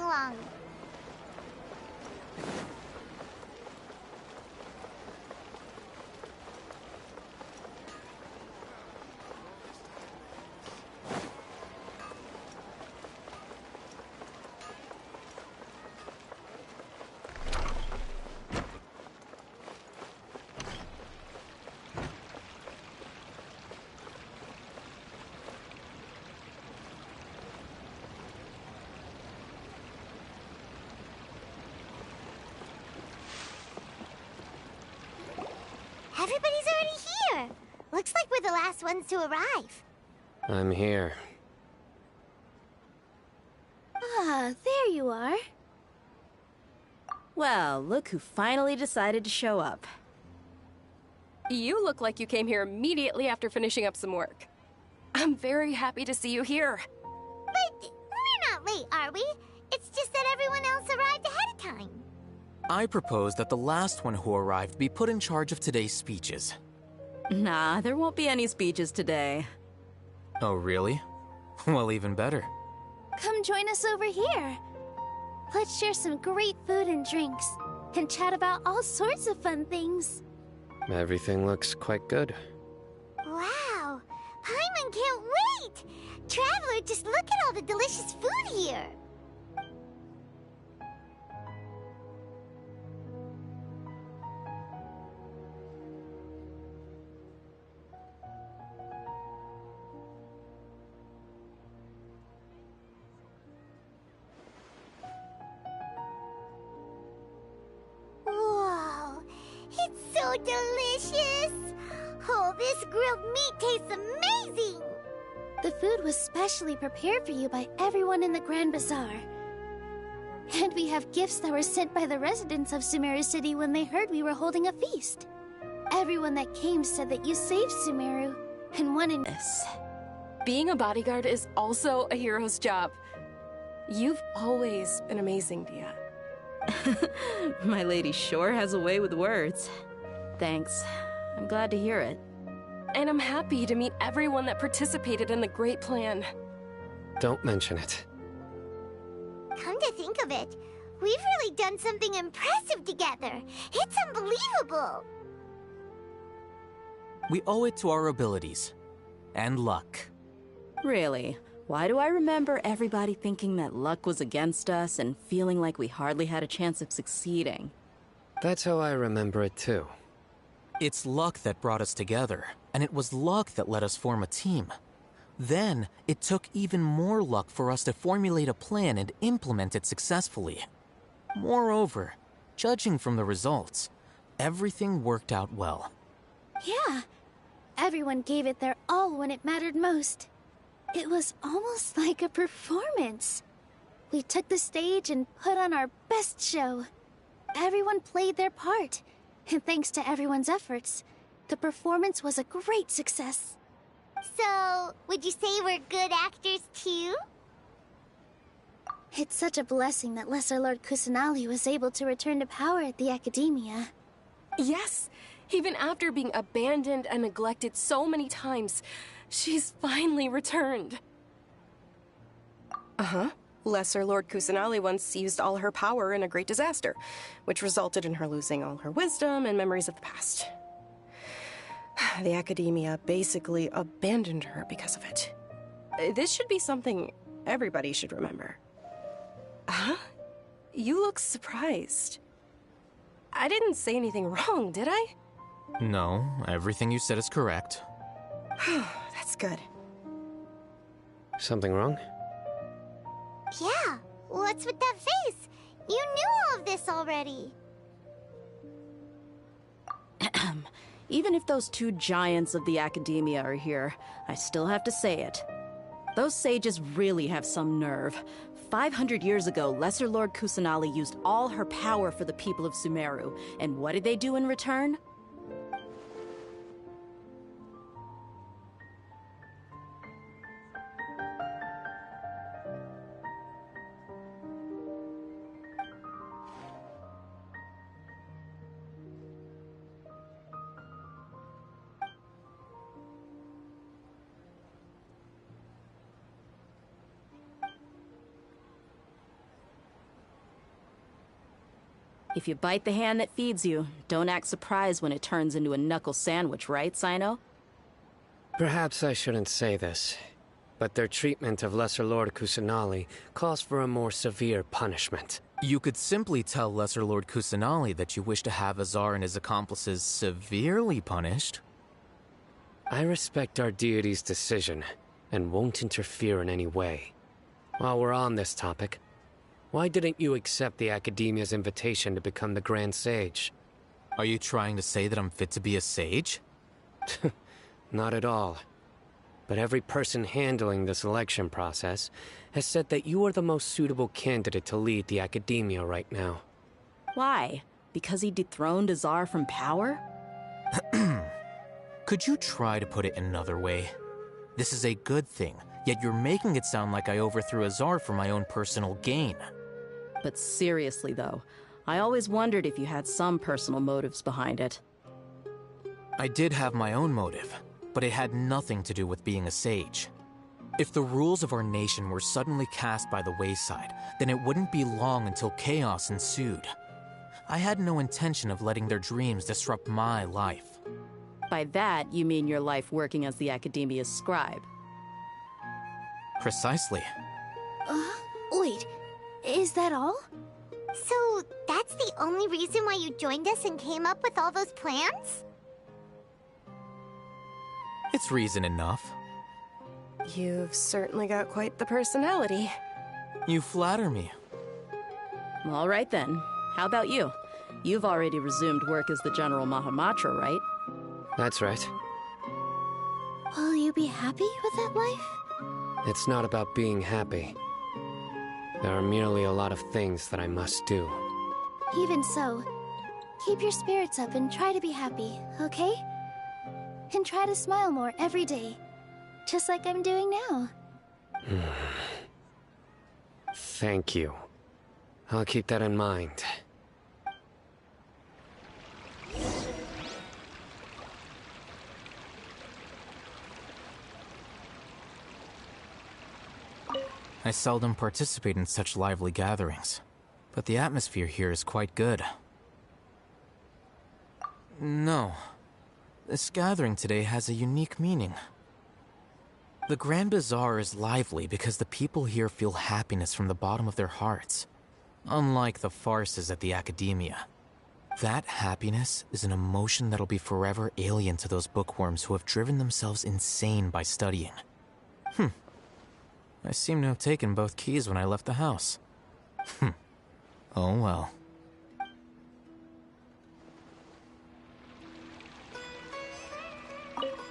along. Everybody's already here. Looks like we're the last ones to arrive. I'm here. Ah, there you are. Well, look who finally decided to show up. You look like you came here immediately after finishing up some work. I'm very happy to see you here. But we're not late, are we? It's just that everyone else arrived ahead of time. I propose that the last one who arrived be put in charge of today's speeches. Nah, there won't be any speeches today. Oh, really? Well, even better. Come join us over here. Let's share some great food and drinks, and chat about all sorts of fun things. Everything looks quite good. Wow! Paimon can't wait! Traveler, just look at all the delicious food here! Whoa! It's so delicious! Oh, this grilled meat tastes amazing! The food was specially prepared for you by everyone in the Grand Bazaar. And we have gifts that were sent by the residents of Sumeru City when they heard we were holding a feast. Everyone that came said that you saved Sumeru, and one in this. Being a bodyguard is also a hero's job. You've always been amazing, Dia. My lady sure has a way with words. Thanks. I'm glad to hear it. And I'm happy to meet everyone that participated in the great plan. Don't mention it. Come to think of it, we've really done something impressive together. It's unbelievable. We owe it to our abilities. And luck. Really? Why do I remember everybody thinking that luck was against us and feeling like we hardly had a chance of succeeding? That's how I remember it too. It's luck that brought us together, and it was luck that let us form a team. Then, it took even more luck for us to formulate a plan and implement it successfully. Moreover, judging from the results, everything worked out well. Yeah, everyone gave it their all when it mattered most. It was almost like a performance. We took the stage and put on our best show. Everyone played their part, and thanks to everyone's efforts, the performance was a great success. So, would you say we're good actors too? It's such a blessing that Lesser Lord Kusanali was able to return to power at the Academia. Yes, even after being abandoned and neglected so many times, she's finally returned. Uh-huh. Lesser Lord Kusanali once used all her power in a great disaster, which resulted in her losing all her wisdom and memories of the past. The Academia basically abandoned her because of it. This should be something everybody should remember. Huh? You look surprised. I didn't say anything wrong, did I? No, everything you said is correct. That's good. Something wrong? Yeah, what's with that face? You knew all of this already. Even if those two giants of the Academia are here, I still have to say it. Those sages really have some nerve. 500 years ago, Lesser Lord Kusanali used all her power for the people of Sumeru, and what did they do in return? If you bite the hand that feeds you, don't act surprised when it turns into a knuckle sandwich, right, Sino? Perhaps I shouldn't say this, but their treatment of Lesser Lord Kusanali calls for a more severe punishment. You could simply tell Lesser Lord Kusanali that you wish to have Azar and his accomplices severely punished. I respect our deity's decision, and won't interfere in any way. While we're on this topic, why didn't you accept the Academia's invitation to become the Grand Sage? Are you trying to say that I'm fit to be a sage? Not at all. But every person handling the selection process has said that you are the most suitable candidate to lead the Academia right now. Why? Because he dethroned Azar from power? Could you try to put it another way? This is a good thing, yet you're making it sound like I overthrew Azar for my own personal gain. But seriously, though, I always wondered if you had some personal motives behind it. I did have my own motive, but it had nothing to do with being a sage. If the rules of our nation were suddenly cast by the wayside, then it wouldn't be long until chaos ensued. I had no intention of letting their dreams disrupt my life. By that, you mean your life working as the Academia's scribe? Precisely. Wait, is that all? So, that's the only reason why you joined us and came up with all those plans? It's reason enough. You've certainly got quite the personality. You flatter me. All right then. How about you? You've already resumed work as the General Mahamatra, right? That's right. Will you be happy with that life? It's not about being happy. There are merely a lot of things that I must do. Even so, keep your spirits up and try to be happy, okay? And try to smile more every day, just like I'm doing now. Thank you. I'll keep that in mind. I seldom participate in such lively gatherings, but the atmosphere here is quite good. No. This gathering today has a unique meaning. The Grand Bazaar is lively because the people here feel happiness from the bottom of their hearts, unlike the farces at the Academia. That happiness is an emotion that'll be forever alien to those bookworms who have driven themselves insane by studying. I seem to have taken both keys when I left the house. Oh well.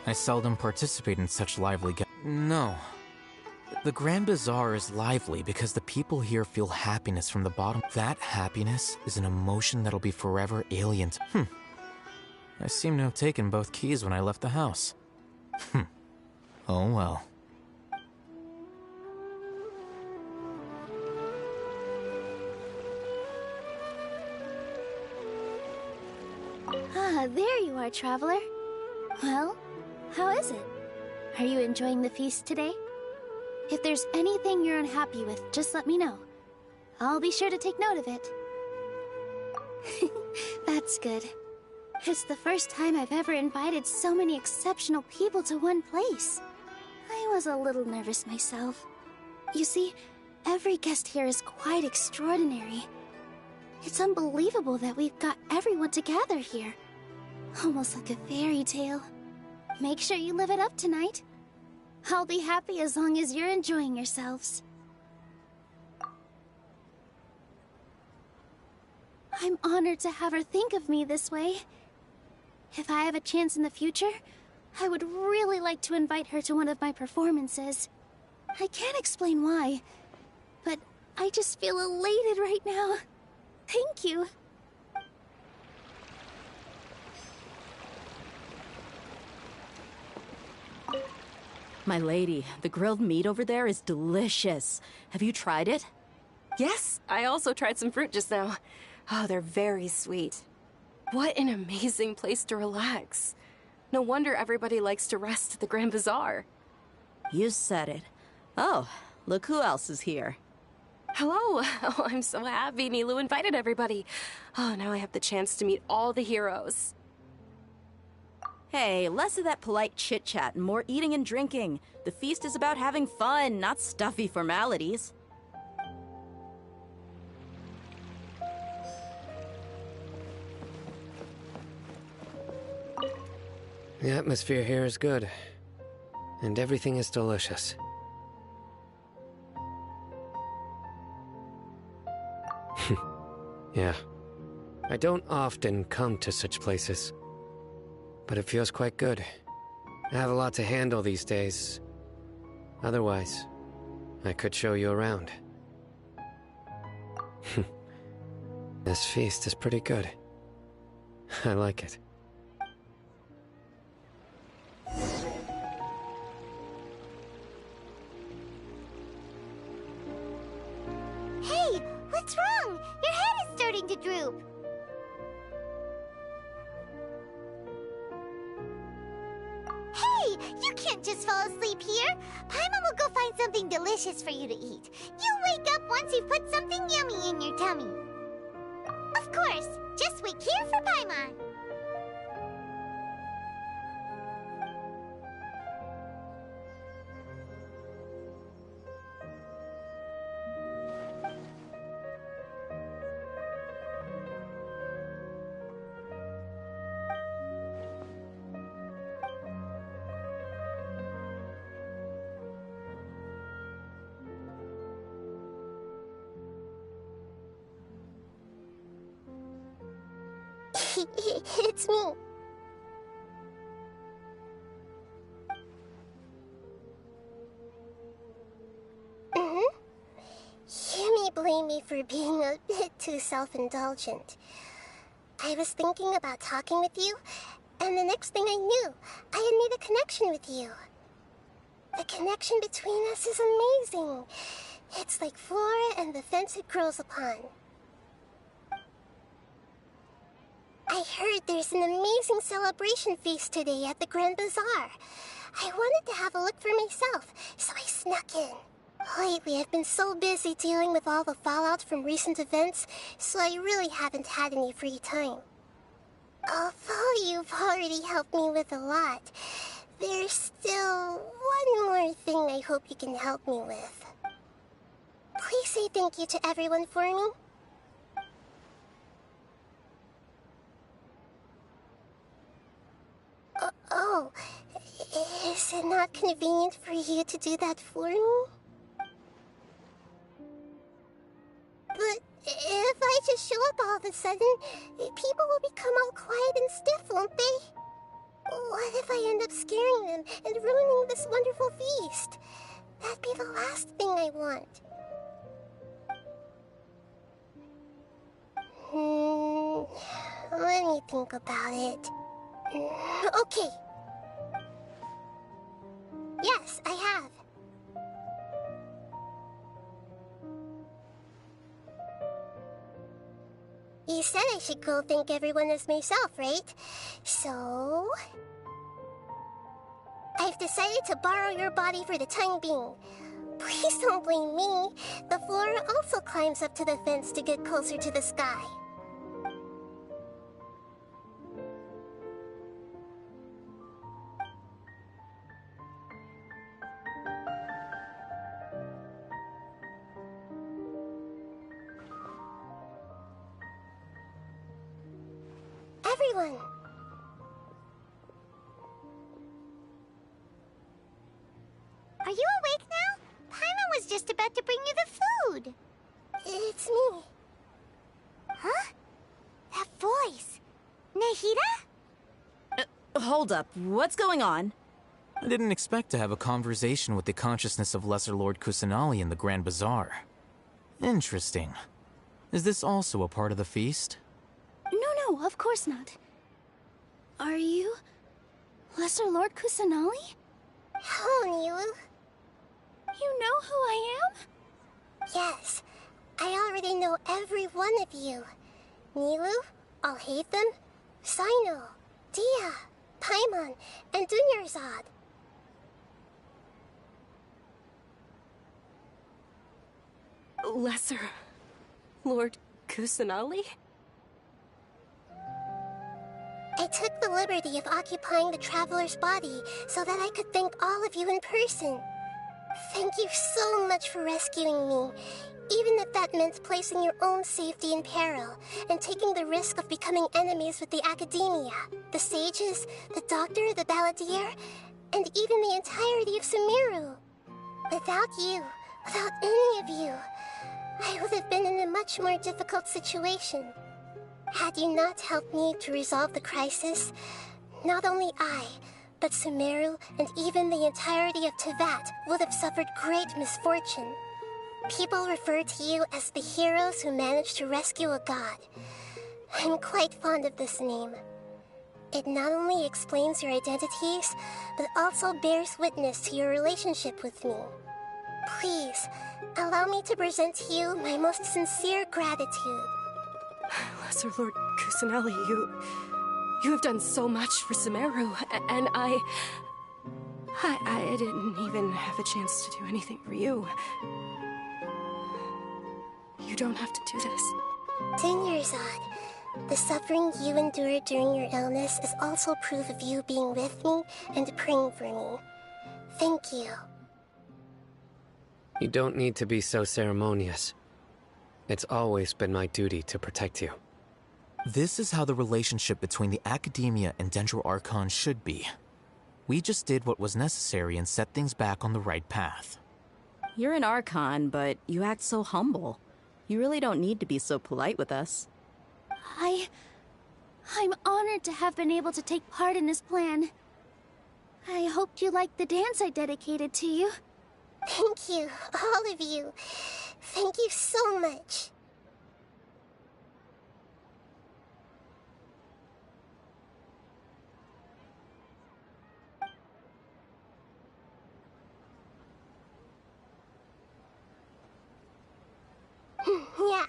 I seldom participate in such lively No. The Grand Bazaar is lively because the people here feel happiness from the bottom. That happiness is an emotion that'll be forever alien to I seem to have taken both keys when I left the house. Oh well. Ah, there you are, traveler. Well, how is it? Are you enjoying the feast today? If there's anything you're unhappy with, just let me know. I'll be sure to take note of it. That's good. It's the first time I've ever invited so many exceptional people to one place. I was a little nervous myself. You see, every guest here is quite extraordinary. It's unbelievable that we've got everyone together here. Almost like a fairy tale. Make sure you live it up tonight. I'll be happy as long as you're enjoying yourselves. I'm honored to have her think of me this way. If I have a chance in the future, I would really like to invite her to one of my performances. I can't explain why, but I just feel elated right now. Thank you. My lady, the grilled meat over there is delicious. Have you tried it? Yes, I also tried some fruit just now. Oh, they're very sweet. What an amazing place to relax. No wonder everybody likes to rest at the Grand Bazaar. You said it. Oh, look who else is here. Hello! Oh, I'm so happy Nilou invited everybody. Oh, now I have the chance to meet all the heroes. Hey, less of that polite chit-chat and more eating and drinking. The feast is about having fun, not stuffy formalities. The atmosphere here is good, and everything is delicious. Yeah. I don't often come to such places, but it feels quite good. I have a lot to handle these days. Otherwise, I could show you around. This feast is pretty good. I like it. Hey, what's wrong? Your head is starting to droop. Hey, you can't just fall asleep here. Paimon will go find something delicious for you to eat. You'll wake up once you've put something yummy in your tummy. Of course, just wait here for Paimon. It's me. You may blame me for being a bit too self-indulgent. I was thinking about talking with you, and the next thing I knew, I had made a connection with you. The connection between us is amazing. It's like flora and the fence it grows upon. I heard there's an amazing celebration feast today at the Grand Bazaar. I wanted to have a look for myself, so I snuck in. Lately, I've been so busy dealing with all the fallout from recent events, so I really haven't had any free time. Although you've already helped me with a lot, there's still one more thing I hope you can help me with. Please say thank you to everyone for me. Oh, is it not convenient for you to do that for me? But if I just show up all of a sudden, people will become all quiet and stiff, won't they? What if I end up scaring them and ruining this wonderful feast? That'd be the last thing I want. Let me think about it. Okay. Yes, I have. You said I should go thank everyone as myself, right? So... I've decided to borrow your body for the time being. Please don't blame me. The flora also climbs up to the fence to get closer to the sky. Everyone! Are you awake now? Paimon was just about to bring you the food. It's me. Huh? That voice. Nahida? Hold up, what's going on? I didn't expect to have a conversation with the consciousness of Lesser Lord Kusanali in the Grand Bazaar. Interesting. Is this also a part of the feast? No, of course not. Are you... Lesser Lord Kusanali? Hello, Nilou. You know who I am? Yes, I already know every one of you. Nilou, Alhaitham, Cyno, Dia, Paimon, and Dunyarzad. Lesser Lord Kusanali? I took the liberty of occupying the Traveler's body so that I could thank all of you in person. Thank you so much for rescuing me, even if that meant placing your own safety in peril and taking the risk of becoming enemies with the Academia, the sages, the doctor, the balladeer, and even the entirety of Sumeru. Without you, without any of you, I would have been in a much more difficult situation. Had you not helped me to resolve the crisis, not only I, but Sumeru and even the entirety of Teyvat would have suffered great misfortune. People refer to you as the heroes who managed to rescue a god. I'm quite fond of this name. It not only explains your identities, but also bears witness to your relationship with me. Please, allow me to present to you my most sincere gratitude. Lesser Lord Kusanali, you have done so much for Sumeru, and I didn't even have a chance to do anything for you. You don't have to do this. Dunyarzad, the suffering you endured during your illness is also proof of you being with me and praying for me. Thank you. You don't need to be so ceremonious. It's always been my duty to protect you. This is how the relationship between the Academia and Dendro Archon should be. We just did what was necessary and set things back on the right path. You're an Archon, but you act so humble. You really don't need to be so polite with us. I'm honored to have been able to take part in this plan. I hoped you liked the dance I dedicated to you. Thank you, all of you. Thank you so much. Yeah.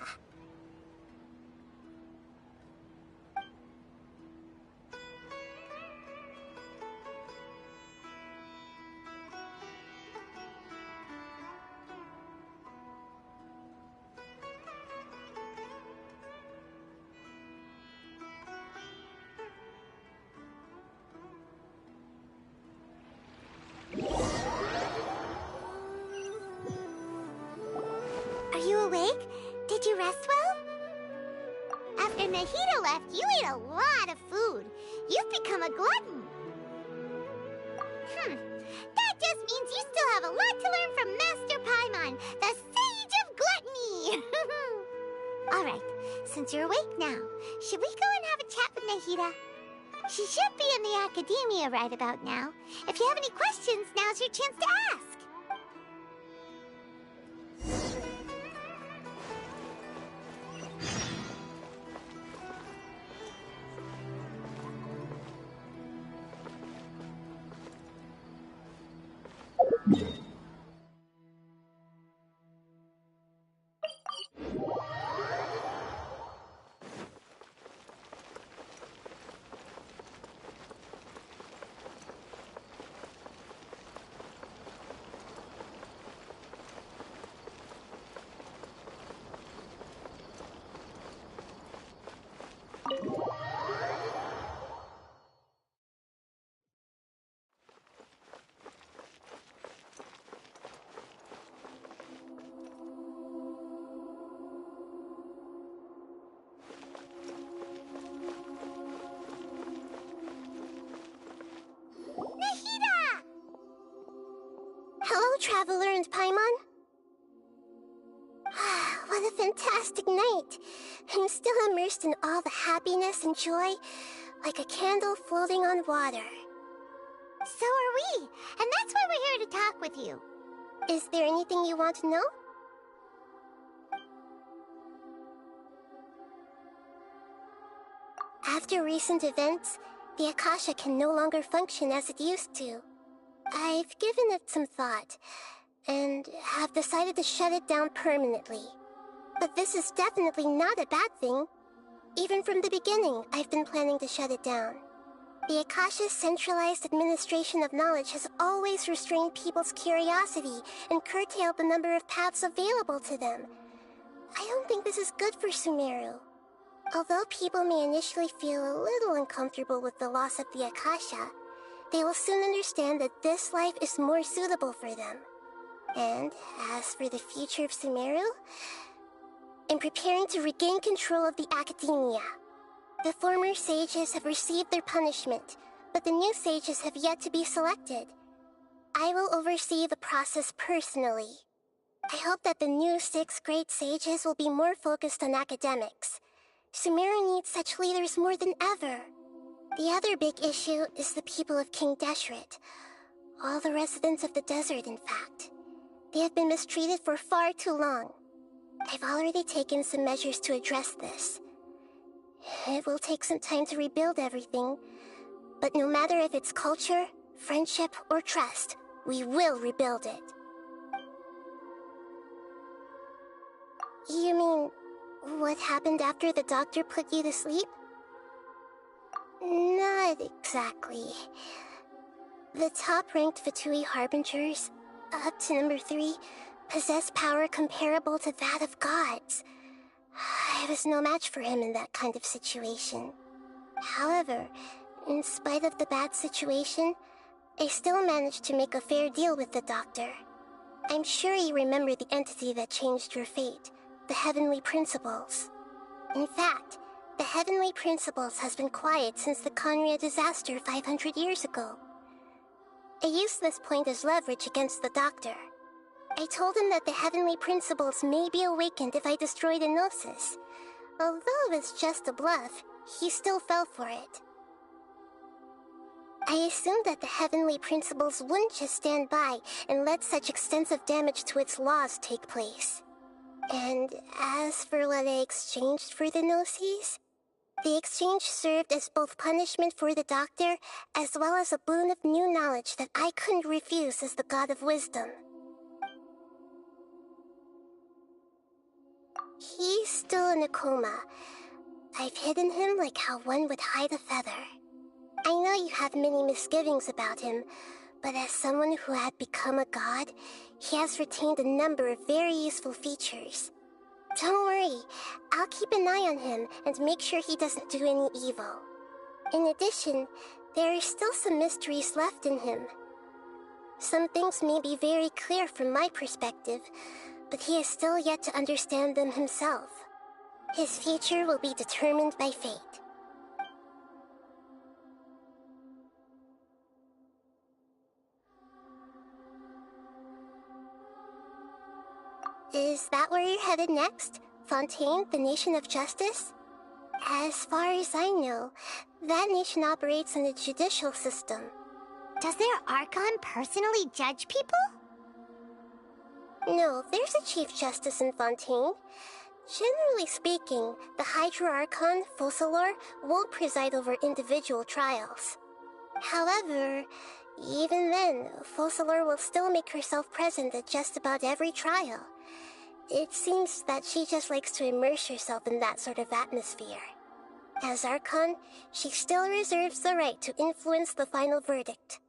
Are you awake? Did you rest well? After Nahida left, you ate a lot of food. You've become a glutton. That just means you still have a lot to learn from Master Paimon, the Sage of Gluttony. Alright, since you're awake now, should we go and have a chat with Nahida? She should be in the Academia right about now. If you have any questions, now's your chance to ask. Nahida! Hello, Traveler and Paimon. What a fantastic night. I'm still immersed in all the happiness and joy, like a candle floating on water. So are we, and that's why we're here to talk with you. Is there anything you want to know? After recent events, the Akasha can no longer function as it used to. I've given it some thought, and have decided to shut it down permanently. But this is definitely not a bad thing. Even from the beginning, I've been planning to shut it down. The Akasha's centralized administration of knowledge has always restrained people's curiosity and curtailed the number of paths available to them. I don't think this is good for Sumeru. Although people may initially feel a little uncomfortable with the loss of the Akasha, they will soon understand that this life is more suitable for them. And as for the future of Sumeru, I'm preparing to regain control of the Academia. The former sages have received their punishment, but the new sages have yet to be selected. I will oversee the process personally. I hope that the new 6 great sages will be more focused on academics. Sumeru needs such leaders more than ever. The other big issue is the people of King Deshret. All the residents of the desert, in fact. They have been mistreated for far too long. I've already taken some measures to address this. It will take some time to rebuild everything, but no matter if it's culture, friendship, or trust, we will rebuild it. You mean, what happened after the doctor put you to sleep? Not exactly. The top-ranked Fatui Harbingers, up to number 3, possess power comparable to that of gods. I was no match for him in that kind of situation. However, in spite of the bad situation, I still managed to make a fair deal with the doctor. I'm sure you remember the entity that changed your fate, the Heavenly Principles. In fact, the Heavenly Principles has been quiet since the Conria disaster 500 years ago. I used this point as leverage against the doctor. I told him that the Heavenly Principles may be awakened if I destroy the Gnosis. Although it's just a bluff, he still fell for it. I assumed that the Heavenly Principles wouldn't just stand by and let such extensive damage to its laws take place. And as for what I exchanged for the Gnosis, the exchange served as both punishment for the doctor, as well as a boon of new knowledge that I couldn't refuse as the God of Wisdom. He's still in a coma. I've hidden him like how one would hide a feather. I know you have many misgivings about him, but as someone who had become a god, he has retained a number of very useful features. Don't worry, I'll keep an eye on him and make sure he doesn't do any evil. In addition, there are still some mysteries left in him. Some things may be very clear from my perspective, but he is still yet to understand them himself. His future will be determined by fate. Is that where you're headed next? Fontaine, the Nation of Justice? As far as I know, that nation operates on a judicial system. Does their Archon personally judge people? No, there's a Chief Justice in Fontaine. Generally speaking, the Hydra Archon, Focalor, won't preside over individual trials. However, even then, Focalor will still make herself present at just about every trial. It seems that she just likes to immerse herself in that sort of atmosphere. As Archon, she still reserves the right to influence the final verdict.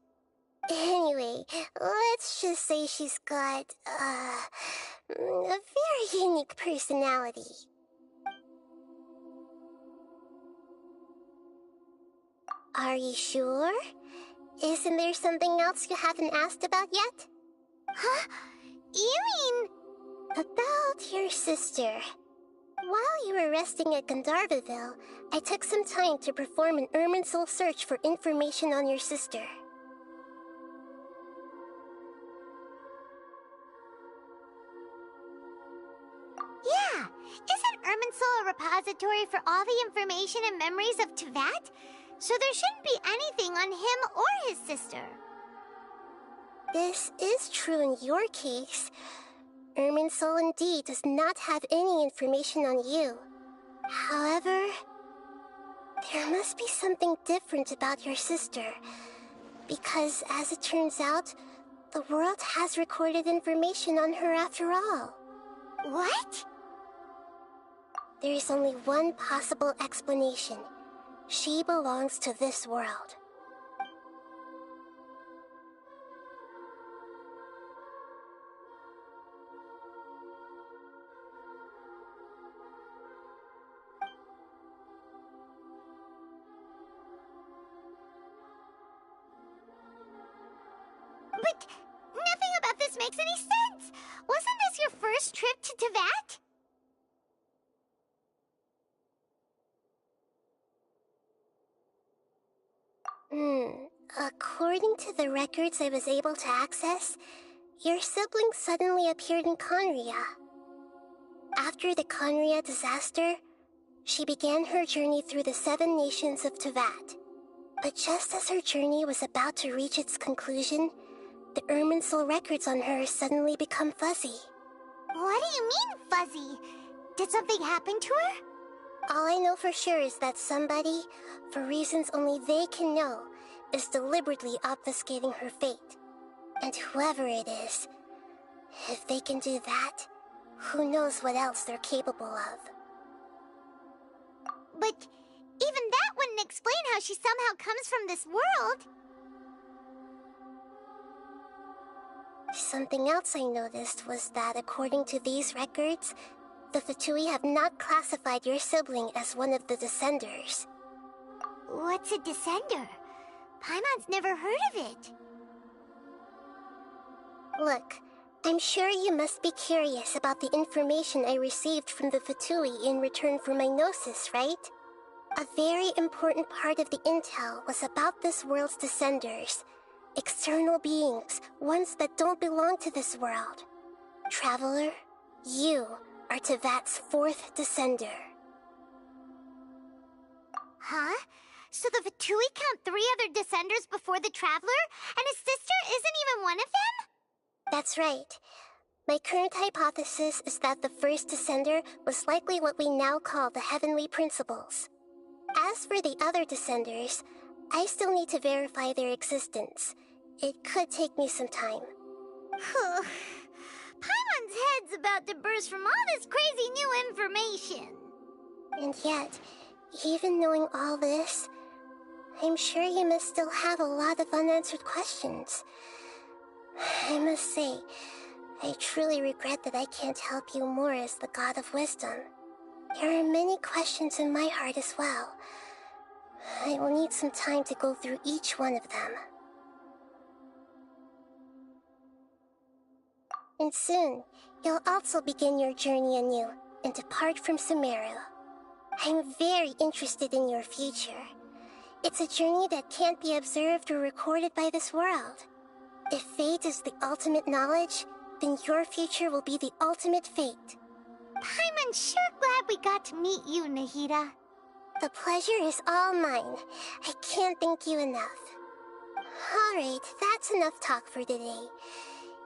Anyway, let's just say she's got, a very unique personality. Are you sure? Isn't there something else you haven't asked about yet? Huh? You mean... About your sister. While you were resting at Gandharvaville, I took some time to perform an Irminsul search for information on your sister. Yeah! Isn't Irminsul a repository for all the information and memories of Teyvat? So there shouldn't be anything on him or his sister. This is true in your case. Irminsul indeed does not have any information on you. However, there must be something different about your sister. Because, as it turns out, the world has recorded information on her after all. What? There is only one possible explanation. She belongs to this world. makes any sense. Wasn't this your first trip to Teyvat? According to the records I was able to access, your sibling suddenly appeared in Khaenri'ah. After the Khaenri'ah disaster, she began her journey through the 7 nations of Teyvat. But just as her journey was about to reach its conclusion, the Irminsul records on her suddenly become fuzzy. What do you mean, fuzzy? Did something happen to her? All I know for sure is that somebody, for reasons only they can know, is deliberately obfuscating her fate. And whoever it is, if they can do that, who knows what else they're capable of. But even that wouldn't explain how she somehow comes from this world. Something else I noticed was that according to these records, the Fatui have not classified your sibling as one of the Descenders. What's a Descender? Paimon's never heard of it. Look, I'm sure you must be curious about the information I received from the Fatui in return for my gnosis, right? A very important part of the intel was about this world's Descenders. External beings, ones that don't belong to this world. Traveler, you are Teyvat's 4th Descender. Huh? So the Fatui count 3 other Descenders before the Traveler, and his sister isn't even one of them? That's right. My current hypothesis is that the first Descender was likely what we now call the Heavenly Principles. As for the other Descenders, I still need to verify their existence. It could take me some time. Paimon's head's about to burst from all this crazy new information. And yet, even knowing all this, I'm sure you must still have a lot of unanswered questions. I must say, I truly regret that I can't help you more as the God of Wisdom. There are many questions in my heart as well. I will need some time to go through each one of them. And soon, you'll also begin your journey anew and depart from Sumeru. I'm very interested in your future. It's a journey that can't be observed or recorded by this world. If fate is the ultimate knowledge, then your future will be the ultimate fate. Paimon's sure glad we got to meet you, Nahida. The pleasure is all mine. I can't thank you enough. Alright, that's enough talk for today.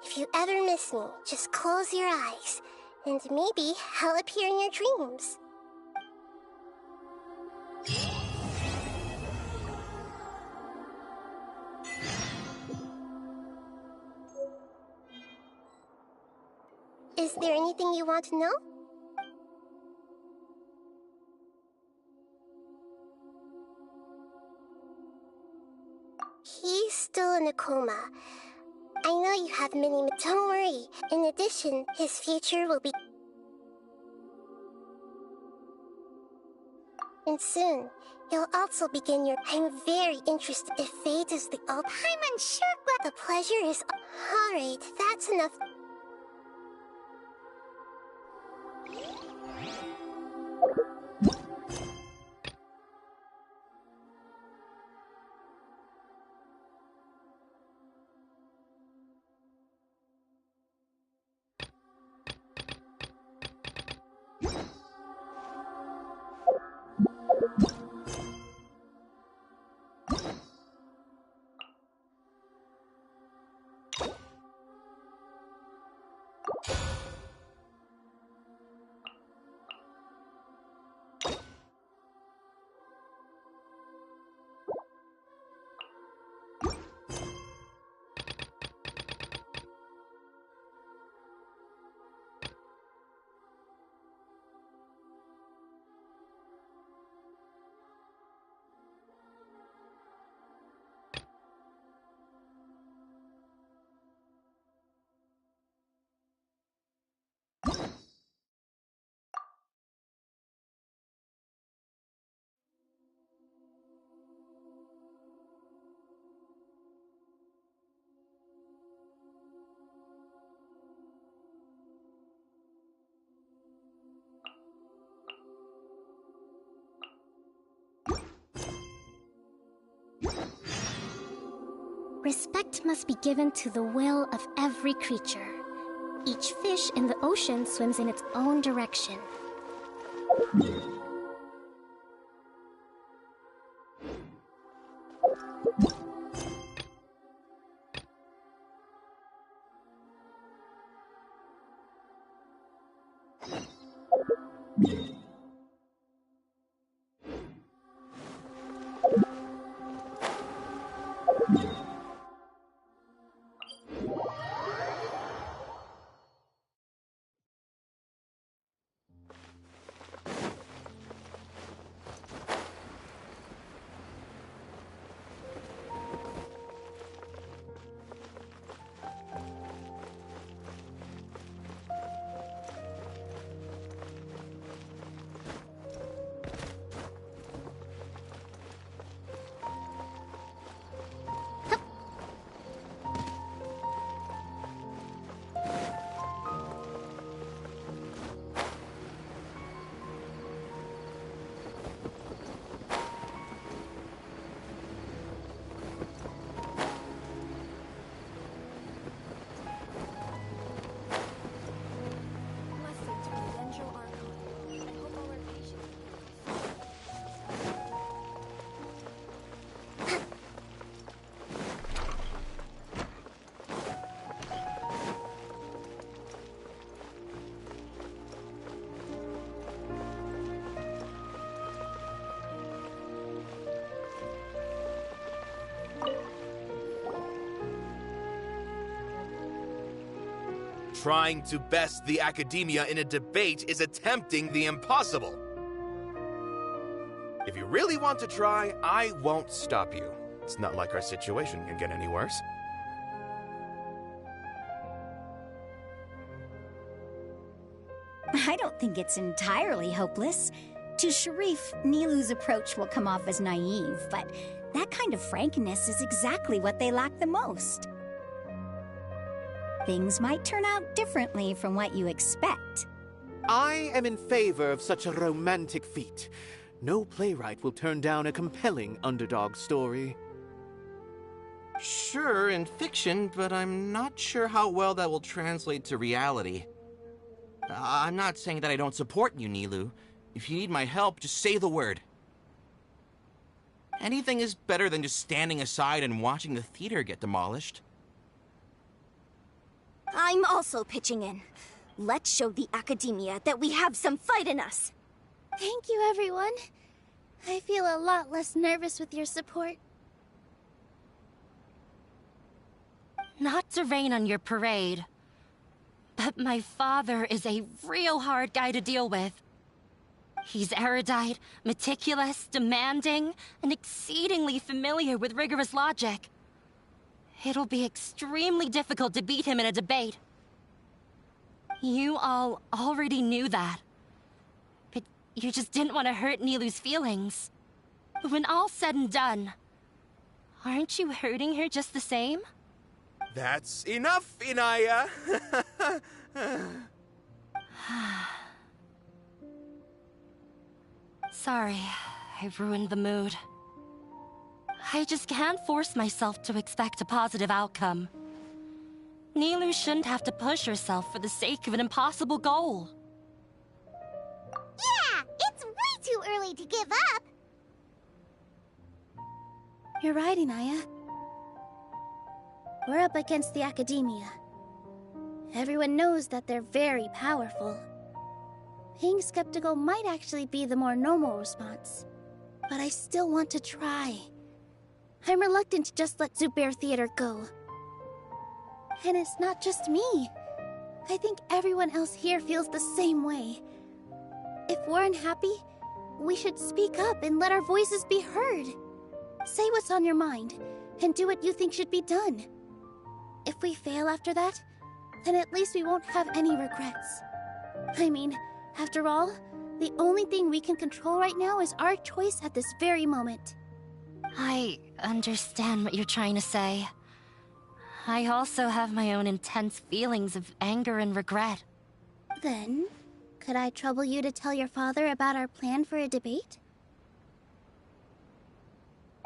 If you ever miss me, just close your eyes, and maybe I'll appear in your dreams. Is there anything you want to know? He's still in a coma. I know you have many, but don't worry. In addition, his future will be... And soon, you'll also begin your... I'm very interested if fate is the ultimate... I'm unsure, but the pleasure is... Alright, that's enough. Respect must be given to the will of every creature. Each fish in the ocean swims in its own direction. Trying to best the Academia in a debate is attempting the impossible. If you really want to try, I won't stop you. It's not like our situation can get any worse. I don't think it's entirely hopeless. To Sharif, Nilou's approach will come off as naive, but that kind of frankness is exactly what they lack the most. Things might turn out differently from what you expect. I am in favor of such a romantic feat. No playwright will turn down a compelling underdog story. Sure, in fiction, but I'm not sure how well that will translate to reality. I'm not saying that I don't support you, Nilou. If you need my help, just say the word. Anything is better than just standing aside and watching the theater get demolished. I'm also pitching in. Let's show the Academia that we have some fight in us. Thank you, everyone. I feel a lot less nervous with your support. Not to rain on your parade, but my father is a real hard guy to deal with. He's erudite, meticulous, demanding, and exceedingly familiar with rigorous logic. It'll be extremely difficult to beat him in a debate. You all already knew that. But you just didn't want to hurt Nilou's feelings. When all's said and done, aren't you hurting her just the same? That's enough, Inaya! Sorry, I ruined the mood. I just can't force myself to expect a positive outcome. Nilou shouldn't have to push herself for the sake of an impossible goal. Yeah, it's way too early to give up. You're right, Inaya. We're up against the Academia. Everyone knows that they're very powerful. Being skeptical might actually be the more normal response. But I still want to try. I'm reluctant to just let Zubair Theater go. And it's not just me. I think everyone else here feels the same way. If we're unhappy, we should speak up and let our voices be heard. Say what's on your mind, and do what you think should be done. If we fail after that, then at least we won't have any regrets. I mean, after all, the only thing we can control right now is our choice at this very moment. I understand what you're trying to say. I also have my own intense feelings of anger and regret. Then, could I trouble you to tell your father about our plan for a debate?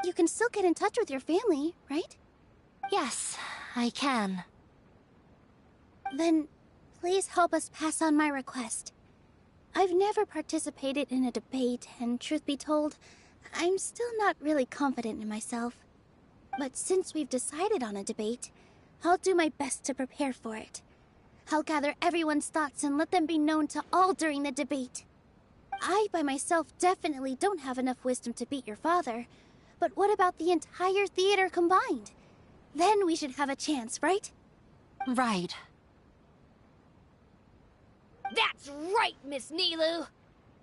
You can still get in touch with your family, right? Yes, I can. Then, please help us pass on my request. I've never participated in a debate, and truth be told, I'm still not really confident in myself. But since we've decided on a debate, I'll do my best to prepare for it. I'll gather everyone's thoughts and let them be known to all during the debate. I, by myself, definitely don't have enough wisdom to beat your father. But what about the entire theater combined? Then we should have a chance, right? Right. That's right, Miss Nilou!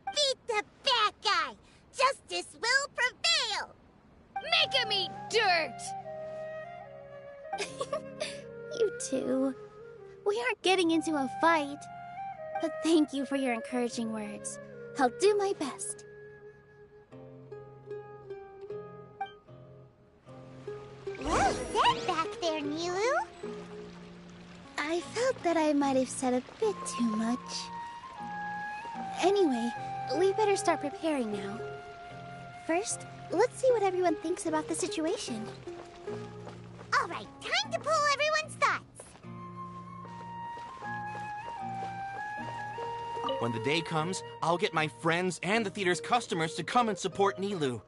Beat the bad guy! Justice will prevail! Make him eat dirt! You two. We aren't getting into a fight. But thank you for your encouraging words. I'll do my best. Well said back there, Nilou. I felt that I might have said a bit too much. Anyway, we better start preparing now. First, let's see what everyone thinks about the situation. All right, time to pull everyone's thoughts. When the day comes, I'll get my friends and the theater's customers to come and support Nilou.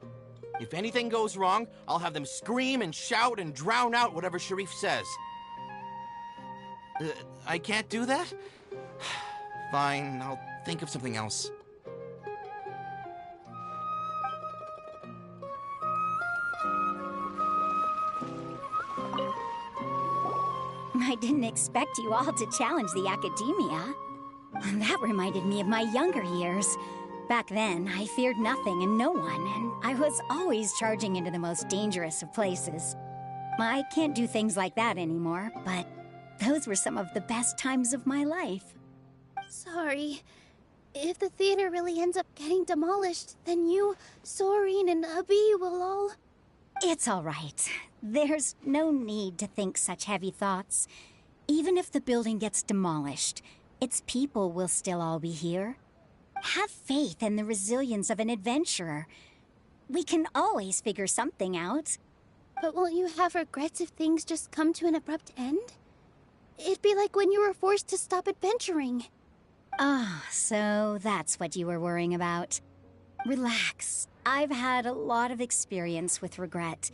If anything goes wrong, I'll have them scream and shout and drown out whatever Sharif says. I can't do that? Fine, I'll think of something else. I didn't expect you all to challenge the Academia. That reminded me of my younger years. Back then, I feared nothing and no one, and I was always charging into the most dangerous of places. I can't do things like that anymore, but those were some of the best times of my life. Sorry. If the theater really ends up getting demolished, then you, Soren, and Abi will all... It's all right. There's no need to think such heavy thoughts. Even if the building gets demolished, its people will still all be here. Have faith in the resilience of an adventurer. We can always figure something out. But won't you have regrets if things just come to an abrupt end? It'd be like when you were forced to stop adventuring. Ah, so that's what you were worrying about. Relax. I've had a lot of experience with regret.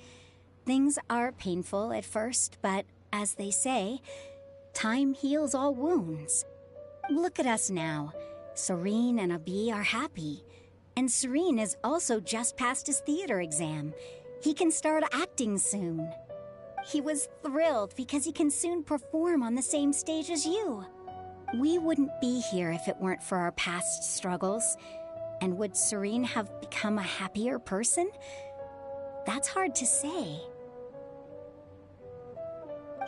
Things are painful at first, but as they say, time heals all wounds. Look at us now. Soren and Abi are happy. And Soren has also just passed his theater exam. He can start acting soon. He was thrilled because he can soon perform on the same stage as you. We wouldn't be here if it weren't for our past struggles. And would Soren have become a happier person? That's hard to say.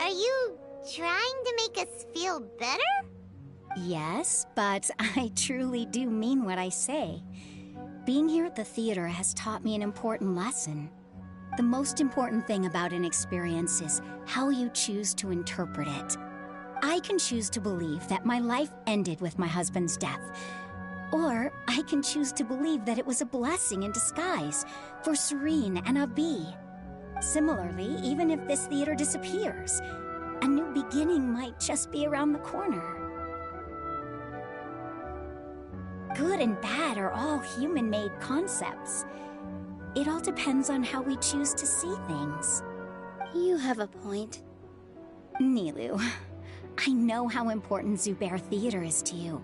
Are you trying to make us feel better? Yes, but I truly do mean what I say. Being here at the theater has taught me an important lesson. The most important thing about an experience is how you choose to interpret it. I can choose to believe that my life ended with my husband's death. Or I can choose to believe that it was a blessing in disguise for Soren and Abi. Similarly, even if this theater disappears, a new beginning might just be around the corner. Good and bad are all human-made concepts. It all depends on how we choose to see things. You have a point. Nilou, I know how important Zubair Theater is to you.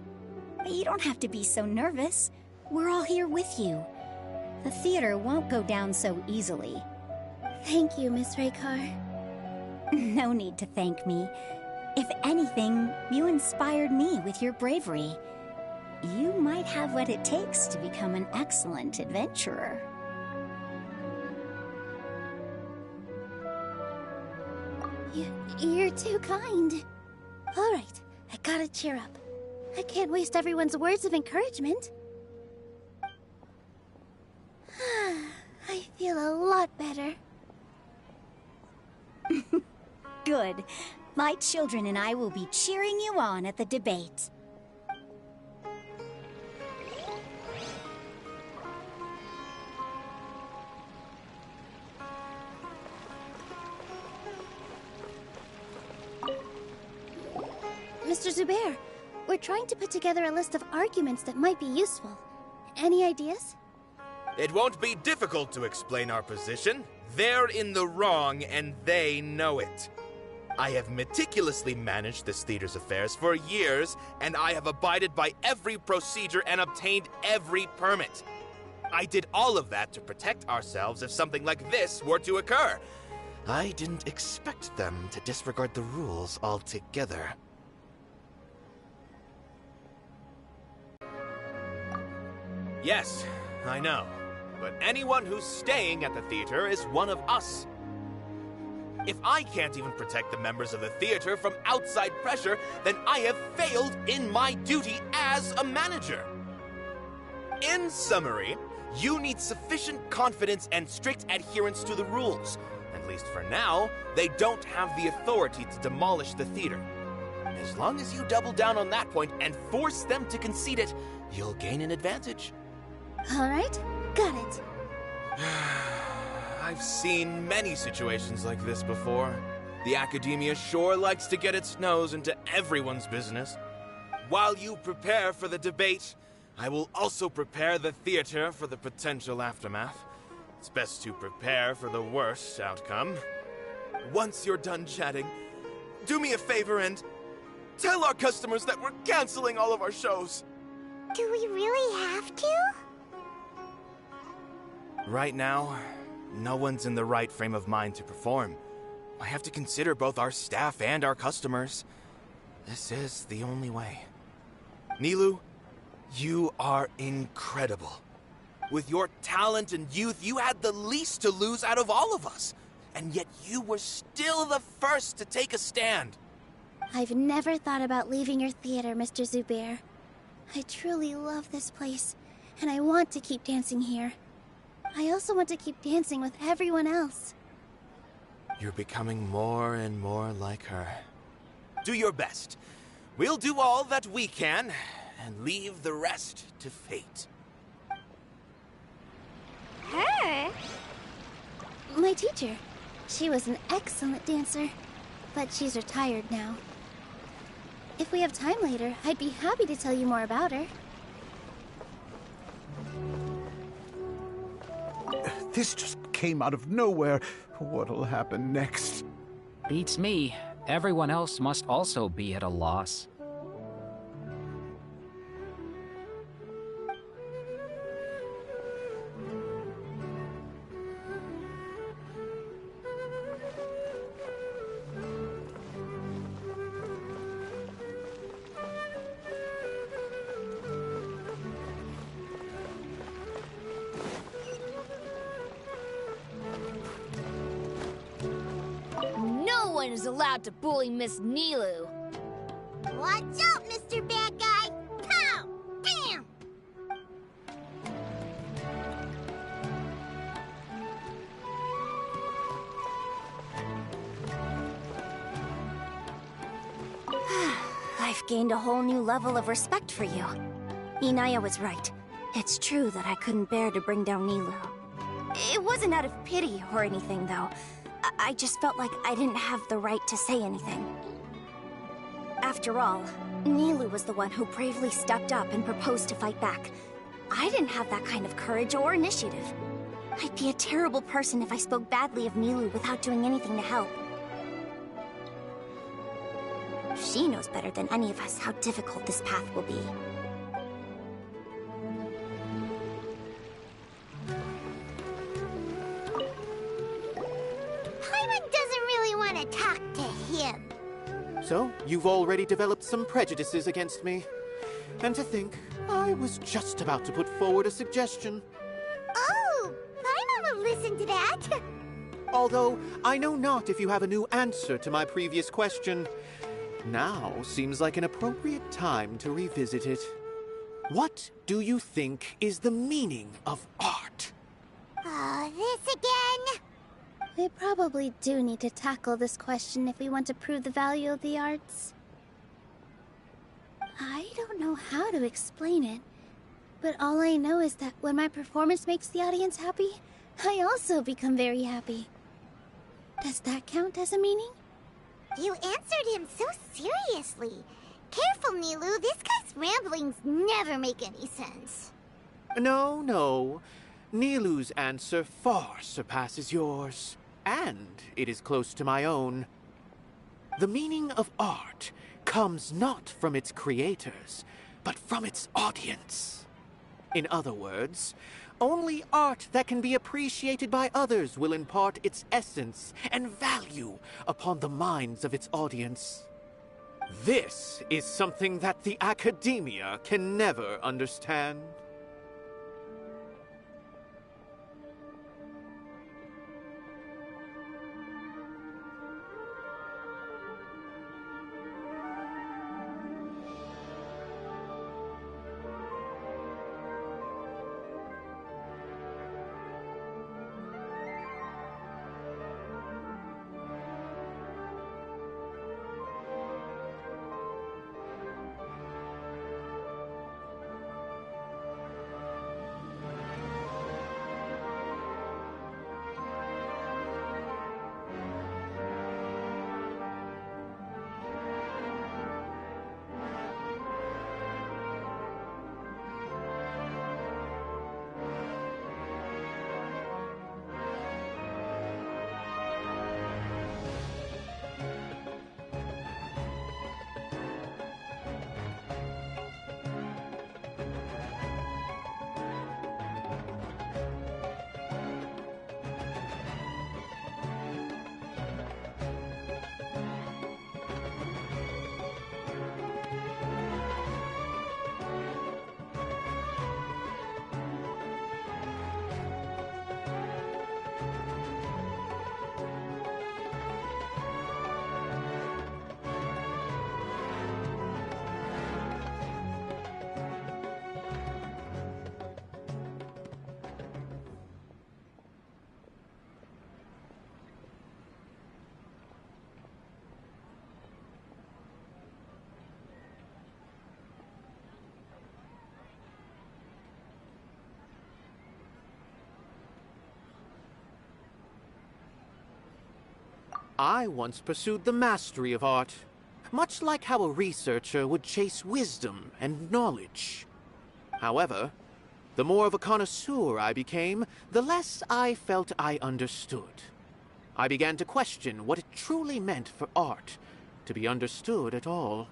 You don't have to be so nervous. We're all here with you. The theater won't go down so easily. Thank you, Miss Raykar. No need to thank me. If anything, you inspired me with your bravery. You might have what it takes to become an excellent adventurer. You're too kind. All right, I gotta cheer up. I can't waste everyone's words of encouragement. I feel a lot better. Good. My children and I will be cheering you on at the debate. Mr. Zubair, we're trying to put together a list of arguments that might be useful. Any ideas? It won't be difficult to explain our position. They're in the wrong, and they know it. I have meticulously managed this theater's affairs for years, and I have abided by every procedure and obtained every permit. I did all of that to protect ourselves if something like this were to occur. I didn't expect them to disregard the rules altogether. Yes, I know. But anyone who's staying at the theater is one of us. If I can't even protect the members of the theater from outside pressure, then I have failed in my duty as a manager. In summary, you need sufficient confidence and strict adherence to the rules. At least for now, they don't have the authority to demolish the theater. As long as you double down on that point and force them to concede it, you'll gain an advantage. All right, got it. I've seen many situations like this before. The Academia sure likes to get its nose into everyone's business. While you prepare for the debate, I will also prepare the theater for the potential aftermath. It's best to prepare for the worst outcome. Once you're done chatting, do me a favor and tell our customers that we're canceling all of our shows. Do we really have to? Right now, no one's in the right frame of mind to perform. I have to consider both our staff and our customers. This is the only way. Nilou, you are incredible. With your talent and youth, you had the least to lose out of all of us. And yet you were still the first to take a stand. I've never thought about leaving your theater, Mr. Zubair. I truly love this place, and I want to keep dancing here. I also want to keep dancing with everyone else. You're becoming more and more like her. Do your best. We'll do all that we can, and leave the rest to fate. Her? My teacher. She was an excellent dancer, but she's retired now. If we have time later, I'd be happy to tell you more about her. This just came out of nowhere. What'll happen next? Beats me. Everyone else must also be at a loss. No one is allowed to bully Miss Nilou. Watch out, Mr. Bad Guy! Pow! Bam! I've gained a whole new level of respect for you. Inaya was right. It's true that I couldn't bear to bring down Nilou. It wasn't out of pity or anything, though. I just felt like I didn't have the right to say anything. After all, Nilou was the one who bravely stepped up and proposed to fight back. I didn't have that kind of courage or initiative. I'd be a terrible person if I spoke badly of Nilou without doing anything to help. She knows better than any of us how difficult this path will be. Paimon doesn't really want to talk to him. So, you've already developed some prejudices against me. And to think, I was just about to put forward a suggestion. Oh, Paimon will listen to that. Although, I know not if you have a new answer to my previous question. Now seems like an appropriate time to revisit it. What do you think is the meaning of art? Oh, this again? We probably do need to tackle this question if we want to prove the value of the arts. I don't know how to explain it, but all I know is that when my performance makes the audience happy, I also become very happy. Does that count as a meaning? You answered him so seriously. Careful, Nilou. This guy's ramblings never make any sense. No. Nilou's answer far surpasses yours, and it is close to my own. The meaning of art comes not from its creators, but from its audience. In other words, only art that can be appreciated by others will impart its essence and value upon the minds of its audience. This is something that the Academia can never understand. I once pursued the mastery of art, much like how a researcher would chase wisdom and knowledge. However, the more of a connoisseur I became, the less I felt I understood. I began to question what it truly meant for art to be understood at all.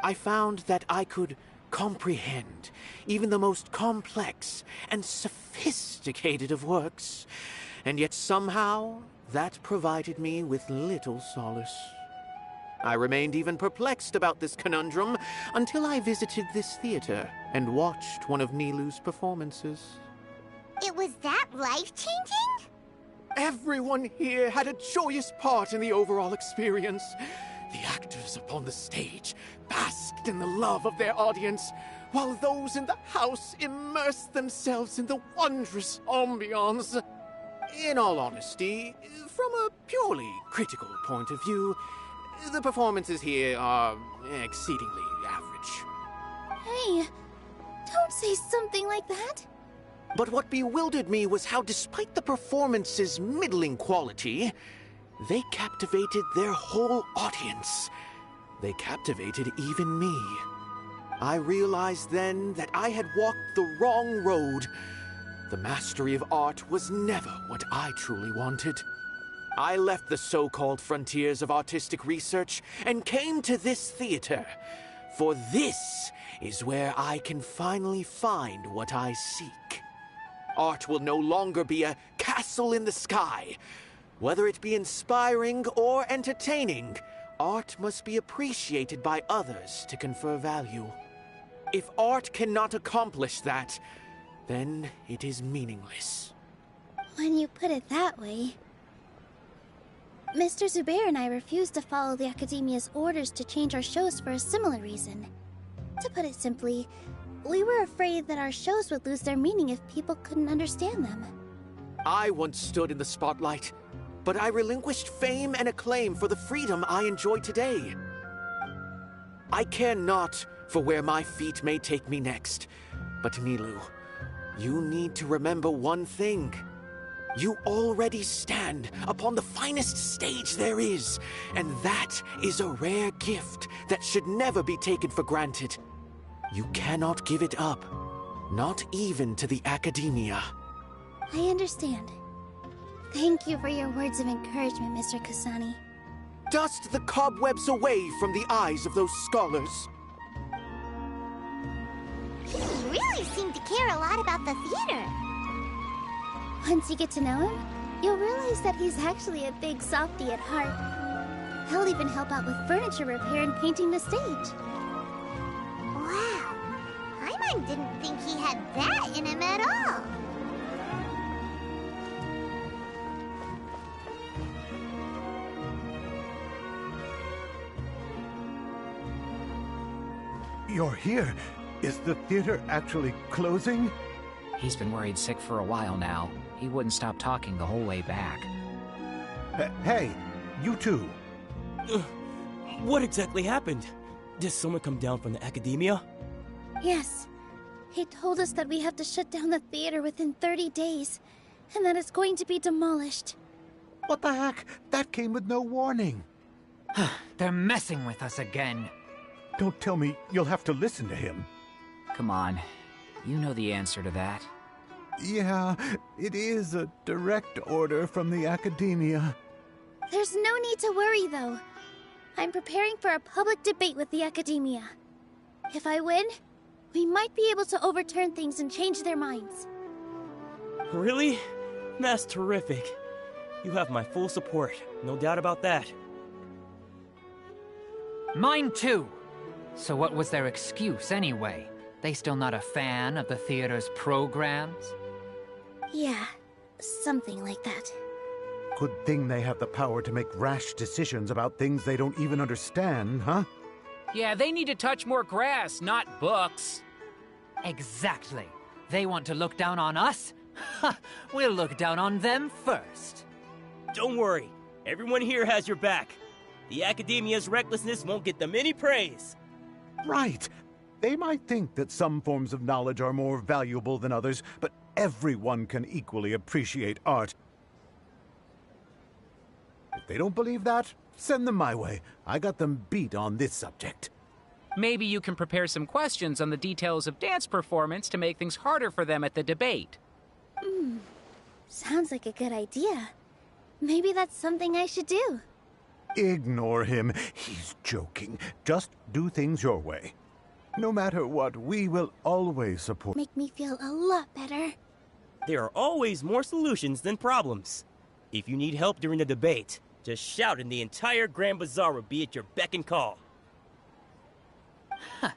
I found that I could comprehend even the most complex and sophisticated of works, and yet somehow that provided me with little solace. I remained even perplexed about this conundrum until I visited this theater and watched one of Nilou's performances. It was that life-changing? Everyone here had a joyous part in the overall experience. The actors upon the stage basked in the love of their audience, while those in the house immersed themselves in the wondrous ambiance. In all honesty, from a purely critical point of view, the performances here are exceedingly average. Hey, don't say something like that. But what bewildered me was how, despite the performance's middling quality, they captivated their whole audience. They captivated even me. I realized then that I had walked the wrong road. The mastery of art was never what I truly wanted. I left the so-called frontiers of artistic research and came to this theater, for this is where I can finally find what I seek. Art will no longer be a castle in the sky. Whether it be inspiring or entertaining, art must be appreciated by others to confer value. If art cannot accomplish that, then it is meaningless. When you put it that way... Mr. Zubair and I refused to follow the Academia's orders to change our shows for a similar reason. To put it simply, we were afraid that our shows would lose their meaning if people couldn't understand them. I once stood in the spotlight, but I relinquished fame and acclaim for the freedom I enjoy today. I care not for where my feet may take me next, but Nilou, you need to remember one thing. You already stand upon the finest stage there is, and that is a rare gift that should never be taken for granted. You cannot give it up, not even to the Academia. I understand. Thank you for your words of encouragement, Mr. Kasani. Dust the cobwebs away from the eyes of those scholars. He really seemed to care a lot about the theater. Once you get to know him, you'll realize that he's actually a big softie at heart. He'll even help out with furniture repair and painting the stage. Wow. Paimon didn't think he had that in him at all. You're here. Is the theater actually closing? He's been worried sick for a while now. He wouldn't stop talking the whole way back. Hey, you two. What exactly happened? Did someone come down from the Academia? Yes. He told us that we have to shut down the theater within 30 days, and that it's going to be demolished. What the heck? That came with no warning. They're messing with us again. Don't tell me you'll have to listen to him. Come on. You know the answer to that. Yeah, it is a direct order from the Academia. There's no need to worry, though. I'm preparing for a public debate with the Academia. If I win, we might be able to overturn things and change their minds. Really? That's terrific. You have my full support, no doubt about that. Mine too. So what was their excuse anyway? They still not a fan of the theater's programs? Yeah, something like that. Good thing they have the power to make rash decisions about things they don't even understand, huh? Yeah, they need to touch more grass, not books. Exactly. They want to look down on us? Ha! We'll look down on them first. Don't worry. Everyone here has your back. The Academia's recklessness won't get them any praise. Right. They might think that some forms of knowledge are more valuable than others, but everyone can equally appreciate art. If they don't believe that, send them my way. I got them beat on this subject. Maybe you can prepare some questions on the details of dance performance to make things harder for them at the debate. Sounds like a good idea. Maybe that's something I should do. Ignore him. He's joking. Just do things your way. No matter what, we will always support. Make me feel a lot better. There are always more solutions than problems. If you need help during the debate, just shout and the entire Grand Bazaar will be at your beck and call. Huh.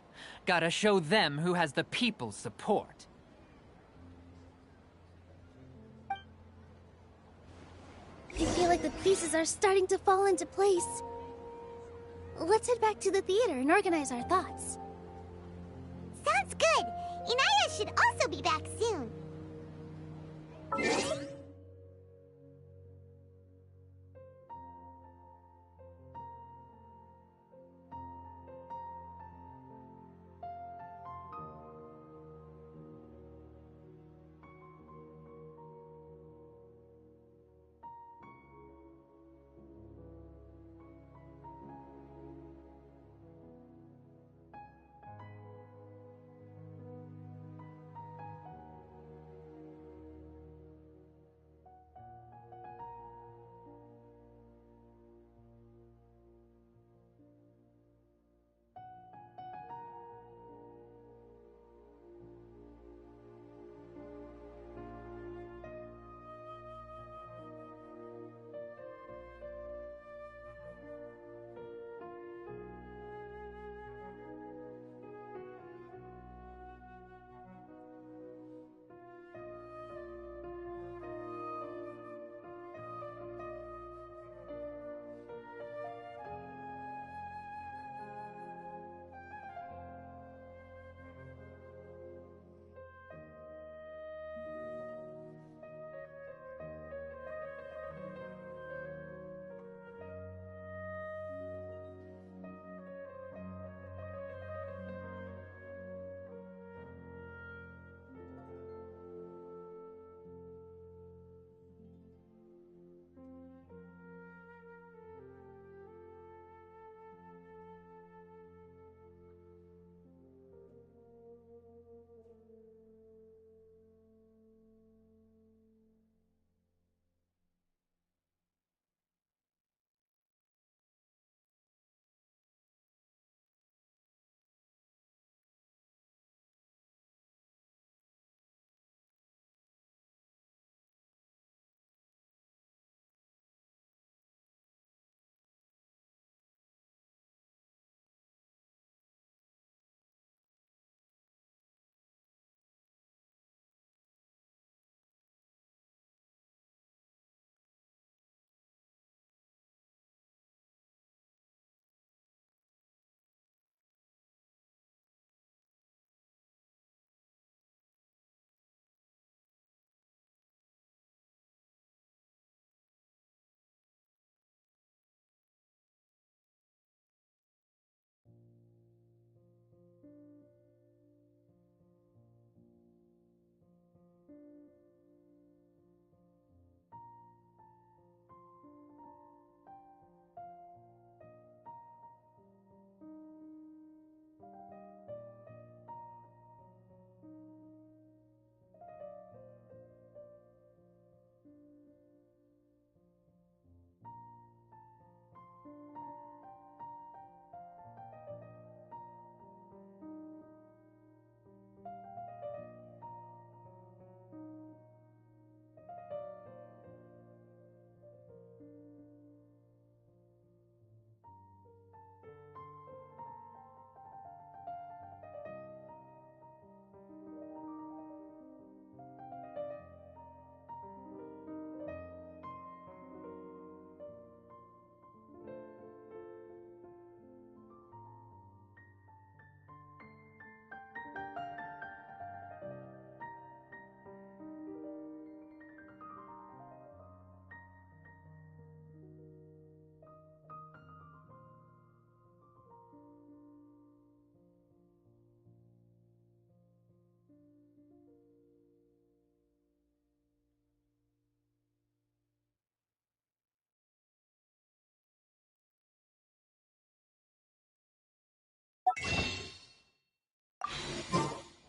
Gotta show them who has the people's support. I feel like the pieces are starting to fall into place. Let's head back to the theater and organize our thoughts. Sounds good. Inaya should also be back soon.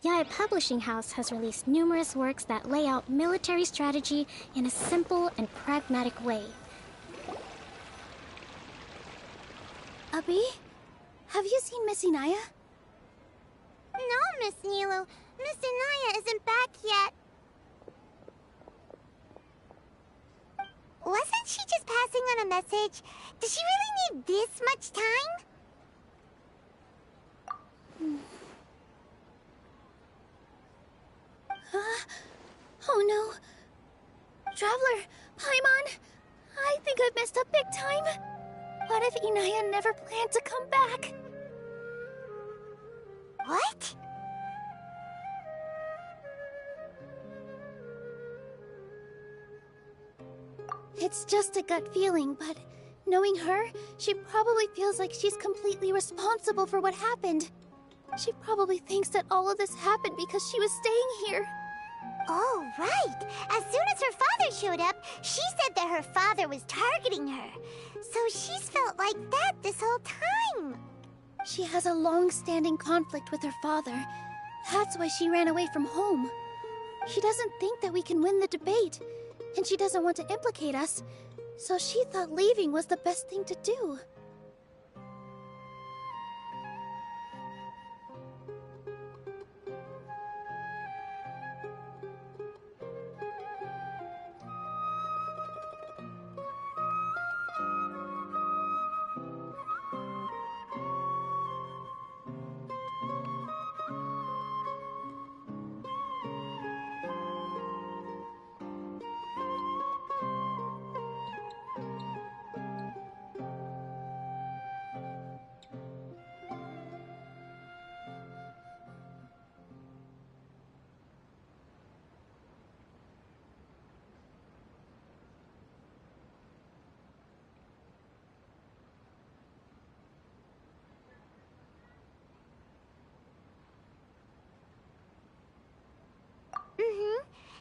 Yae Publishing House has released numerous works that lay out military strategy in a simple and pragmatic way. Abi? Have you seen Miss Inaya? No, Miss Nilou. Miss Inaya isn't back yet. Wasn't she just passing on a message? Does she really need this much time? Oh no. Traveler, Paimon, I think I've messed up big time. What if Inaya never planned to come back? What? It's just a gut feeling, but knowing her, she probably feels like she's completely responsible for what happened. She probably thinks that all of this happened because she was staying here. Oh, right. As soon as her father showed up, she said that her father was targeting her. So she's felt like that this whole time. She has a long-standing conflict with her father. That's why she ran away from home. She doesn't think that we can win the debate, and she doesn't want to implicate us, so she thought leaving was the best thing to do.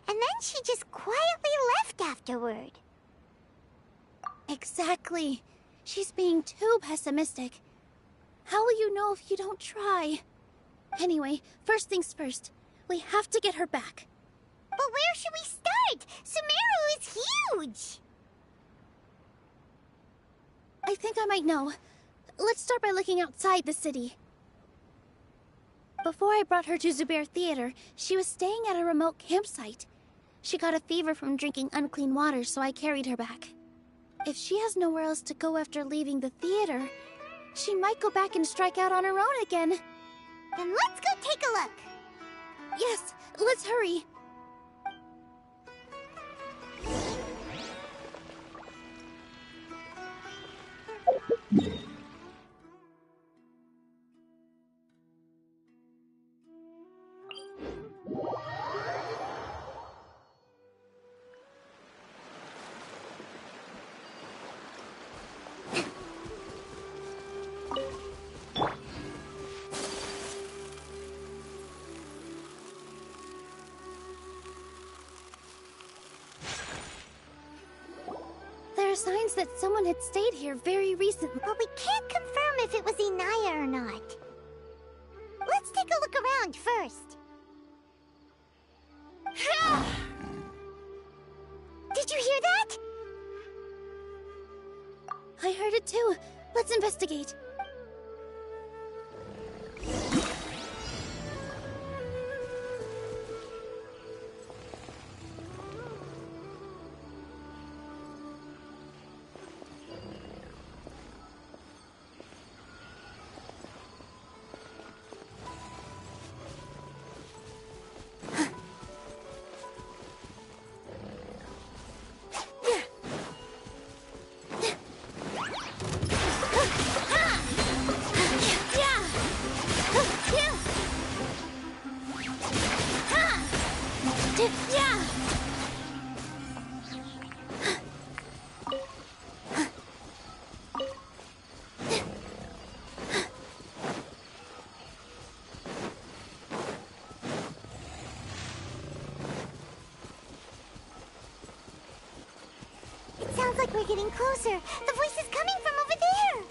And then she just quietly left afterward. Exactly. She's being too pessimistic. How will you know if you don't try? Anyway, first things first. We have to get her back. But where should we start? Sumeru is huge! I think I might know. Let's start by looking outside the city. Before I brought her to Zubair Theater, she was staying at a remote campsite. She got a fever from drinking unclean water, so I carried her back. If she has nowhere else to go after leaving the theater, she might go back and strike out on her own again. Then let's go take a look. Yes, let's hurry. There are signs that someone had stayed here very recently. But we can't confirm if it was Inaya or not. Let's take a look around first. Did you hear that? I heard it too. Let's investigate. Sounds like we're getting closer. The voice is coming from over there.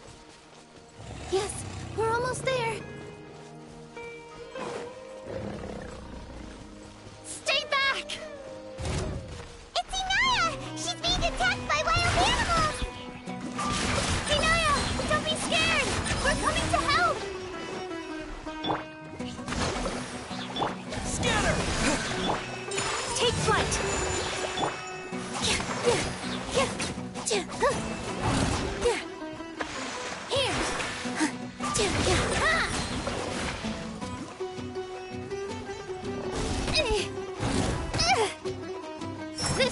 Yes, we're almost there.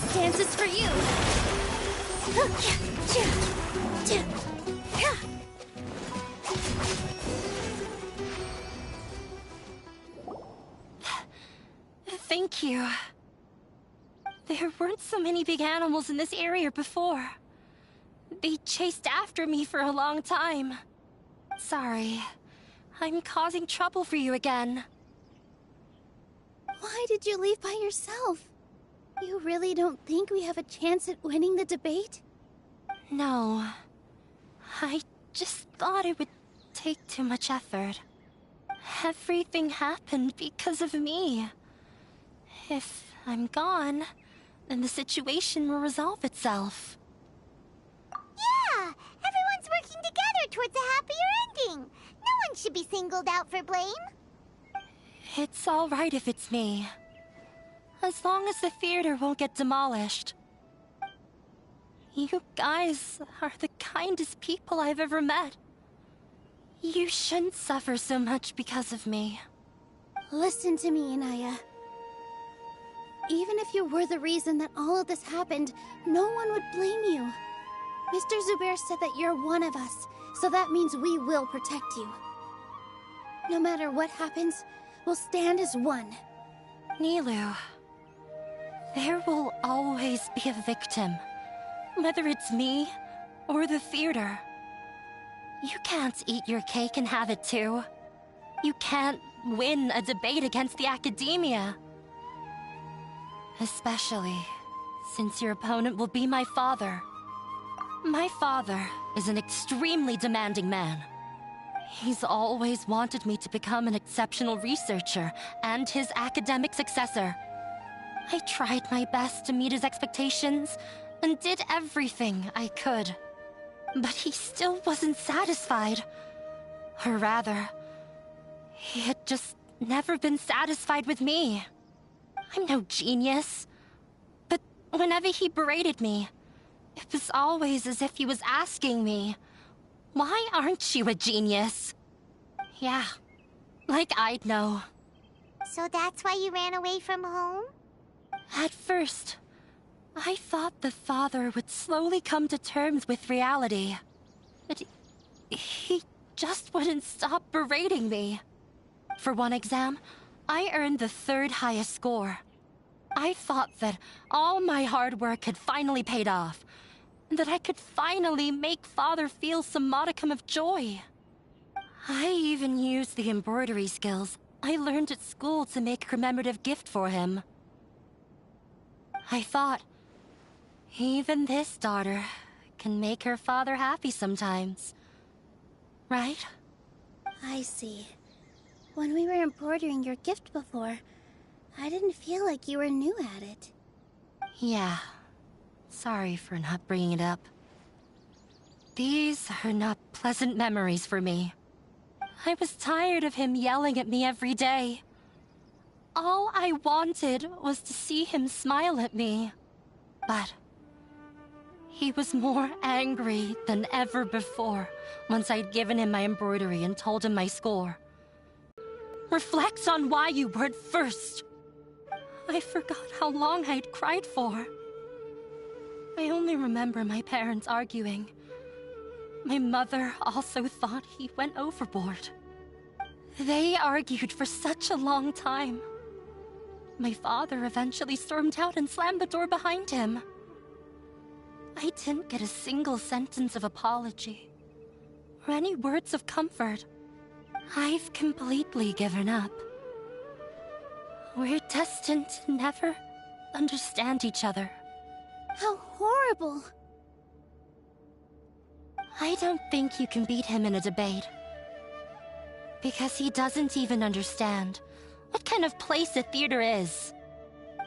This dance is for you! Thank you. There weren't so many big animals in this area before. They chased after me for a long time. Sorry. I'm causing trouble for you again. Why did you leave by yourself? You really don't think we have a chance at winning the debate? No. I just thought it would take too much effort. Everything happened because of me. If I'm gone, then the situation will resolve itself. Yeah! Everyone's working together towards a happier ending. No one should be singled out for blame. It's all right if it's me. As long as the theater won't get demolished. You guys are the kindest people I've ever met. You shouldn't suffer so much because of me. Listen to me, Inaya. Even if you were the reason that all of this happened, no one would blame you. Mr. Zubair said that you're one of us, so that means we will protect you. No matter what happens, we'll stand as one. Nilou, there will always be a victim. Whether it's me or the theater. You can't eat your cake and have it too. You can't win a debate against the academia. Especially since your opponent will be my father. My father is an extremely demanding man. He's always wanted me to become an exceptional researcher and his academic successor. I tried my best to meet his expectations and did everything I could. But he still wasn't satisfied. Or rather, he had just never been satisfied with me. I'm no genius. But whenever he berated me, it was always as if he was asking me, why aren't you a genius? Yeah, like I'd know. So that's why you ran away from home? At first, I thought the father would slowly come to terms with reality. But he just wouldn't stop berating me. For one exam, I earned the 3rd highest score. I thought that all my hard work had finally paid off, and that I could finally make Father feel some modicum of joy. I even used the embroidery skills I learned at school to make a commemorative gift for him. I thought, even this daughter can make her father happy sometimes. Right? I see. When we were embroidering your gift before, I didn't feel like you were new at it. Yeah. Sorry for not bringing it up. These are not pleasant memories for me. I was tired of him yelling at me every day. All I wanted was to see him smile at me. But he was more angry than ever before once I'd given him my embroidery and told him my score. Reflect on why you weren't first. I forgot how long I'd cried for. I only remember my parents arguing. My mother also thought he went overboard. They argued for such a long time. My father eventually stormed out and slammed the door behind him. I didn't get a single sentence of apology or any words of comfort. I've completely given up. We're destined to never understand each other. How horrible! I don't think you can beat him in a debate. Because he doesn't even understand what kind of place a theater is.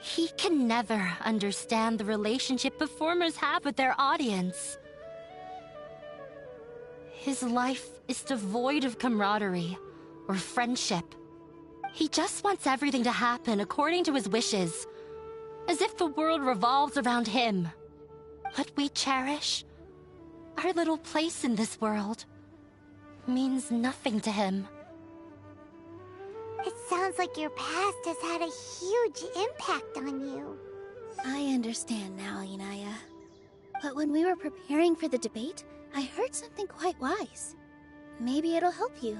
He can never understand the relationship performers have with their audience. His life is devoid of camaraderie or friendship. He just wants everything to happen according to his wishes, as if the world revolves around him. What we cherish, our little place in this world, means nothing to him. It sounds like your past has had a huge impact on you. I understand now, Inaya. But when we were preparing for the debate, I heard something quite wise. Maybe it'll help you.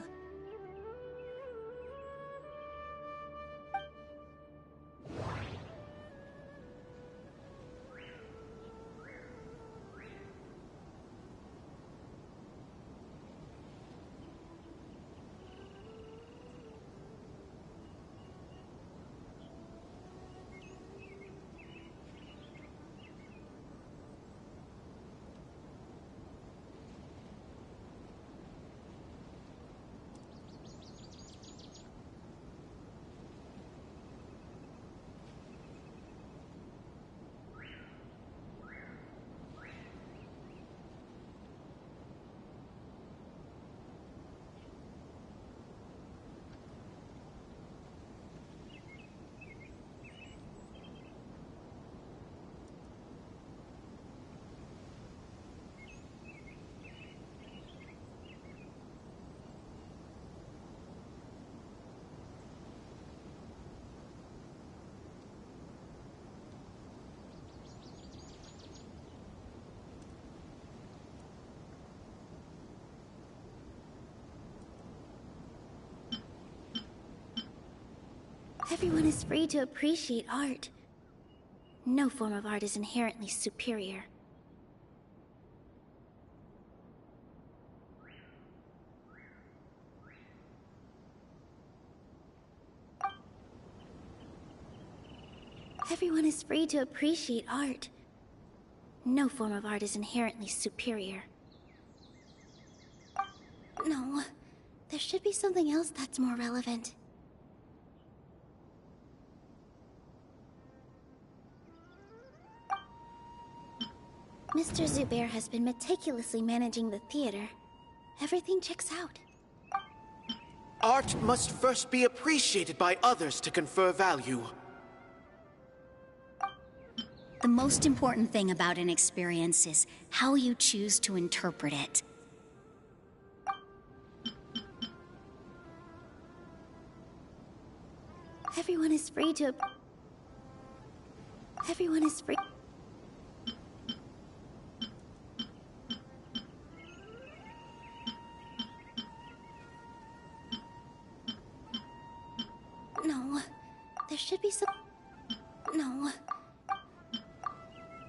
Everyone is free to appreciate art. No form of art is inherently superior. Everyone is free to appreciate art. No form of art is inherently superior. No, there should be something else that's more relevant. Mr. Zubair has been meticulously managing the theater. Everything checks out. Art must first be appreciated by others to confer value. The most important thing about an experience is how you choose to interpret it. Everyone is free to... Everyone is free... No, there should be some... No.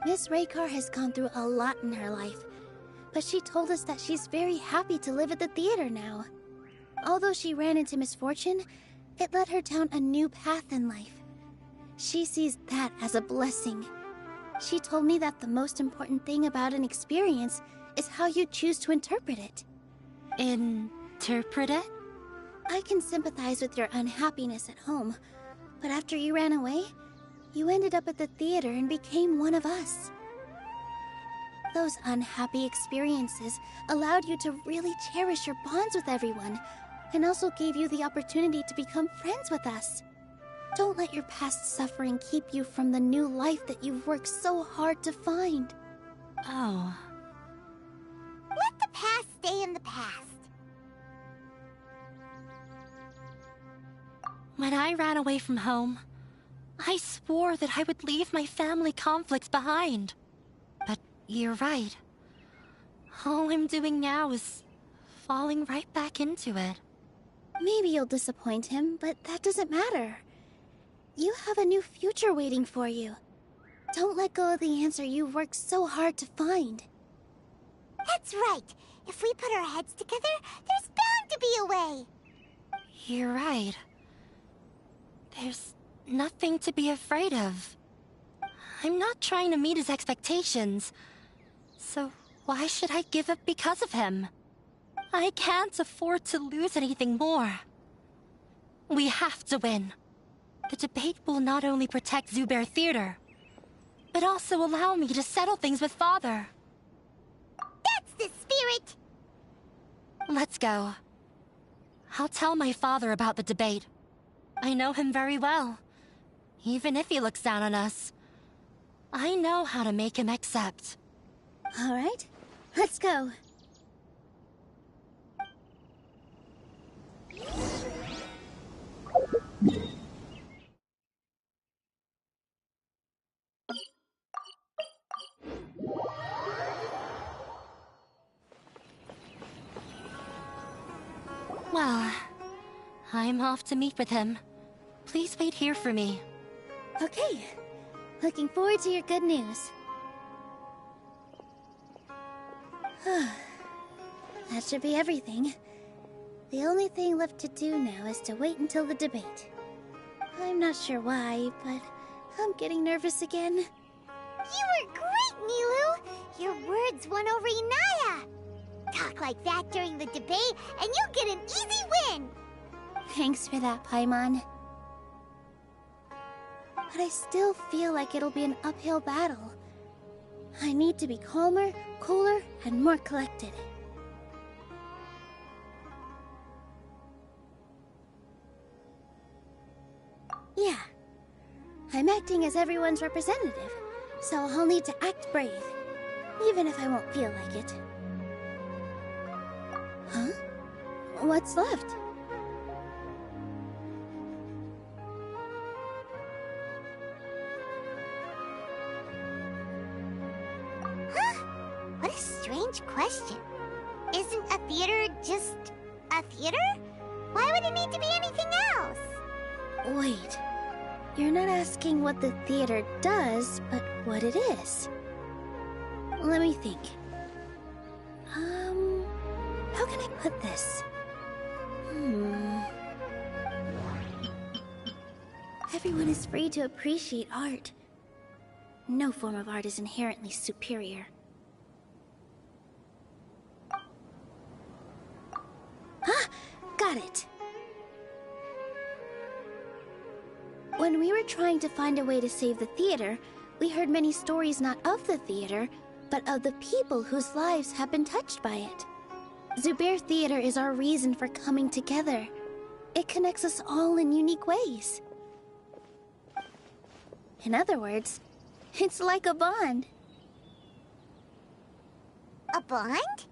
Miss Raykar has gone through a lot in her life, but she told us that she's very happy to live at the theater now. Although she ran into misfortune, it led her down a new path in life. She sees that as a blessing. She told me that the most important thing about an experience is how you choose to interpret it. Interpret it? I can sympathize with your unhappiness at home, but after you ran away, you ended up at the theater and became one of us. Those unhappy experiences allowed you to really cherish your bonds with everyone, and also gave you the opportunity to become friends with us. Don't let your past suffering keep you from the new life that you've worked so hard to find. Oh. Let the past stay in the past. When I ran away from home, I swore that I would leave my family conflicts behind. But you're right. All I'm doing now is falling right back into it. Maybe you'll disappoint him, but that doesn't matter. You have a new future waiting for you. Don't let go of the answer you've worked so hard to find. That's right. If we put our heads together, there's bound to be a way. You're right. There's nothing to be afraid of. I'm not trying to meet his expectations. So why should I give up because of him? I can't afford to lose anything more. We have to win. The debate will not only protect Zubair Theater, but also allow me to settle things with Father. That's the spirit! Let's go. I'll tell my father about the debate. I know him very well. Even if he looks down on us, I know how to make him accept. All right, let's go. Well, I'm off to meet with him. Please wait here for me. Okay. Looking forward to your good news. That should be everything. The only thing left to do now is to wait until the debate. I'm not sure why, but I'm getting nervous again. You were great, Nilou! Your words won over Inaya! Talk like that during the debate, and you'll get an easy win! Thanks for that, Paimon. But I still feel like it'll be an uphill battle. I need to be calmer, cooler, and more collected. Yeah. I'm acting as everyone's representative, so I'll need to act brave, even if I won't feel like it. Huh? What's left? Huh? What a strange question. Isn't a theater just a theater? Why would it need to be anything else? Wait. You're not asking what the theater does, but what it is. Let me think. How can I put this? Everyone is free to appreciate art. No form of art is inherently superior. Ah! Got it! When we were trying to find a way to save the theater, we heard many stories not of the theater, but of the people whose lives have been touched by it. Zubair Theater is our reason for coming together. It connects us all in unique ways. In other words, it's like a bond. A bond?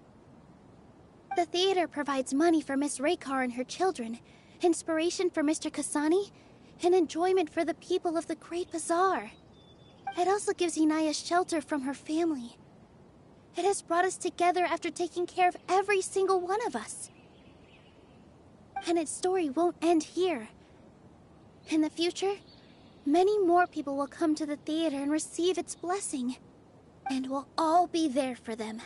The theater provides money for Miss Raykar and her children, inspiration for Mr. Kasani, and enjoyment for the people of the Great Bazaar. It also gives Inaya shelter from her family. It has brought us together after taking care of every single one of us. And its story won't end here. In the future, many more people will come to the theater and receive its blessing. And we'll all be there for them.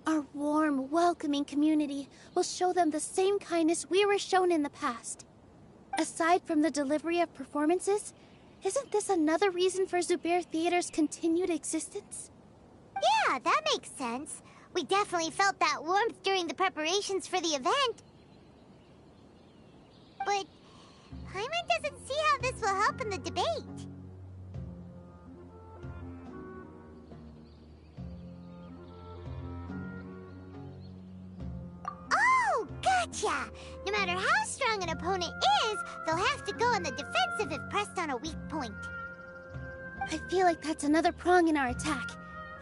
Our warm, welcoming community will show them the same kindness we were shown in the past. Aside from the delivery of performances, isn't this another reason for Zubair Theater's continued existence? Yeah, that makes sense. We definitely felt that warmth during the preparations for the event. But Paimon doesn't see how this will help in the debate. Oh, gotcha! No matter how strong an opponent is, they'll have to go on the defensive if pressed on a weak point. I feel like that's another prong in our attack.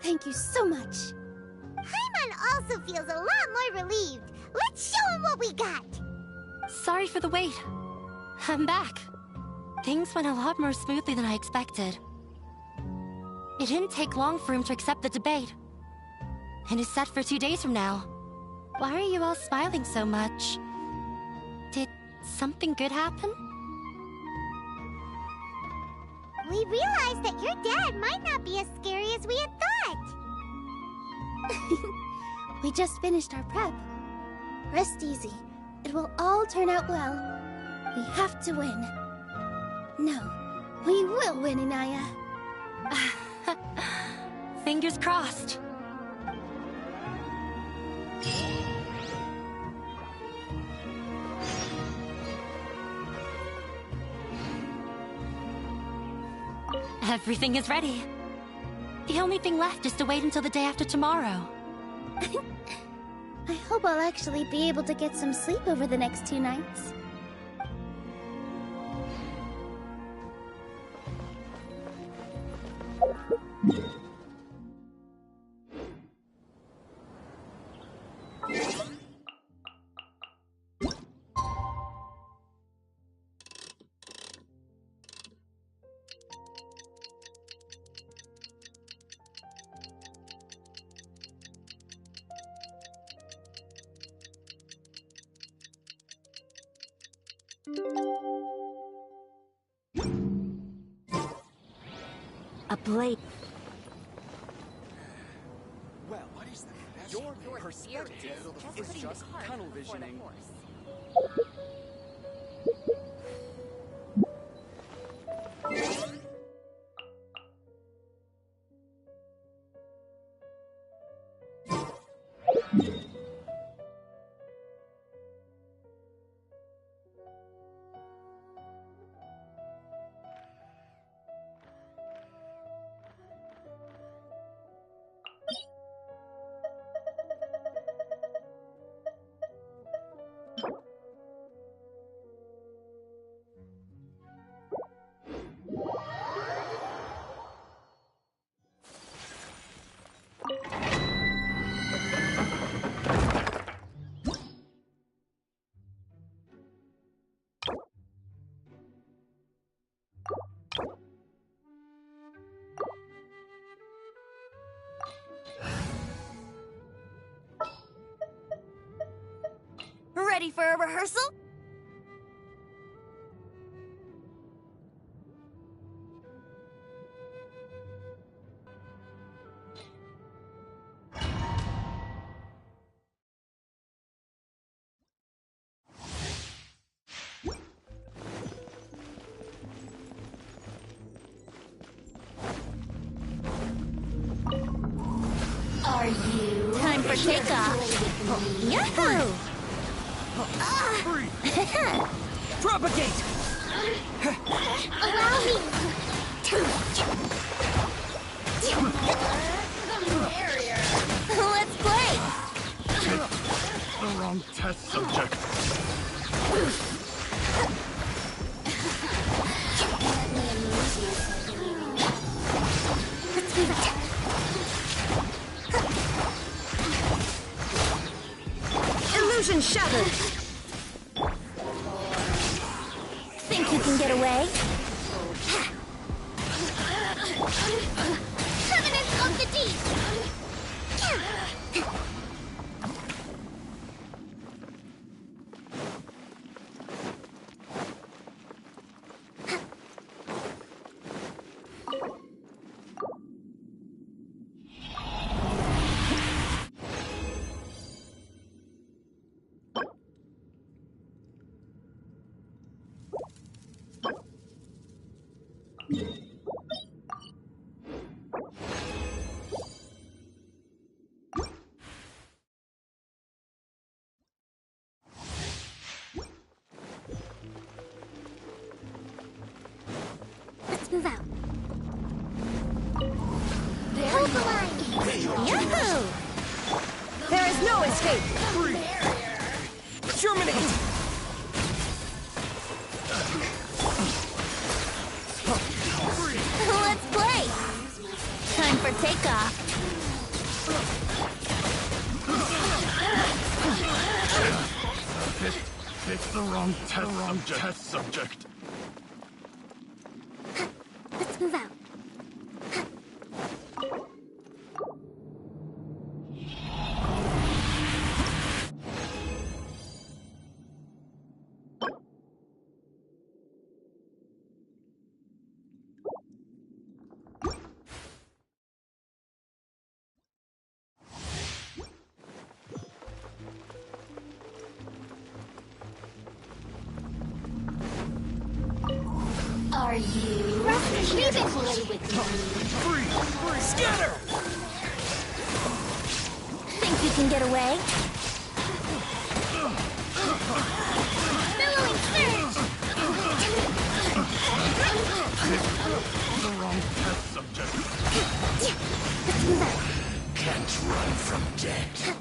Thank you so much. Paimon also feels a lot more relieved. Let's show him what we got! Sorry for the wait. I'm back. Things went a lot more smoothly than I expected. It didn't take long for him to accept the debate. And it's set for 2 days from now. Why are you all smiling so much? Did something good happen? We realized that your dad might not be as scary as we had thought. We just finished our prep. Rest easy. It will all turn out well. We have to win. No, we will win, Inaya. Fingers crossed. Everything is ready. The only thing left is to wait until the day after tomorrow. I hope I'll actually be able to get some sleep over the next 2 nights. A blade. Well, what is that? Your perspective is just tunnel visioning. Ready for a rehearsal? Are you Time for takeoff. Yahoo! Propagate! Allow me! Let's play! The wrong test subject. Let's move it. Illusion shattered! Think you can get away? Covenant of the Deep! Let's move out. Hold the line! Yahoo! There is no escape! Terminate! Let's play! Time for takeoff. It's the wrong test subject. Let's move out. Are you ready to play with me? Scatter! Think you can get away? Billowing surge! The wrong test subject. Let's move out. Can't run from death.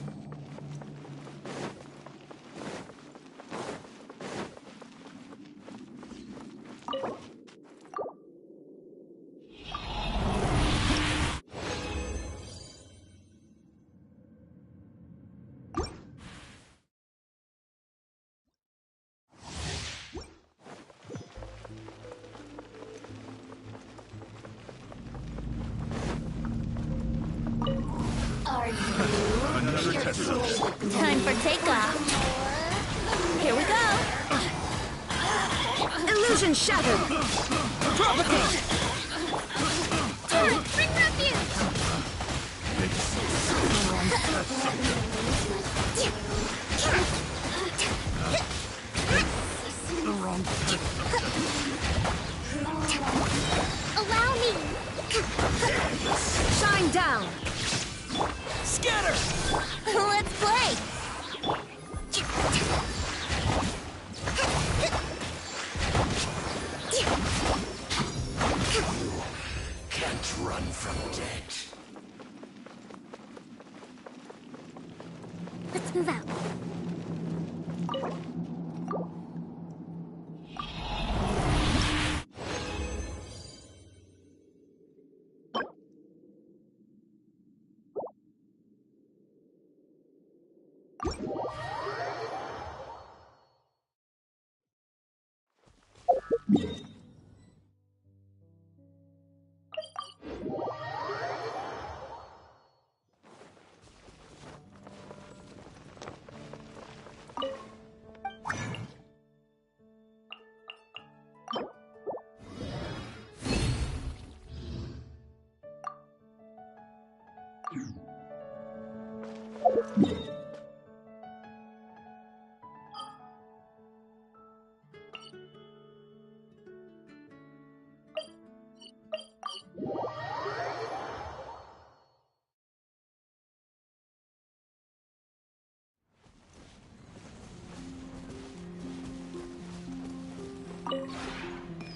Are you Another test subject. Time for takeoff. Here we go. Illusion shattered. Propagate! Shine down! Scatter! Let's play! Can't run from death. Let's move out.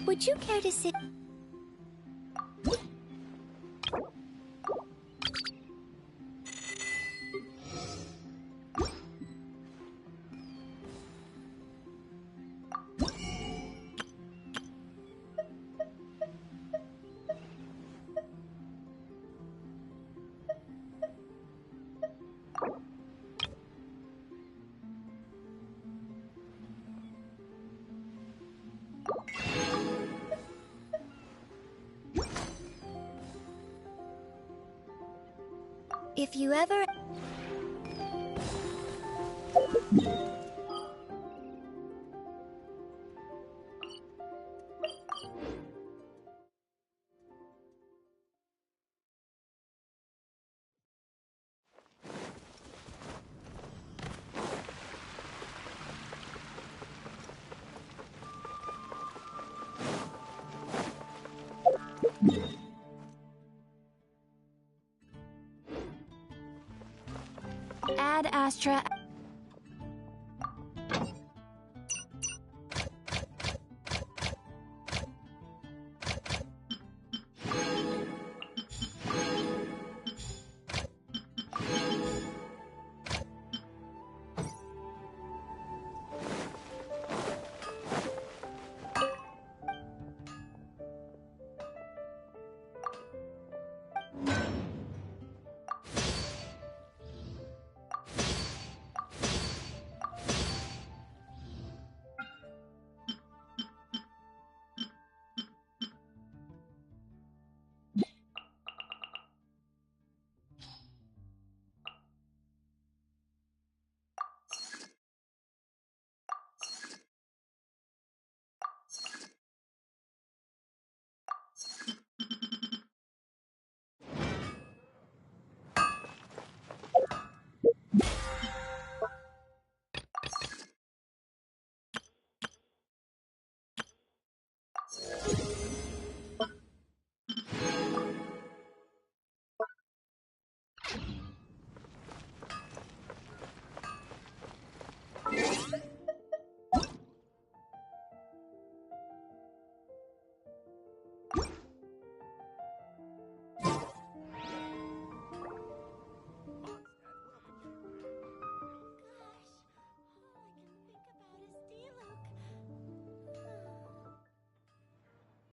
Would you care to sit? If you ever... Ad Astra.